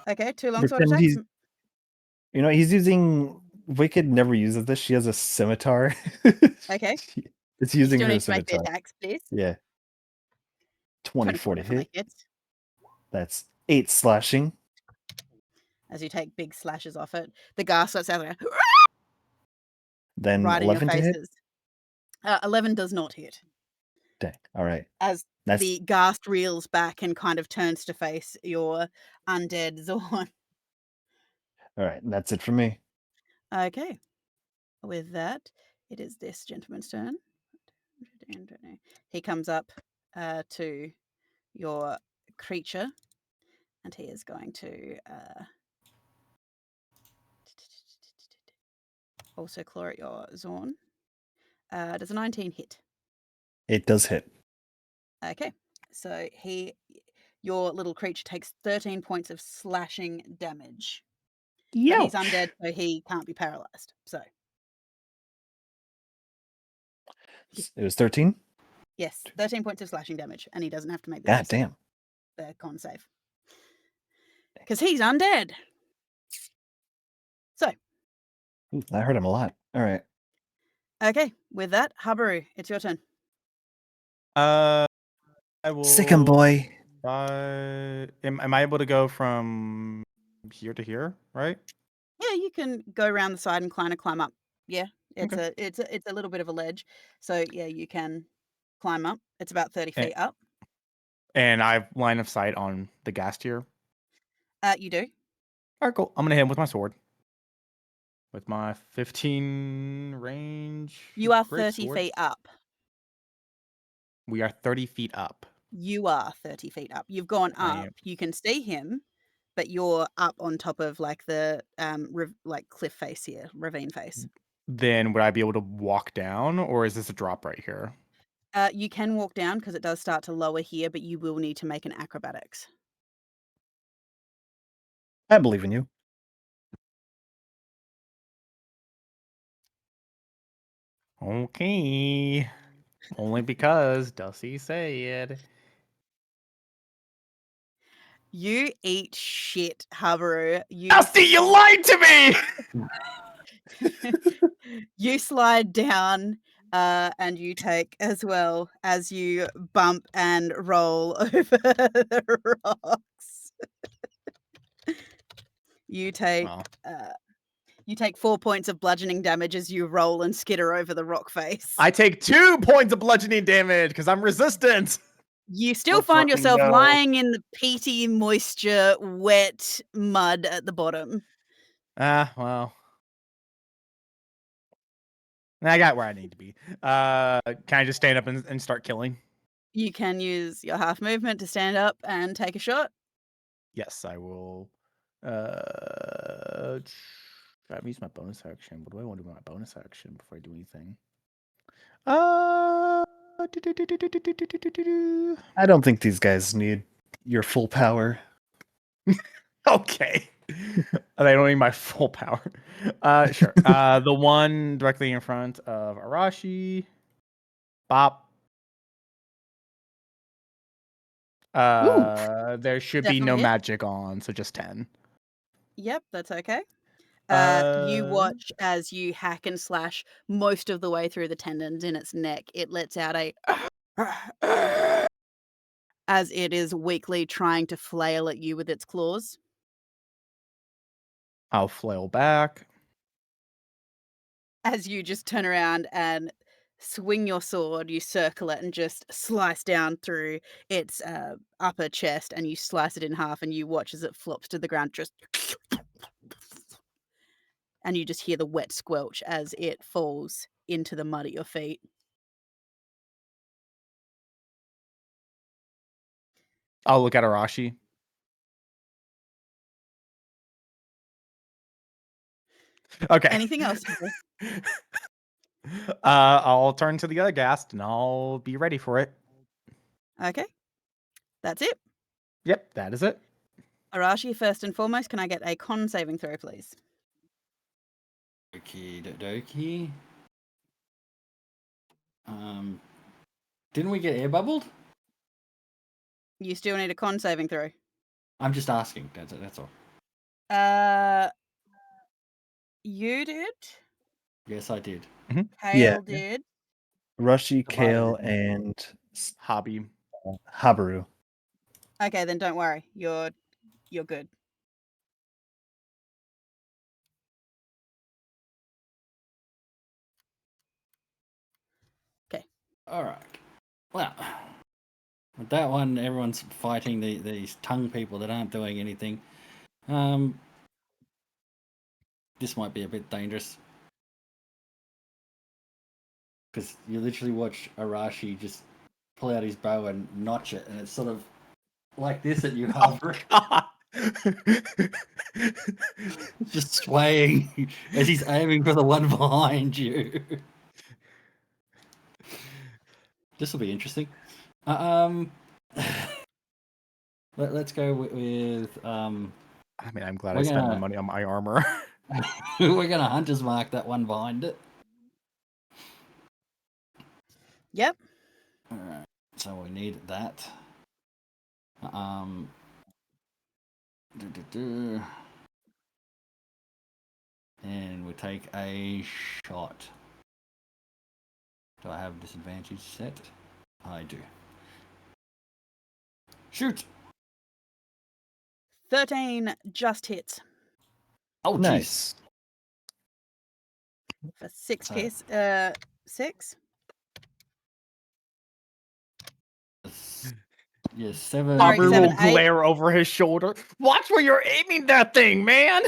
Okay, 2 longsword Pretend attacks. he's using. Wicked never uses this. She has a scimitar. Okay. It's You using still her need to make the scimitar. attacks, please. Yeah. 24 to definitely hit. hits. That's 8 slashing. As you take big slashes off it. The Ghast lets out like Then right in your 11 to hit. faces. 11 does not hit. Dang. All right. As That's The Ghast reels back and kind of turns to face your undead Zorn. all right. That's it for me. Okay. With that, it is this gentleman's turn. He comes up to your creature, and he is going to also claw at your Zorn. Does a 19 hit? It does hit. Okay, so your little creature takes 13 points of slashing damage. But he's undead, so he can't be paralyzed. So It was 13. yes, 13 points of slashing damage, and he doesn't have to make God damn. the con save because he's undead. So Ooh, that hurt him a lot. All right. okay, with that, Habaru, it's your turn. I will. Sick 'em, boy. Am I able to go from here to here? Right. Yeah, you can go around the side and kind of climb up. Yeah, it's Okay. a little bit of a ledge, so yeah, you can climb up. It's about 30 Eh. feet up. And I have line of sight on the Ghast here. You do. All right, cool. I'm gonna hit him with my sword. With my 15 range. You are great 30 sword. feet up. We are 30 feet up. You are 30 feet up. You've gone I up. am. You can see him, but you're up on top of like the like cliff face here, ravine face. Then would I be able to walk down, or is this a drop right here? You can walk down because it does start to lower here, but you will need to make an acrobatics. I believe in you. Okay. Only because Dusty said. You eat shit, Habaru. Dusty, you lied to me! You slide down, and you take as well as you bump and roll over the rocks. You take Well, you take 4 points of bludgeoning damage as you roll and skitter over the rock face. I take 2 points of bludgeoning damage because I'm resistant. You still Let's find fucking yourself go. lying in the peaty, moisture, wet mud at the bottom. Well. I got where I need to be. Can I just stand up and start killing? You can use your half movement to stand up and take a shot. Yes, I will. I've used my bonus action. What do I want to do with my bonus action before I do anything? I don't think these guys need your full power. Okay. They don't need my full power. Sure. The one directly in front of Arashi. Bop. There should be no Definitely hit. magic on, so just 10. Yep, that's okay. You Uh, watch as you hack and slash most of the way through the tendons in its neck. It lets out a as it is weakly trying to flail at you with its claws. I'll flail back. As you just turn around and swing your sword, you circle it and just slice down through its upper chest, and you slice it in half, and you watch as it flops to the ground, just and you just hear the wet squelch as it falls into the mud at your feet. I'll look at Arashi. Okay. Anything else? I'll turn to the other Ghast and I'll be ready for it. Okay, that's it. Yep, that is it. Arashi, first and foremost, can I get a con saving throw, please? Okie dokie. Didn't we get air bubbled? You still need a con saving throw. I'm just asking. That's all. You did. Yes, I did. Kale Yeah. did. Rushy, Divided Kale, it. and Hobby. Habaru. Okay, then don't worry. You're good. Okay. All right. Well, With that one, everyone's fighting these tongue people that aren't doing anything. This might be a bit dangerous. Because you literally watch Arashi just pull out his bow and notch it, and it's sort of like this at you, Harper. Just swaying as he's aiming for the one behind you. This will be interesting. Let's go with. I mean, I'm glad We're I spent my gonna- money on my armor. We're gonna hunter's mark that one behind it. Yep. All right. So we need that. And we take a shot. Do I have disadvantage set? I do. Shoot! 13 just hits Oh, Nice. for 6 So- pierce. 6. Yeah, 7. Sorry, Aubrey 7, will 8. glare over his shoulder. Watch where you're aiming that thing, man.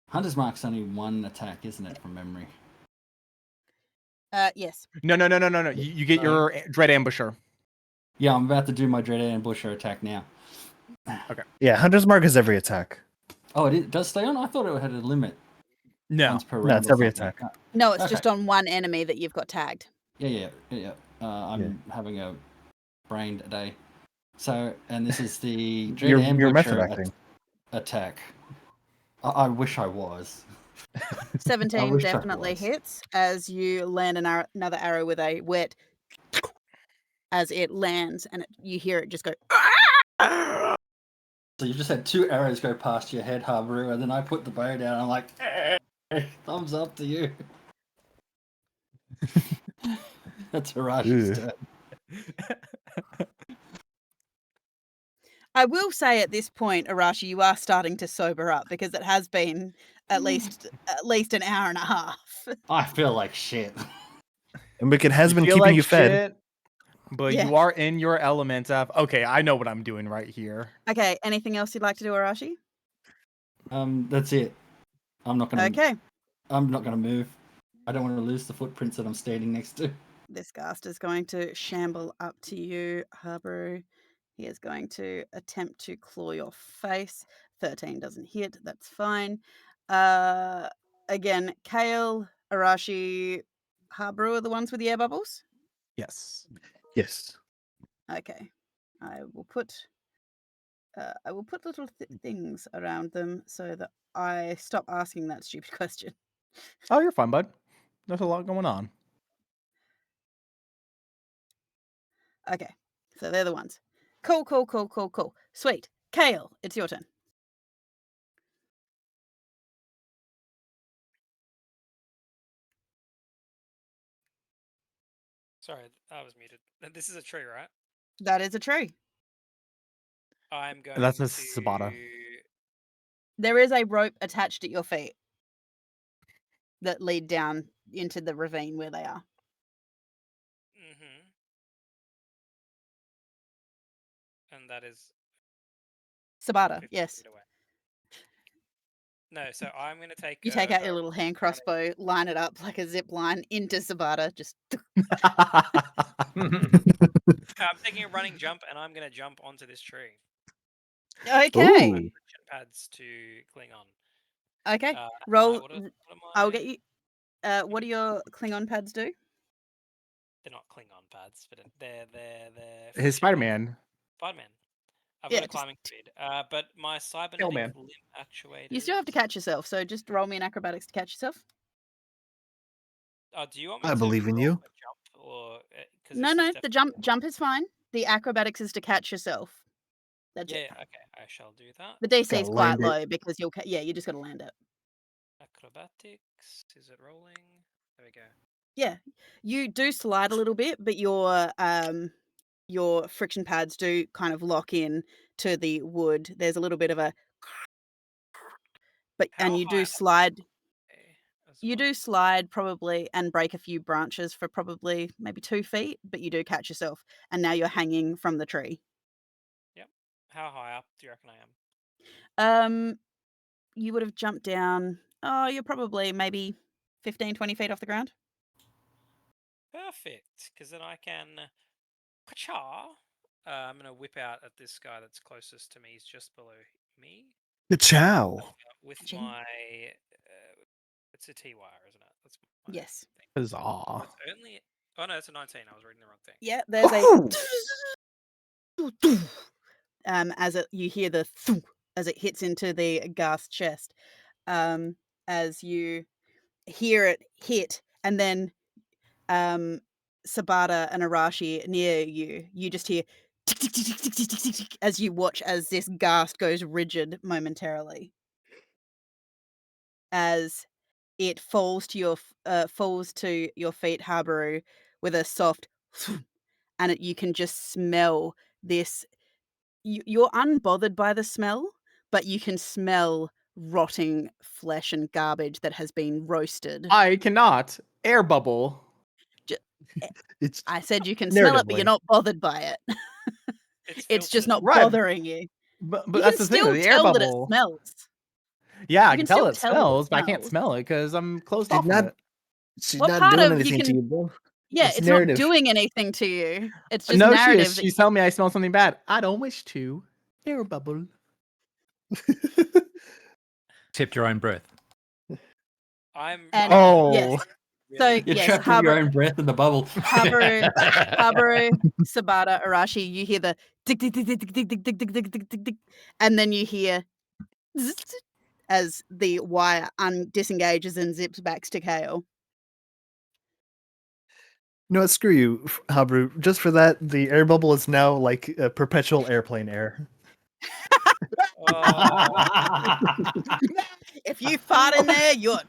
Hunter's mark's only one attack, isn't it, from memory? Yes. No. You get No. your Dread Ambusher. Yeah, I'm about to do my Dread Ambusher attack now. Yeah, Hunter's Mark is every attack. Oh, it does stay on? I thought it had a limit. No. Once per No, round it's or every something. attack. No, it's Okay. just on one enemy that you've got tagged. Yeah. I'm having a brain day. So, and this is the Dread You're method Ambusher acting. attack. I wish I was. 17 wish I definitely was. hits as you land another arrow with a wet as it lands, and you hear it just go. So you've just had 2 arrows go past your head, Habaru, and then I put the bow down. I'm like, thumbs up to you. That's Harashi's Ew. turn. I will say at this point, Arashi, you are starting to sober up because it has been at least an hour and a half. I feel like shit. And Wicked has You been feel keeping like you fed. shit, but Yeah. you are in your element of, okay, I know what I'm doing right here. Okay, anything else you'd like to do, Arashi? That's it. I'm not gonna. Okay, I'm not gonna move. I don't want to lose the footprints that I'm standing next to. this Ghast is going to shamble up to you, Habaru. He is going to attempt to claw your face. 13 doesn't hit. That's fine. Again, Kale, Arashi, Habaru are the ones with the air bubbles. Yes. Yes. Okay, I will put little things around them so that I stop asking that stupid question. Oh, you're fine, bud. There's a lot going on. Okay, so they're the ones. Cool. Sweet. Kale, it's your turn. Sorry, I was muted. This is a tree, right? That is a tree. I'm going That's a to... Sabata. There is a rope attached at your feet that lead down into the ravine where they are. Mm-hmm. And that is Sabata, 50 yes. feet away. No, so I'm going to take... You take out your a little hand Friday- crossbow, line it up like a zip line into Sabata. Just I'm taking a running jump, and I'm going to jump onto this tree. okay. Ooh. Friction pads to cling on. Okay. what Roll. am I'll I- get you. What do your Klingon pads do? They're not Klingon pads, but they're His friction Spider-Man. Spider-Man. I've Yeah, got a just- climbing speed. But my cybernetic Hillman. limb actuators... You still have to catch yourself, so just roll me an acrobatics to catch yourself. Oh, do you want me I to believe in roll you. a jump, or 'cause No, this is the definitely jump is fine. The acrobatics is to catch yourself. That's Yeah, it. okay, I shall do that. The DC is Gotta quite land it. low because you just got to land it. Acrobatics, is it rolling? There we go. Yeah, you do slide a little bit, but your friction pads do kind of lock in to the wood. There's a little bit of a, How and you high do am I? slide. Okay, as You do slide probably and break a few branches for probably maybe 2 feet, but you do catch yourself, and now you're hanging from the tree. Yep. How high up do you reckon I am? You would have jumped down. Oh, you're probably maybe 15, 20 feet off the ground. Perfect, because then I can. Ka-cha! I'm gonna whip out at this guy that's closest to me. He's just below me. Ciao. With Ka-ching. my. It's a T wire, isn't it? That's my Yes. thing. Huzzah. It's only. Oh no, it's a 19. I was reading the wrong thing. Yeah, there's Oh! as you hear the as it hits into the Ghast's chest. As you hear it hit, and then Sabata and Arashi near you, you just hear tick, tick, tick, tick, tick, tick, tick, tick, as you watch as this Ghast goes rigid momentarily. As it falls to your feet, Habaru, with a soft, and you can just smell this. You're unbothered by the smell, but you can smell rotting flesh and garbage that has been roasted. I cannot air bubble. It's I said you can smell it, but you're narratively. not bothered by it. It's It's just filtered. not Right. bothering you. But You that's can the thing. still The air tell that it bubble. smells. Yeah, I You can can tell still it tell that it smells, but I can't smells. smell it because I'm closed She's off not- of it. She's What not part doing of you anything to can- you, bro. Yeah, It's it's narrative. not doing anything to you. It's just No, narrative. She's telling me I smell something bad. I don't wish to. Air bubble. Except your own breath. I'm. And- Oh. yes. So really- You're yes, trapped in your own breath in the bubble. Habaru, Sabata, Arashi, you hear the tick tick tick tick tick tick tick tick tick tick tick tick tick, and then you hear zzz, as the wire disengages and zips back to Kale. No, screw you, Habru. Just for that, the air bubble is now like a perpetual airplane air. Oh, If you fart in there, you're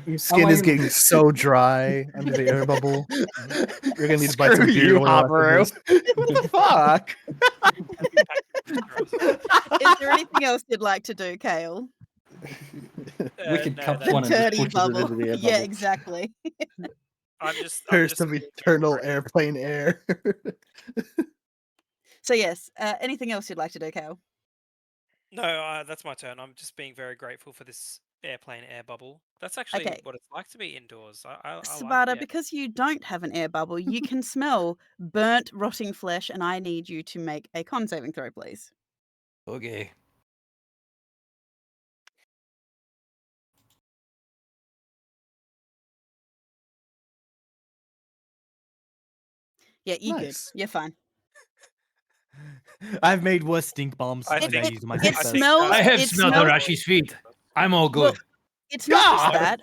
Your skin is getting so dry under the air bubble. You're gonna need to buy some Screw beer you, oil after Habaru. this. What the fuck? Is there anything else you'd like to do, Kale? We could no, cup that's- one and just Dirty push it bubble. into the air Yeah, bubble. exactly. I'm just Curse of being eternal great. airplane air. So yes, anything else you'd like to do, Kale? No, that's my turn. I'm just being very grateful for this airplane air bubble. That's actually Okay. what it's like to be indoors. I like Sabata, the because you don't have an air bubble, you can smell burnt, rotting flesh, and I need you to make a con saving throw, please. Okay. Yeah, you're Nice. good. You're fine. I've made worse stink bombs. I and think- I use my it success. smells- I have it smelled smells- Arashi's feet. I'm all Well, good. it's not just God! that.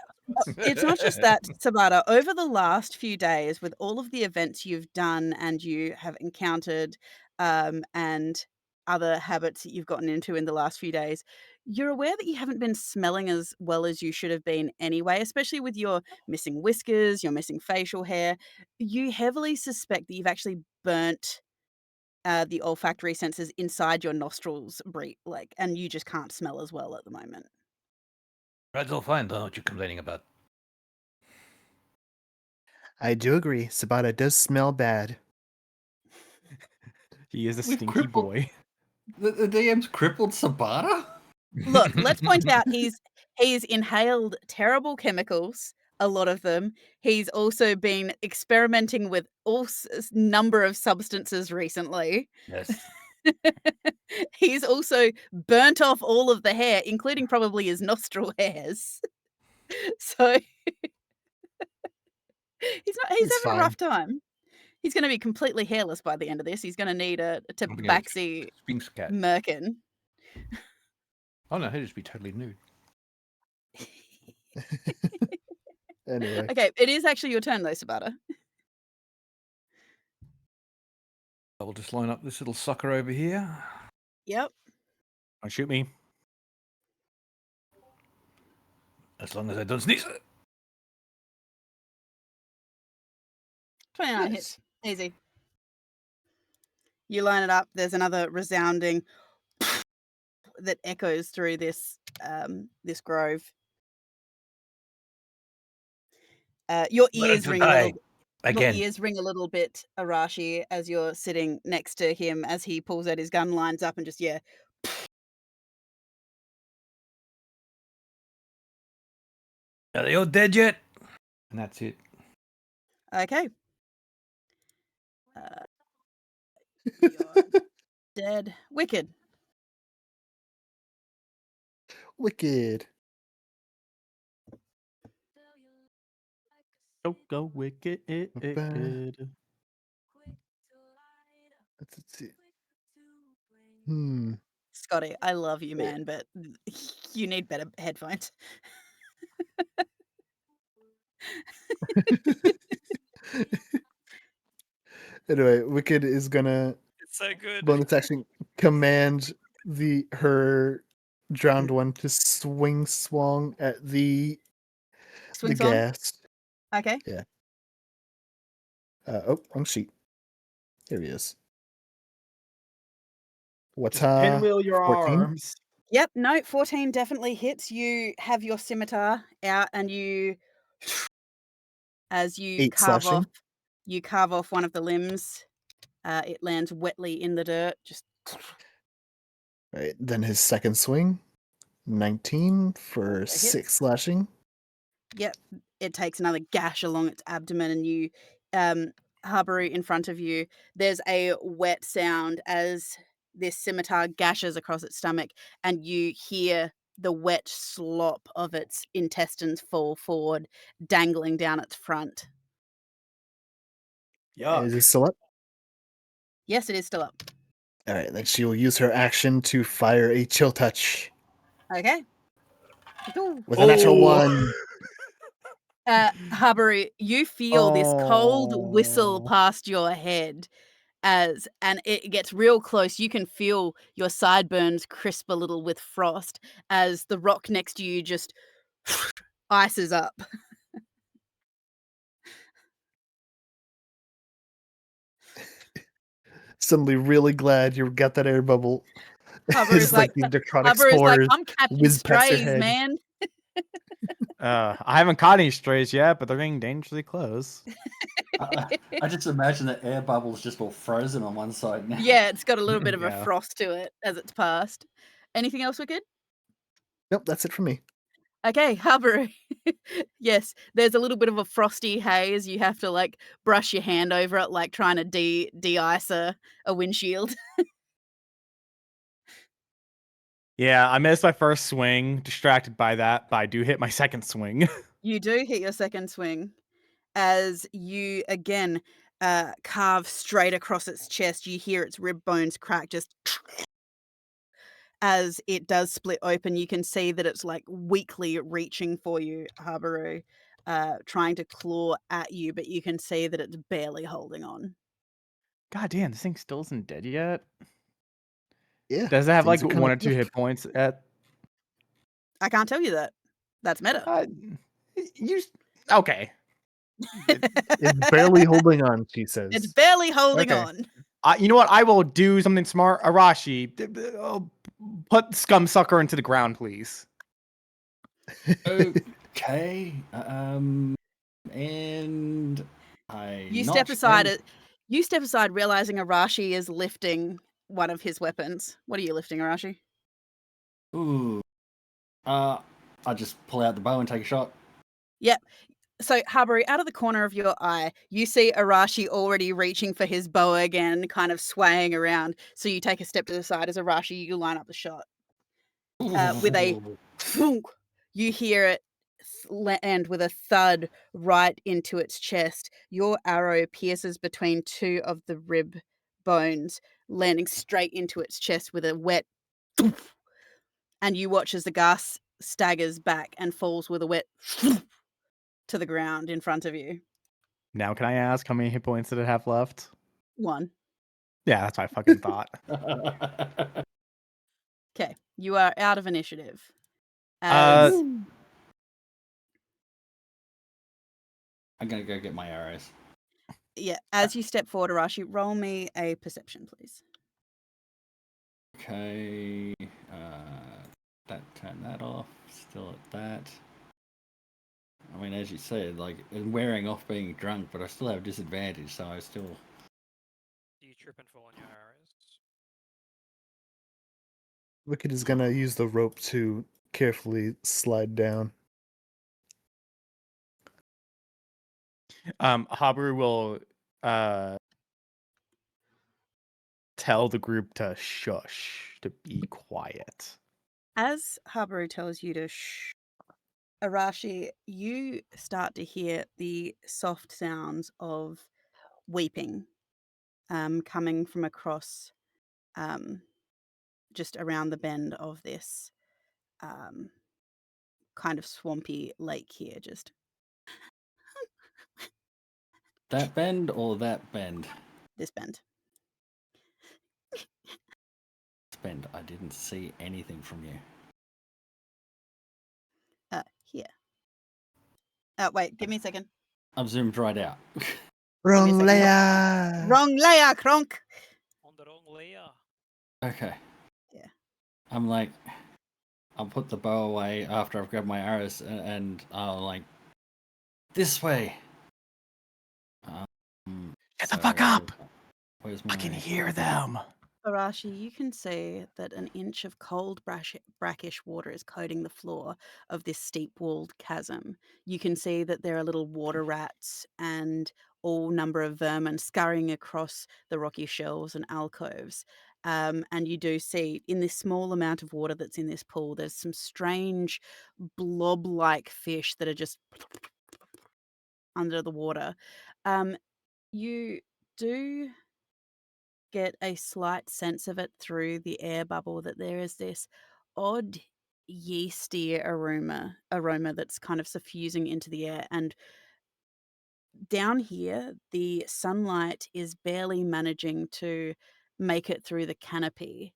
It's not just that, Sabata. Over the last few days, with all of the events you've done and you have encountered, and other habits that you've gotten into in the last few days, you're aware that you haven't been smelling as well as you should have been anyway, especially with your missing whiskers, your missing facial hair. You heavily suspect that you've actually burnt the olfactory sensors inside your nostrils, and you just can't smell as well at the moment. That's all fine. Don't know what you're complaining about. I do agree. Sabata does smell bad. He is a We've stinky crippled- boy. The DM's crippled Sabata? Look, let's point out he's inhaled terrible chemicals, a lot of them. He's also been experimenting with all number of substances recently. Yes. He's also burnt off all of the hair, including probably his nostril hairs. So he's It's having a fine. rough time. He's going to be completely hairless by the end of this. He's going to need a I'm gonna tabaxi Sphinx cat. merkin. Oh no, he'll just be totally nude. Anyway. Okay, it is actually your turn though, Sabata. I will just line up this little sucker over here. Yep. Don't shoot me. As long as I don't sneeze. 29 Nice. hits. Easy. You line it up. There's another resounding that echoes through this this grove. Your ears ring a little. Your Again. ears ring a little bit, Arashi, as you're sitting next to him as he pulls out his gun, lines up, and just Are they all dead yet? And that's it. Okay. You're dead. Wicked. Wicked. Go wicked. Let's see. Scotty, I love you, man, but you need better headphones. Anyway, Wicked is gonna It's so good. bonus action command her drowned one to swing swung at the Swing song. Ghast. Okay. Wrong sheet. Here he is. What's Just pinwheel your 14? arms. Yep. No, 14 definitely hits. You have your scimitar out, and you, as you 8 slashing. carve off one of the limbs. It lands wetly in the dirt. Just Right. Then his second swing, 19 for hits. 6 slashing. Yep. It takes another gash along its abdomen, and you, Habaru, in front of you, there's a wet sound as this scimitar gashes across its stomach, and you hear the wet slop of its intestines fall forward, dangling down its front. Is it still up? Yes, it is still up. All right. Then she will use her action to fire a chill touch Okay. with a natural 1. Habaru, you feel this cold whistle Oh. past your head and it gets real close. You can feel your sideburns crisp a little with frost as the rock next to you just ices up. Suddenly really glad you got that air bubble. Habaru's It's like, the necrotic Habaru's like, spores I'm catching whiz past your strays, head. man. I haven't caught any strays yet, but they're getting dangerously close. I just imagine the air bubbles just all frozen on one side now. Yeah, it's got a little bit of a Yeah. frost to it as it's passed. Anything else, Wicked? Nope, that's it for me. Okay, Habaru. Yes, there's a little bit of a frosty haze. You have to like brush your hand over it, like trying to de-ice a windshield. Yeah, I missed my first swing, distracted by that, but I do hit my second swing. You do hit your second swing as you again carve straight across its chest. You hear its rib bones crack just as it does split open. You can see that it's like weakly reaching for you, Habaru, trying to claw at you, but you can see that it's barely holding on. God damn, this thing still isn't dead yet. Yeah. Does it have things like are kinda 1 or 2 tough. hit points at? I can't tell you that. That's meta. Okay. It's barely holding on, she says. It's barely holding Okay. on. You know what? I will do something smart. Arashi, put Scumsucker into the ground, please. Okay. And I You notch step aside. and- You step aside, realizing Arashi is lifting one of his weapons. What are you lifting, Arashi? Ooh. I just pull out the bow and take a shot. Yep. So, Habaru, out of the corner of your eye, you see Arashi already reaching for his bow again, kind of swaying around. So you take a step to the side as Arashi, you line up the shot. With a thunk, you hear it land with a thud right into its chest. Your arrow pierces between 2 of the rib bones, landing straight into its chest with a wet thump. And you watch as the Ghast staggers back and falls with a wet thump to the ground in front of you. Now, can I ask how many hit points did it have left? 1. Yeah, that's what I fucking thought. Okay, you are out of initiative. Uh, As I'm gonna go get my arrows. yeah, as you step forward, Arashi, roll me a perception, please. Okay. turn that off. Still at that. I mean, as you said, like wearing off being drunk, but I still have disadvantage, so I still. Do you trip and fall on your arrows? Wicked is gonna use the rope to carefully slide down. Habu will tell the group to shush, to be quiet. As Habaru tells you to shh, Arashi, you start to hear the soft sounds of weeping coming from across just around the bend of this kind of swampy lake here. Just That bend or that bend? this bend. This bend. I didn't see anything from you. Here. Wait, give me a second. I've zoomed right out. Wrong second. layer. Wrong layer, Kronk. On the wrong layer. Okay. Yeah. I'm like, I'll put the bow away after I've grabbed my arrows, and I'll like, this way. Shut the fuck up! Where's I can my- hear them. Arashi, you can see that an inch of cold, brackish water is coating the floor of this steep-walled chasm. You can see that there are little water rats and all number of vermin scurrying across the rocky shelves and alcoves. And you do see in this small amount of water that's in this pool, there's some strange blob-like fish that are just under the water. You do get a slight sense of it through the air bubble that there is this odd yeasty aroma that's kind of suffusing into the air, and down here the sunlight is barely managing to make it through the canopy,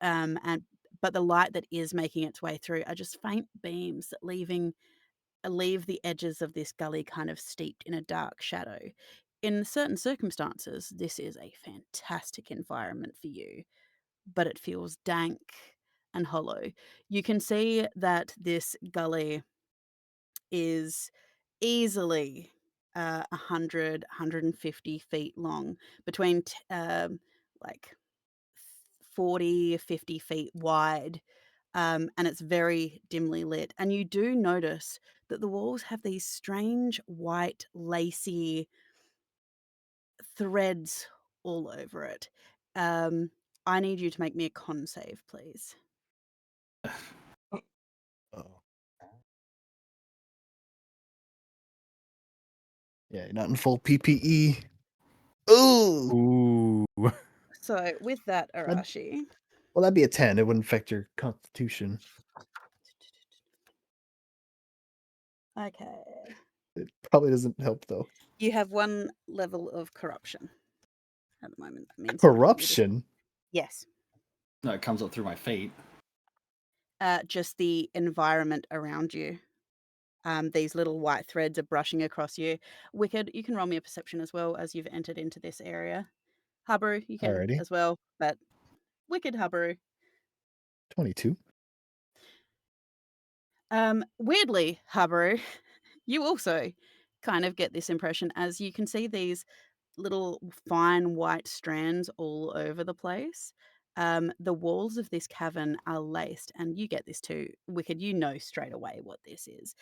but the light that is making its way through are just faint beams that leave the edges of this gully kind of steeped in a dark shadow. In certain circumstances, this is a fantastic environment for you, but it feels dank and hollow. You can see that this gully is easily 150 feet long, between like 40, 50 feet wide. And it's very dimly lit. And you do notice that the walls have these strange white lacy threads all over it. I need you to make me a con save, please. Oh. Yeah, not in full PPE. Ooh. Ooh. So with that, Arashi, Well, that'd be a 10. It wouldn't affect your constitution. okay, It probably doesn't help though. you have 1 level of corruption at the moment. That means nothing. Corruption. Yes, No, it comes up through my feet. just the environment around you. These little white threads are brushing across you. Wicked, you can roll me a perception as well as you've entered into this area. Habaru, you can Alrighty. as well, but Wicked Habaru. 22. Weirdly, Habaru, you also kind of get this impression as you can see these little fine white strands all over the place. The walls of this cavern are laced, and you get this too, Wicked. You know straight away what this is,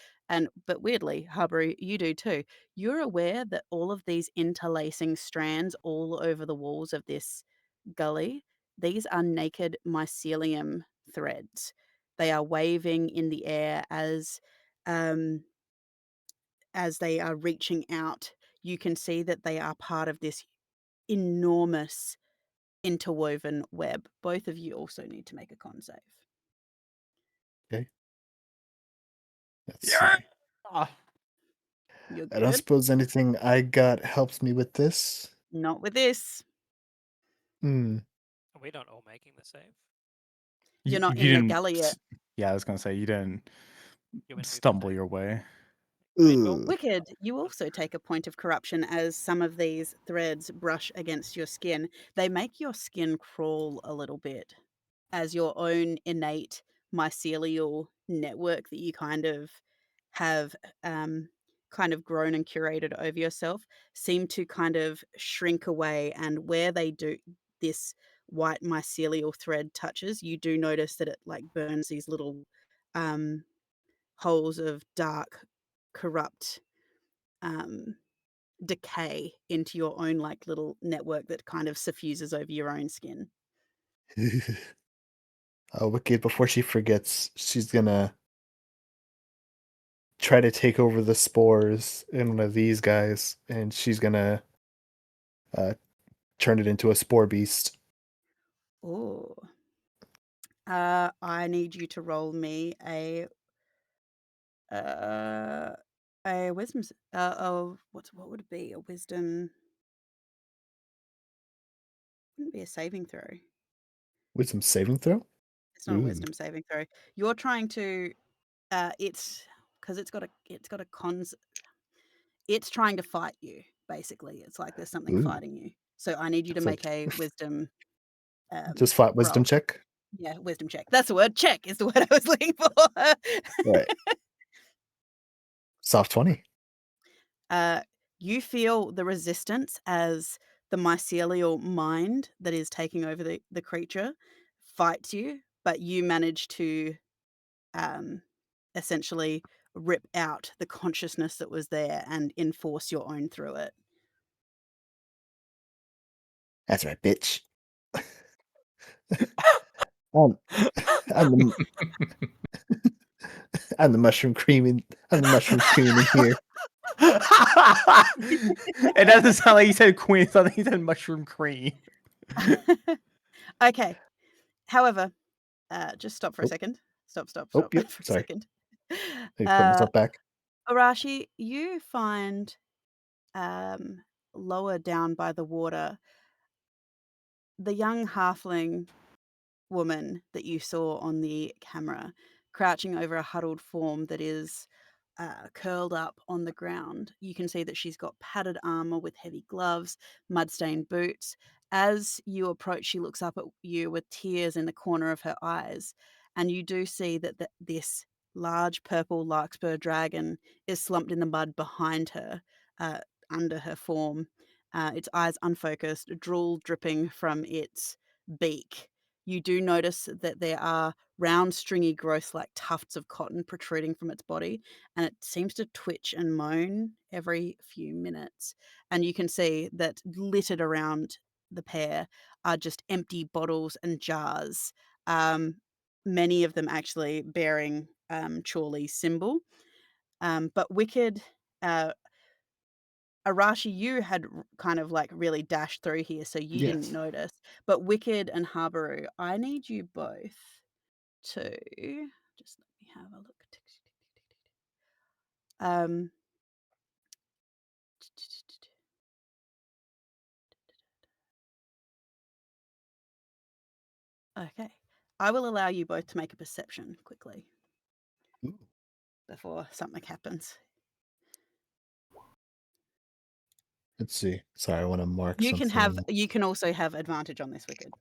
but weirdly, Habaru, you do too. You're aware that all of these interlacing strands all over the walls of this gully, these are naked mycelium threads. They are waving in the air um, as they are reaching out. You can see that they are part of this enormous interwoven web. Both of you also need to make a con save. Okay. Let's Yeah. see. You're I don't good. suppose anything I got helps me with this. Not with this. Hmm. Are we not all making the save? You're not You in the didn't gully yet. Yeah, I was gonna say you didn't You want to stumble your way. Ooh. Wicked, you also take a point of corruption as some of these threads brush against your skin. They make your skin crawl a little bit as your own innate mycelial network that you kind of have kind of grown and curated over yourself seem to kind of shrink away, and where they do, this white mycelial thread touches, you do notice that it like burns these little holes of dark, corrupt decay into your own like little network that kind of suffuses over your own skin. Wicked, before she forgets, she's gonna try to take over the spores in one of these guys, and she's gonna turn it into a spore beast. Oh. I need you to roll me a wisdom. What would it be? A wisdom. Wouldn't be a saving throw. Wisdom saving throw? It's not a Ooh. wisdom saving throw. You're trying to. It's because it's got a cons. It's trying to fight you. Basically, it's like there's something Ooh. fighting you. So I need you to It's like make a wisdom. just flat wisdom roll. check. Yeah, wisdom check. That's the word. Check is the word I was looking for. Right. Soft 20. You feel the resistance as the mycelial mind that is taking over the creature fights you, but you manage to essentially rip out the consciousness that was there and enforce your own through it. That's right, bitch. I'm the I'm the mushroom cream in here. It doesn't sound like he said queen. It sounded like he said mushroom cream. Okay. However, just stop for a Oh. second. Stop Oh, yep, for a sorry. second. Let me put myself back. Arashi, you find lower down by the water the young halfling woman that you saw on the camera crouching over a huddled form that is curled up on the ground. You can see that she's got padded armor with heavy gloves, mud-stained boots. As you approach, she looks up at you with tears in the corner of her eyes, and you do see that this large purple larkspur dragon is slumped in the mud behind her, uh, under her form, its eyes unfocused, drool dripping from its beak. You do notice that there are round, stringy growths like tufts of cotton protruding from its body, and it seems to twitch and moan every few minutes. And you can see that littered around the pair are just empty bottles and jars, many of them actually bearing Chorley's symbol. But Wicked, Arashi, you had kind of like really dashed through here, so you didn't Yes. notice. But Wicked and Habaru, I need you both to just let me have a look. Okay. I will allow you both to make a perception quickly Ooh. before something happens. Let's see. Sorry, I want to mark You something. can also have advantage on this, Wicked.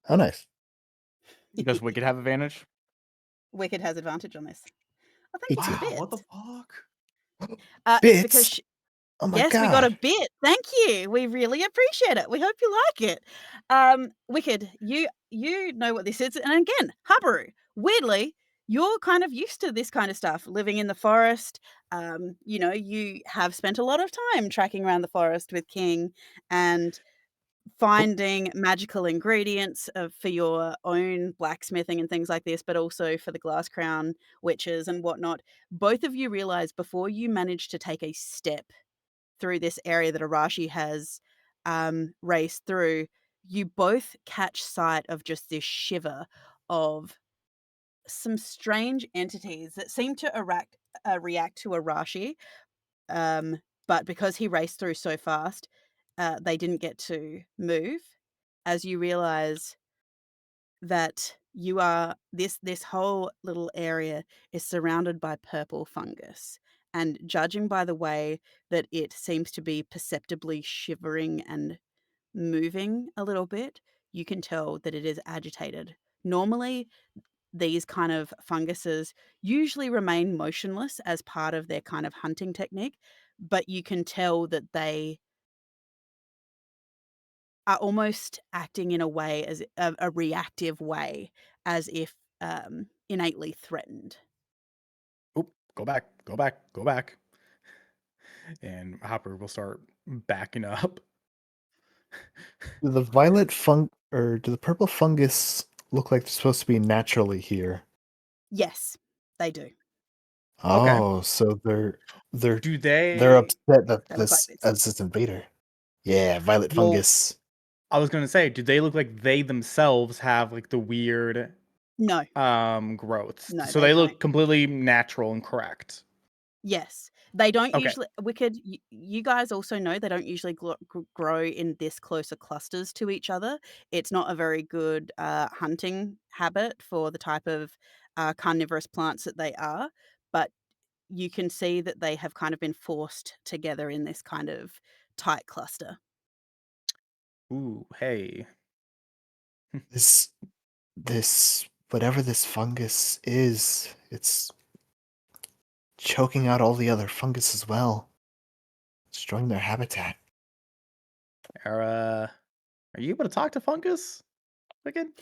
Oh, nice. Does Wicked have advantage? Wicked has advantage on this. Oh, thank you 18. for bits. What the fuck? It's because Bits. Oh my yes, god. we got a bit. Thank you. We really appreciate it. We hope you like it. Wicked, you know what this is. And again, Habaru, weirdly, you're kind of used to this kind of stuff, living in the forest. You have spent a lot of time tracking around the forest with King and finding magical ingredients for your own blacksmithing and things like this, but also for the Glass Crown witches and whatnot. Both of you realize before you manage to take a step through this area that Arashi has raced through, you both catch sight of just this shiver of some strange entities that seem to react to Arashi, but because he raced through so fast, they didn't get to move. As you realize that you are this whole little area is surrounded by purple fungus, and judging by the way that it seems to be perceptibly shivering and moving a little bit, you can tell that it is agitated. Normally these kind of funguses usually remain motionless as part of their kind of hunting technique, but you can tell that they are almost acting in a way as a reactive way, as if innately threatened. Oop, go back, go back, go back. And Hopper will start backing up. Do the violet or do the purple fungus look like they're supposed to be naturally here? Yes, they do. Okay. Oh, so they're Do they're they? upset that They look like this this. as this invader. Yeah, violet Well, fungus. I was gonna say, do they look like they themselves have like the weird No, growths? no, So they they don't. look completely natural and correct. Yes, they don't Okay. usually. Wicked, you guys also know they don't usually grow in this closer clusters to each other. It's not a very good hunting habit for the type of carnivorous plants that they are, but you can see that they have kind of been forced together in this kind of tight cluster. Ooh, hey. This whatever this fungus is, it's choking out all the other fungus as well, destroying their habitat. Are you able to talk to Fungus? Again?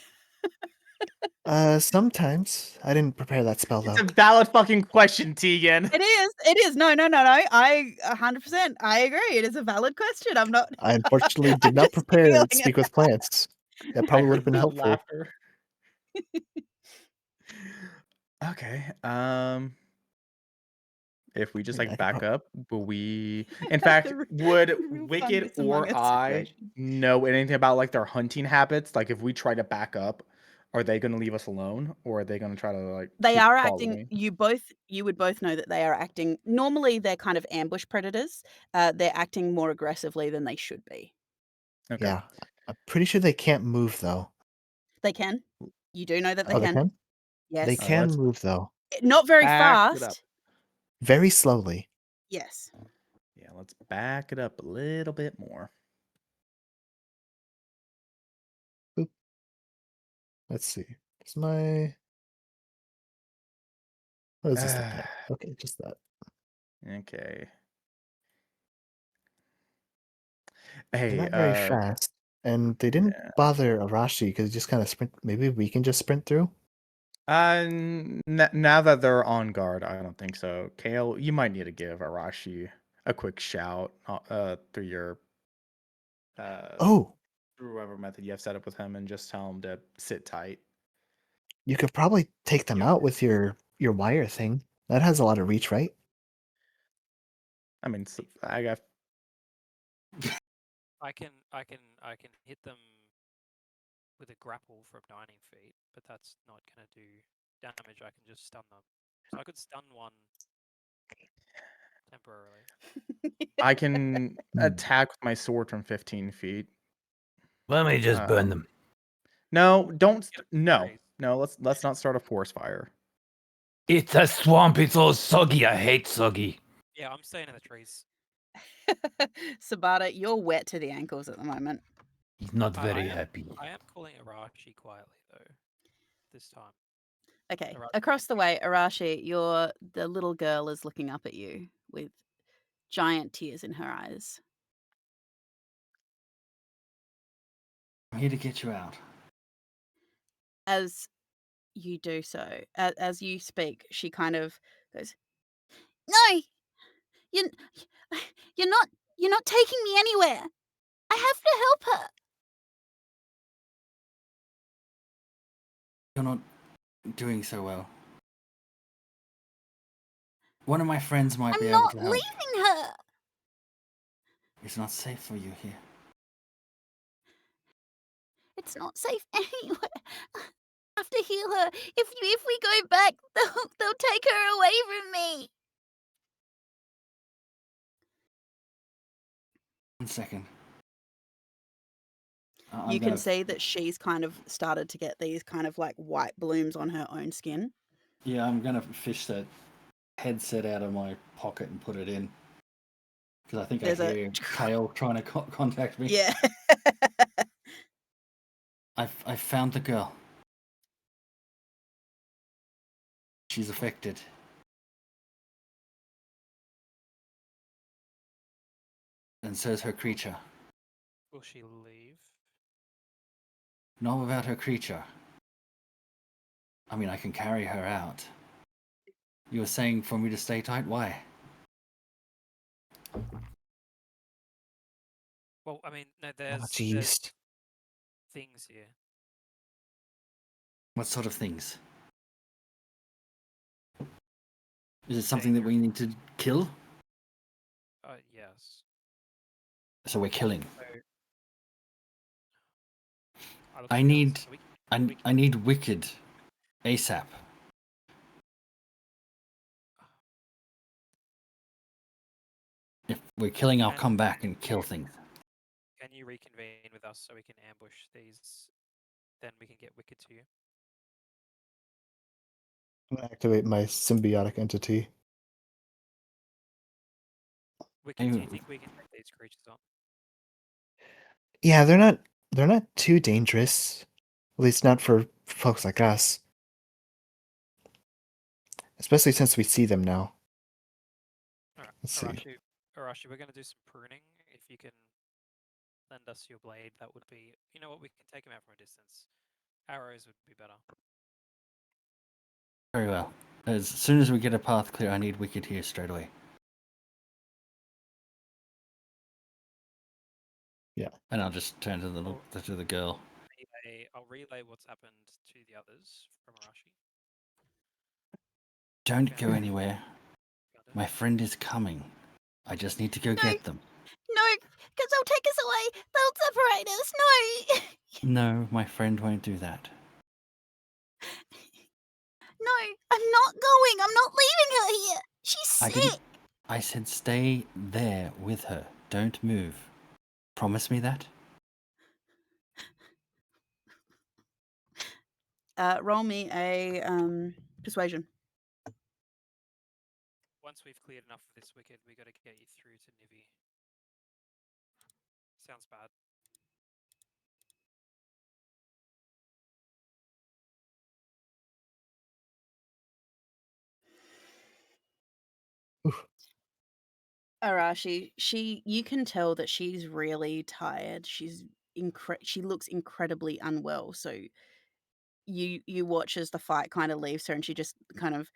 Sometimes I didn't prepare that spell It's though. a valid fucking question, Tegan. It is. It is. No. I 100%. I agree. It is a valid question. I'm not. I unfortunately did I'm not just prepare feeling to it. speak with plants. That I probably would have heard been that helpful. laughter. Okay. If we just I like could back up, will we? In The fact, would real Wicked Fungus Among or Us I situation. know anything about like their hunting habits? Like, if we try to back up, are they going to leave us alone, or are they going to try to like They keep are acting. following? You would both know that they are acting. Normally, they're kind of ambush predators. They're acting more aggressively than they should be. Okay. Yeah, I'm pretty sure they can't move though. They can. You do know that they Oh, they can. can? They Yes. can Let's move though, Not very back it up. fast. very slowly. Yes. Yeah, let's back it up a little bit more. Let's see. Is my what is this look like? Okay, just that. Okay. They're Hey, not very fast, and they didn't yeah. bother Arashi because he just kind of sprint. Maybe we can just sprint through. Now that they're on guard, I don't think so. Kale, you might need to give Arashi a quick shout through your Oh, through whatever method you have set up with him, and just tell him to sit tight. you could probably take them out with your wire thing. That has a lot of reach, right? I mean, I got I can hit them with a grapple from 90 feet, but that's not going to do damage. I can just stun them. So I could stun one temporarily. I can Hmm. attack with my sword from 15 feet. Let me just burn them. No, don't. Yep, No, trees. no. Let's not start a forest fire. It's a swamp. It's all soggy. I hate soggy. Yeah, I'm staying in the trees. Sabata, you're wet to the ankles at the moment. He's not I very am- happy. I am calling Arashi quietly though. This time. Okay. Arashi, Across the way, Arashi, the little girl is looking up at you with giant tears in her eyes. I'm here to get you out. As you do so, as you speak, she kind of goes, "No, you, you're not taking me anywhere. I have to help her." You're not doing so well. One of my friends might be I'm able not to help. leaving her. It's not safe for you here. It's not safe anywhere. I have to heal her. If we go back, they'll take her away from me. 1 second. You can see that she's kind of started to get these kind of like white blooms on her own skin. Yeah, I'm gonna fish that headset out of my pocket and put it in. Because I think There's I a- hear Kale trying to contact me. Yeah. I found the girl. She's affected. And so's her creature. Will she leave? Not without her creature. I mean, I can carry her out. You were saying for me to stay tight? Why? Well, I mean, no, Oh, there's jeez. things here. What sort of things? Is it something that we need to kill? Yes. So we're killing. So, I need Wicked ASAP. If we're killing, I'll come back and kill things. Can you reconvene with us so we can ambush these? Then we can get Wicked to you. I'm gonna activate my symbiotic entity. Wicked, do you think we can take these creatures on? Yeah, they're not too dangerous. At least not for folks like us. Especially since we see them now. Alright, Let's see. Arashi, we're gonna do some pruning. If you can lend us your blade, that would be. You know what? We can take him out from a distance. Arrows would be better. Very well. As soon as we get a path clear, I need Wicked here straight away. Yeah. And I'll just turn to the girl. I'll relay what's happened to the others from Arashi. Don't go anywhere. My friend is coming. I just need to go get them. No, because they'll take us away. They'll separate us. No. No, my friend won't do that. No, I'm not going. I'm not leaving her here. She's sick. I said stay there with her. Don't move. Promise me that? Roll me a persuasion. Once we've cleared enough of this Wicked, we got to get you through to Nivi. Sounds bad. Arashi, you can tell that she's really tired. She looks incredibly unwell. So you watch as the fight kind of leaves her, and she just kind of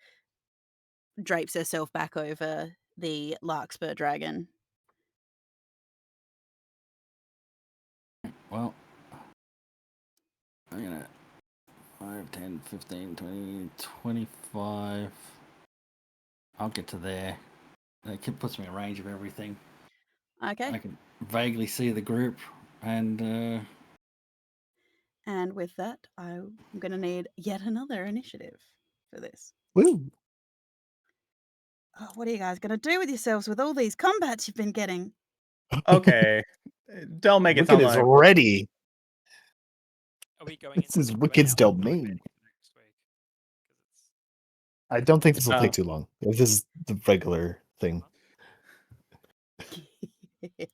drapes herself back over the larkspur dragon. Well, I'm gonna 5, 10, 15, 20, 25. I'll get to there. It puts me in range of everything. Okay. I can vaguely see the group, and And with that, I'm going to need yet another initiative for this. Woo! Oh, what are you guys going to do with yourselves with all these combats you've been getting? Okay. Don't make it Wicked sound is like ready. Are we going This is into Wicked's now or going domain. into next week? 'Cause it's I don't think this will take too long. This is the regular thing. I don't know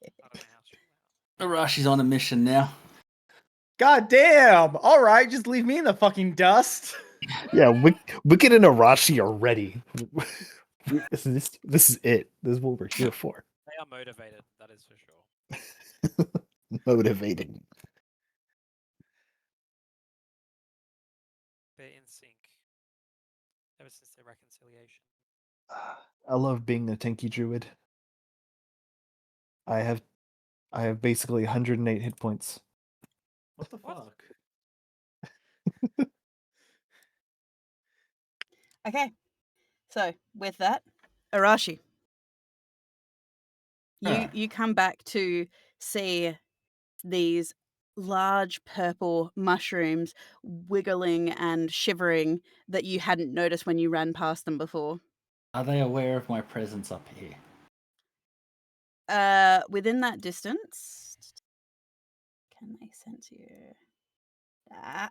how. Arashi's on a mission now. God damn! Alright, just leave me in the fucking dust. Yeah, Wicked and Arashi are ready. This is it. This is what we're here for. They are motivated, that is for sure. Motivating. They're in sync. Ever since their reconciliation. I love being a tanky druid. I have basically 108 hit points. What the What? fuck? Okay. So, with that, Arashi, you come back to see these large purple mushrooms wiggling and shivering that you hadn't noticed when you ran past them before. Are they aware of my presence up here? Within that distance, can they sense you? I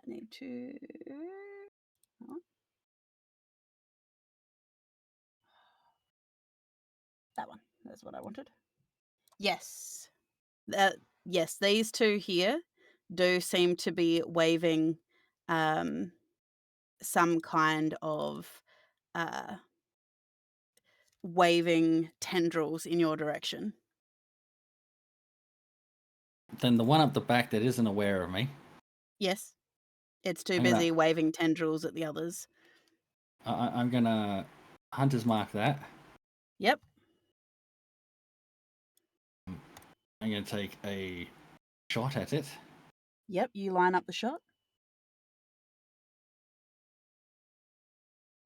need to. Oh. That one. That's what I wanted. Yes. Yes, these two here do seem to be waving some kind of waving tendrils in your direction. Then the one up the back that isn't aware of me, Yes. It's too I'm gonna- busy waving tendrils at the others. I'm gonna hunter's mark that. Yep. I'm gonna take a shot at it. Yep. You line up the shot.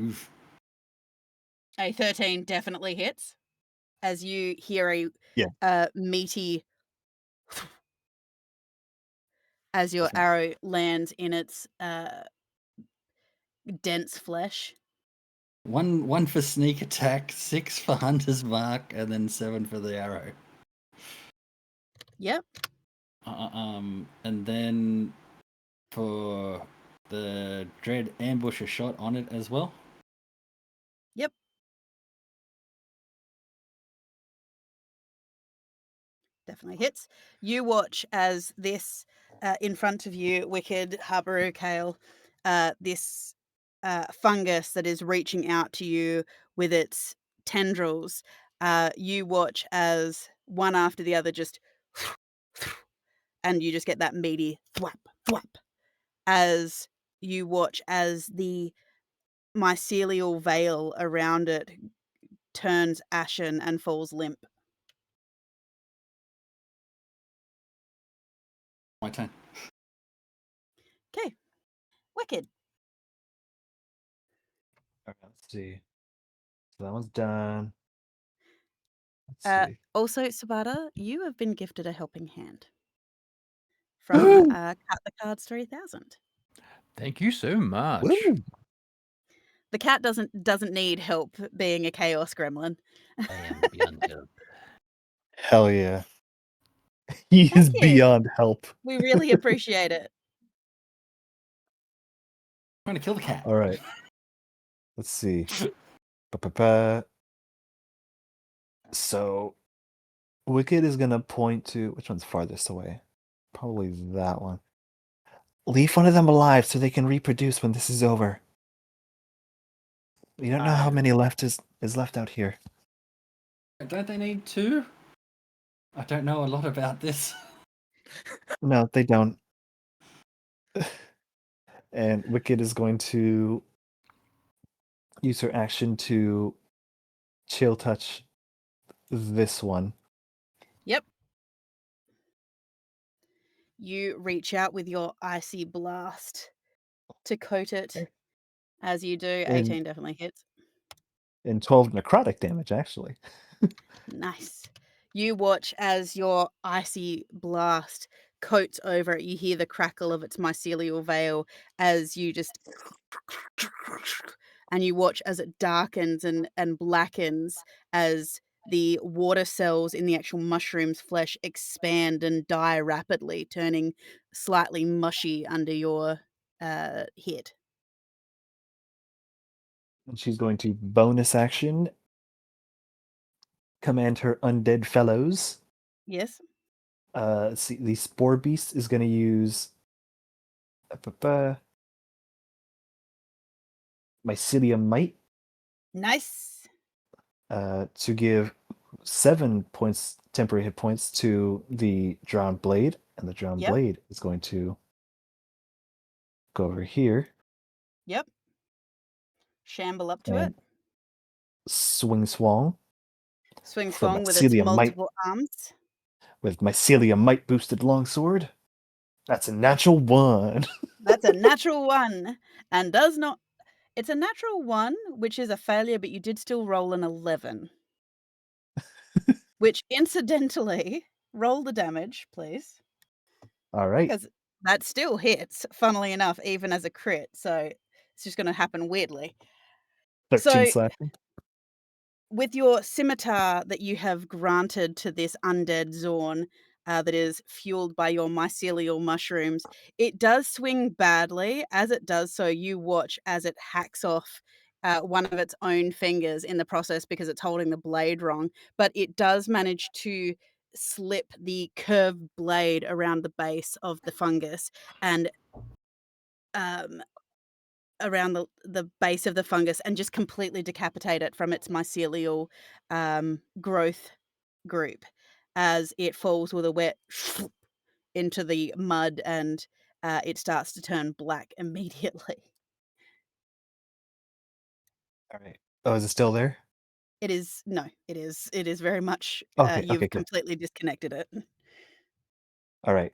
Oof. A 13 definitely hits as you hear Yeah. a meaty as your Definitely. arrow lands in its dense flesh. 1 for sneak attack, 6 for hunter's mark, and then 7 for the arrow. Yep. And then for the dread ambush a shot on it as well. Yep. Definitely hits. You watch as this in front of you, Wicked, Habaru, Kale, this fungus that is reaching out to you with its tendrils. You watch as one after the other just and you just get that meaty thwap, thwap as you watch as the mycelial veil around it turns ashen and falls limp. My turn. Okay. Wicked. Okay, let's see. So that one's done. Let's see. Also, Sabata, you have been gifted a helping hand from Cut the Cards 3000. Thank you so much. Woo! The cat doesn't need help being a chaos gremlin. I am beyond help. Hell yeah. He is Thank you. beyond help. We really appreciate it. I'm trying to kill the cat. All right. Let's see. Ba-ba-ba. So, Wicked is going to point to which one's farthest away? Probably that one. Leave one of them alive so they can reproduce when this is over. We don't know how many left is left out here. Don't they need 2? I don't know a lot about this. No, they don't. And Wicked is going to use her action to chill touch this one. Yep. You reach out with your icy blast to coat it. As you do, 18 definitely hits. And 12 necrotic damage, actually. Nice. You watch as your icy blast coats over it. You hear the crackle of its mycelial veil as you just and you watch as it darkens and blackens as the water cells in the actual mushroom's flesh expand and die rapidly, turning slightly mushy under your hit. And she's going to bonus action command her undead fellows. Yes. Let's see, the Spore Beast is going to use Mycelium Might Nice. to give 7 points, temporary hit points, to the Drowned Blade. And the Drowned Yep. Blade is going to go over here. Yep. Shamble up to it. and Swing Swong Swing for swong with its Mycelium Might multiple arms. with Mycelium Might boosted longsword. That's a natural 1. That's a natural 1 and does not. It's a natural 1, which is a failure, but you did still roll an 11. Which, incidentally, roll the damage, please. All right. Because that still hits, funnily enough, even as a crit. So it's just going to happen weirdly. 13 So, slashing. with your scimitar that you have granted to this undead Zorn that is fueled by your mycelial mushrooms, it does swing badly. As it does so, you watch as it hacks off one of its own fingers in the process because it's holding the blade wrong, but it does manage to slip the curved blade around the base of the fungus and around the base of the fungus and just completely decapitate it from its mycelial growth group as it falls with a wet into the mud and it starts to turn black immediately. All right. Oh, is it still there? It is very much Okay. you've Okay. Good. completely disconnected it. All right.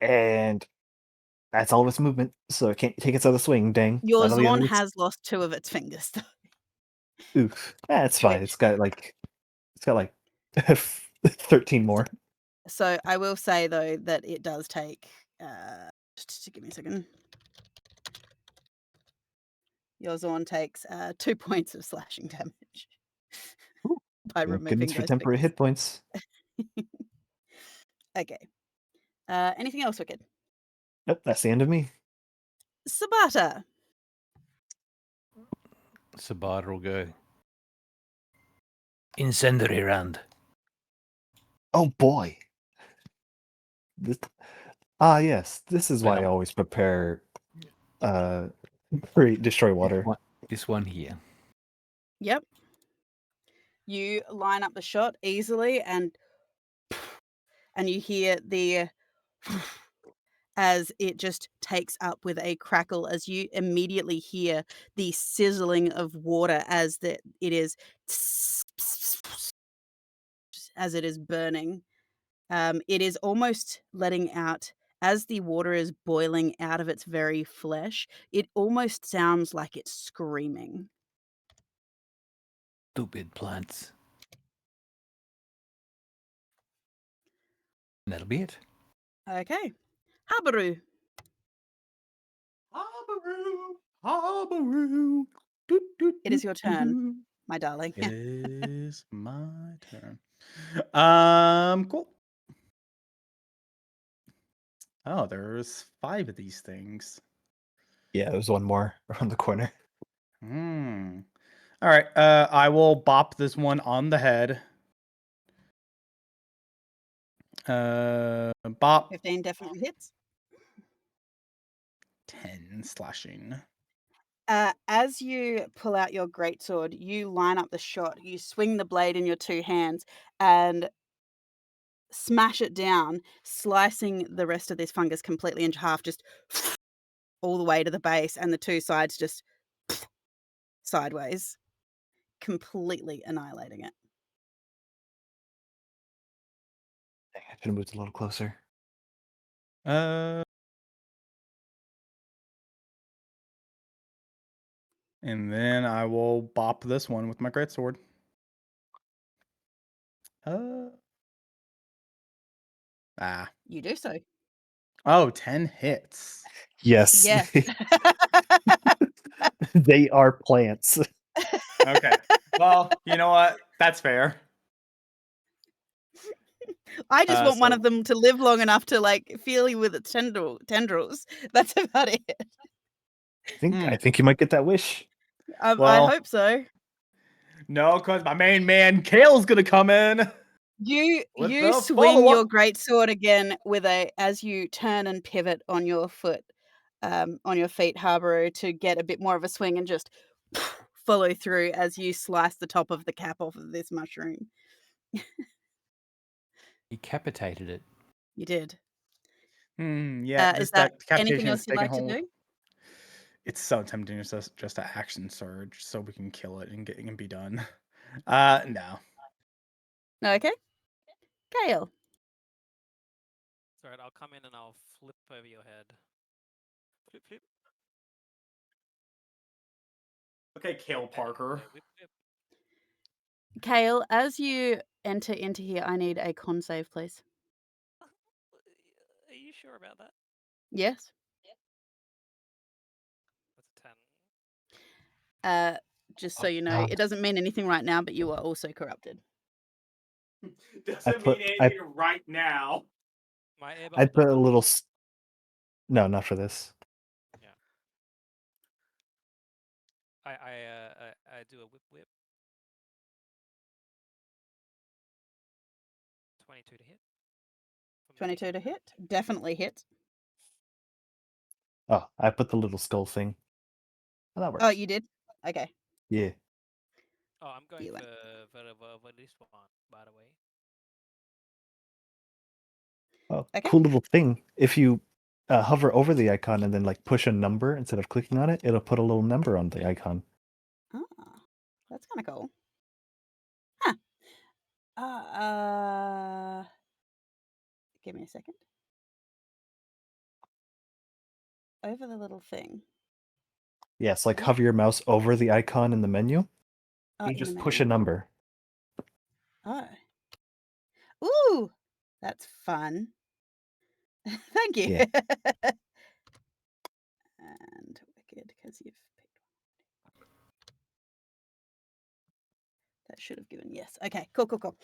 And that's all of its movement, so it can't take its other swing. Dang. Your None of the Zorn others. has lost 2 of its fingers. Oof. That's fine. Which- It's got like 13 more. So I will say though that it does take just give me a second. Your Zorn takes 2 points of slashing damage Ooh, by Thank removing goodness for those temporary fingers. hit points. Okay. Anything else, Wicked? Nope, that's the end of me. Sabata. Sabata will go. Incendiary round. Oh boy. Yes. This is why I Well. always prepare destroy water. This one here. Yep. You line up the shot easily and you hear the as it just takes up with a crackle as you immediately hear the sizzling of water as it is as it is burning. It is almost letting out as the water is boiling out of its very flesh. It almost sounds like it's screaming. Stupid plants. And that'll be it. Okay. Habaru. Habaru. It is your turn, my darling. It is my turn. Cool. Oh, there's 5 of these things. Yeah, there's one more around the corner. All right. I will bop this one on the head. Bop. 15 definitely hits. 10 slashing. As you pull out your greatsword, you line up the shot. You swing the blade in your 2 hands and smash it down, slicing the rest of this fungus completely into half, just all the way to the base, and the 2 sides just sideways, completely annihilating it. Dang, I should have moved a little closer. And then I will bop this one with my greatsword. You do so. Oh, 10 hits. Yes. Yes. They are plants. Okay. Well, you know what? That's fair. I just want one so- of them to live long enough to like feel you with its tendrils. That's about it. I think you might get that wish. I Well- hope so. No, because my main man Kale's gonna come in. You With you the swing your follow-up. greatsword again with as you turn and pivot on your feet, Habaru, to get a bit more of a swing and just follow through as you slice the top of the cap off of this mushroom. Decapitated it. You did. Yeah. Is that anything decapitation else is you'd like to taking do? It's so tempting just to action surge so we can kill it and be done. No. Okay. Kale. It's alright, I'll come in and I'll flip over your head. Flip, flip. Okay, Kale Parker. Whip, whip. Kale, as you enter into here, I need a con save, please. Are you sure about that? Yes. That's a 10. Just so you know, it doesn't mean anything right now, but you are also corrupted. Doesn't put- mean I- anything right now. My air I bubble put a doesn't- little. No, not for this. I do a whip whip. 22 to hit. For me. 22 to hit. Definitely hit. Oh, I put the little skull thing. Oh, that Oh, works. you did? Okay. Yeah. Oh, I'm going You for, went. for this one, by the way. Oh, Okay. cool little thing. If you hover over the icon and then like push a number instead of clicking on it, it'll put a little number on the icon. Oh, that's kind of cool. Huh. Give me a second. Over the little thing. Yes, like Oh. hover your mouse over the icon in the menu. Oh, You in the just push a menu. number. Oh. Ooh, that's fun. Thank you. Yeah. And wicked, because you've picked one. That should have given yes. Okay, cool.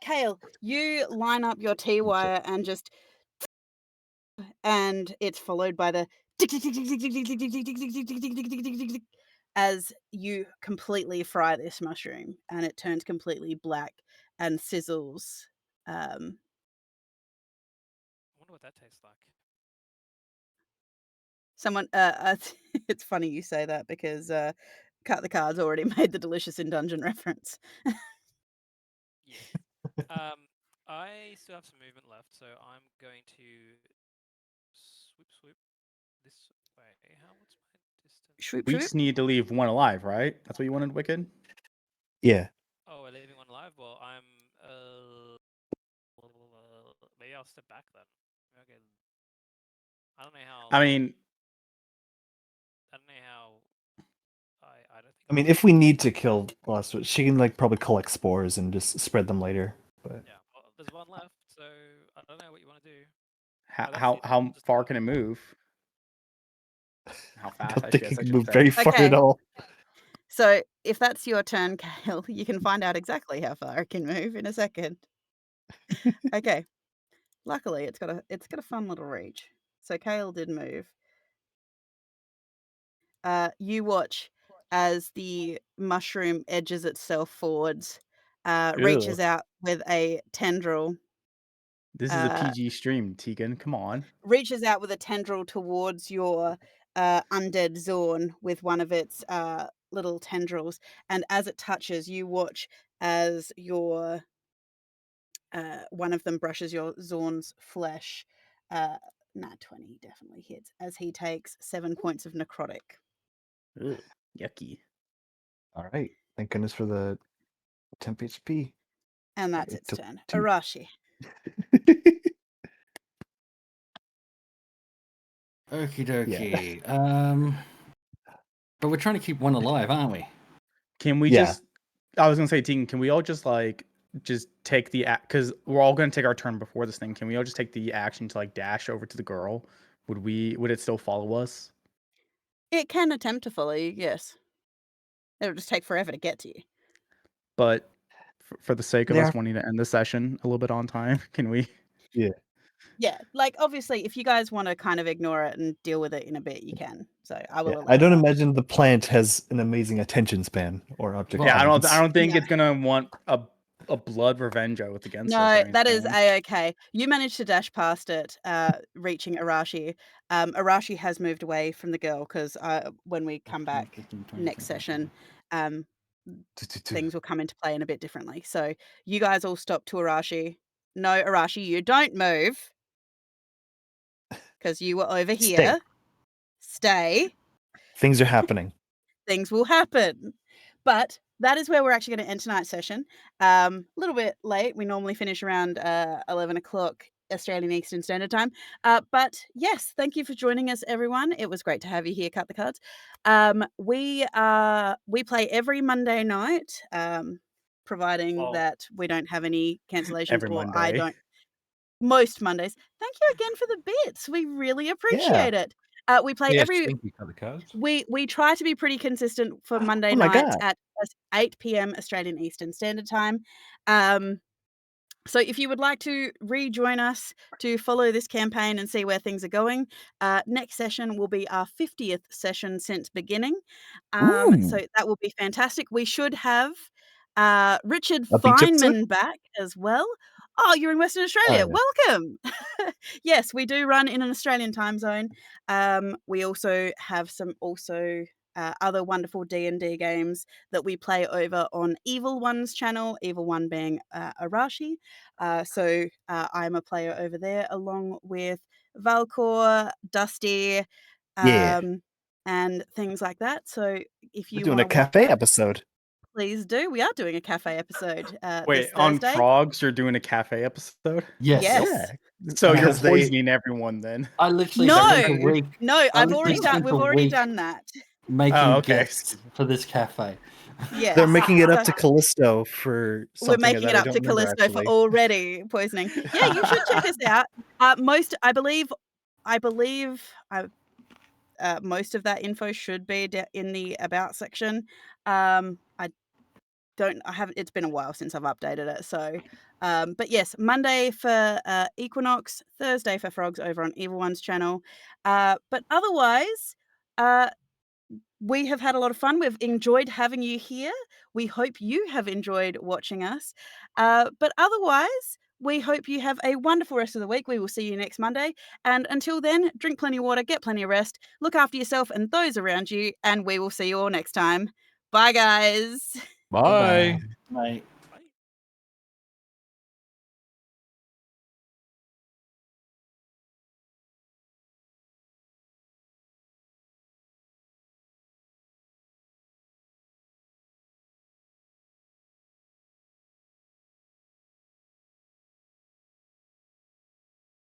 Kale, you line up your T-wire and just, and it's followed by the as you completely fry this mushroom and it turns completely black and sizzles. I wonder what that tastes like. Someone, it's funny you say that because Cut the Cards already made the Delicious in Dungeon reference. Yes. I still have some movement left, so I'm going to swoop this way. What's my distance? Shroop, We shroop. just need to leave one alive, right? That's what you wanted, Wicked? Yeah. Oh, we're leaving one alive? Well, I'm maybe I'll step back then. Okay. I don't know how I mean, I don't think I mean, if we need to kill Velociraptor, she can like probably collect spores and just spread them later. But yeah, well, there's one left, so I don't know what you want to do. how Just far go. can it move? How I fast? don't I think guess it I can should move say. very far Okay. at all. So if that's your turn, Kale, you can find out exactly how far it can move in a second. Okay. Luckily, it's got a fun little reach. So Kale did move. You watch as the mushroom edges itself forwards, reaches Ew. out with a tendril, This is a uh, PG stream, Tegan. Come on. reaches out with a tendril towards your undead Zorn with one of its little tendrils, and as it touches, you watch as your one of them brushes your Zorn's flesh. Nat 20 definitely hits as he takes 7 points of necrotic. Ugh, yucky. All right. Thank goodness for the temp HP. And that's It its took turn. 2. Arashi. Okie dokie. But we're trying to keep one alive, aren't we? Can we Yeah. just? I was gonna say, Tegan, can we all just take the because we're all gonna take our turn before this thing. Can we all just take the action to like dash over to the girl? Would it still follow us? It can attempt to follow you, yes. It'll just take forever to get to you. But for the sake of They us are- wanting to end the session a little bit on time, can we? Yeah, like obviously, if you guys want to kind of ignore it and deal with it in a bit, you can. So I will Yeah, allow I don't that. imagine the plant has an amazing attention span or object. Well, Yeah, I permanence. don't think No. it's gonna want a blood revenge oath against us. No, Or that is anything. a-okay. You managed to dash past it, reaching Arashi. Arashi has moved away from the girl because when we come back 15, 20, next 25, session, T- things will come into play in a bit differently. So you guys all stop to Arashi. No, Arashi, you don't move because you were over here. Stay. Things are happening. Things will happen. But that is where we're actually going to end tonight's session. A little bit late. We normally finish around 11 o'clock Australian Eastern Standard Time. But yes, thank you for joining us, everyone. It was great to have you here, Cut the Cards. We play every Monday night, providing that we don't have any cancellations Every or I Monday. don't. Most Mondays. Thank you again for the bits. We really appreciate it. We play Yes, every. thank you, Cut the Cards. We try to be pretty consistent for Monday Oh my nights God. at 8 p.m. Australian Eastern Standard Time. So if you would like to rejoin us to follow this campaign and see where things are going, next session will be our 50th session since beginning. So that will be fantastic. We should have Richard A beach episode? Feynman back as well. Oh, you're in Western Australia. yeah. Welcome. Yes, we do run in an Australian time zone. We also have some other wonderful D&D games that we play over on Evil One's channel, Evil One being Arashi. So I'm a player over there along with Valcor, Dusty, Yeah. and things like that. So if We're you doing want a to watch cafe that, episode. please do. We are doing a cafe episode Wait, this on Thursday. frogs, you're doing a cafe episode? Yes. Yes. So you're Because they- poisoning everyone then. I literally No, spent a week no, I've literally already done. spent We've a already week done that. making Oh, okay. guests for this cafe. Yes, They're making it up so to Callisto for something we're making that it I up don't to remember, Callisto for actually. already poisoning. Yeah, you should check us out. Most of that info should be in the about section. It's been a while since I've updated it. So, but yes, Monday for Equinox, Thursday for Frogs over on Evil One's channel. But otherwise, we have had a lot of fun. We've enjoyed having you here. We hope you have enjoyed watching us. But otherwise, we hope you have a wonderful rest of the week. We will see you next Monday. And until then, drink plenty of water, get plenty of rest, look after yourself and those around you, and we will see you all next time. Bye, guys. Bye. Bye.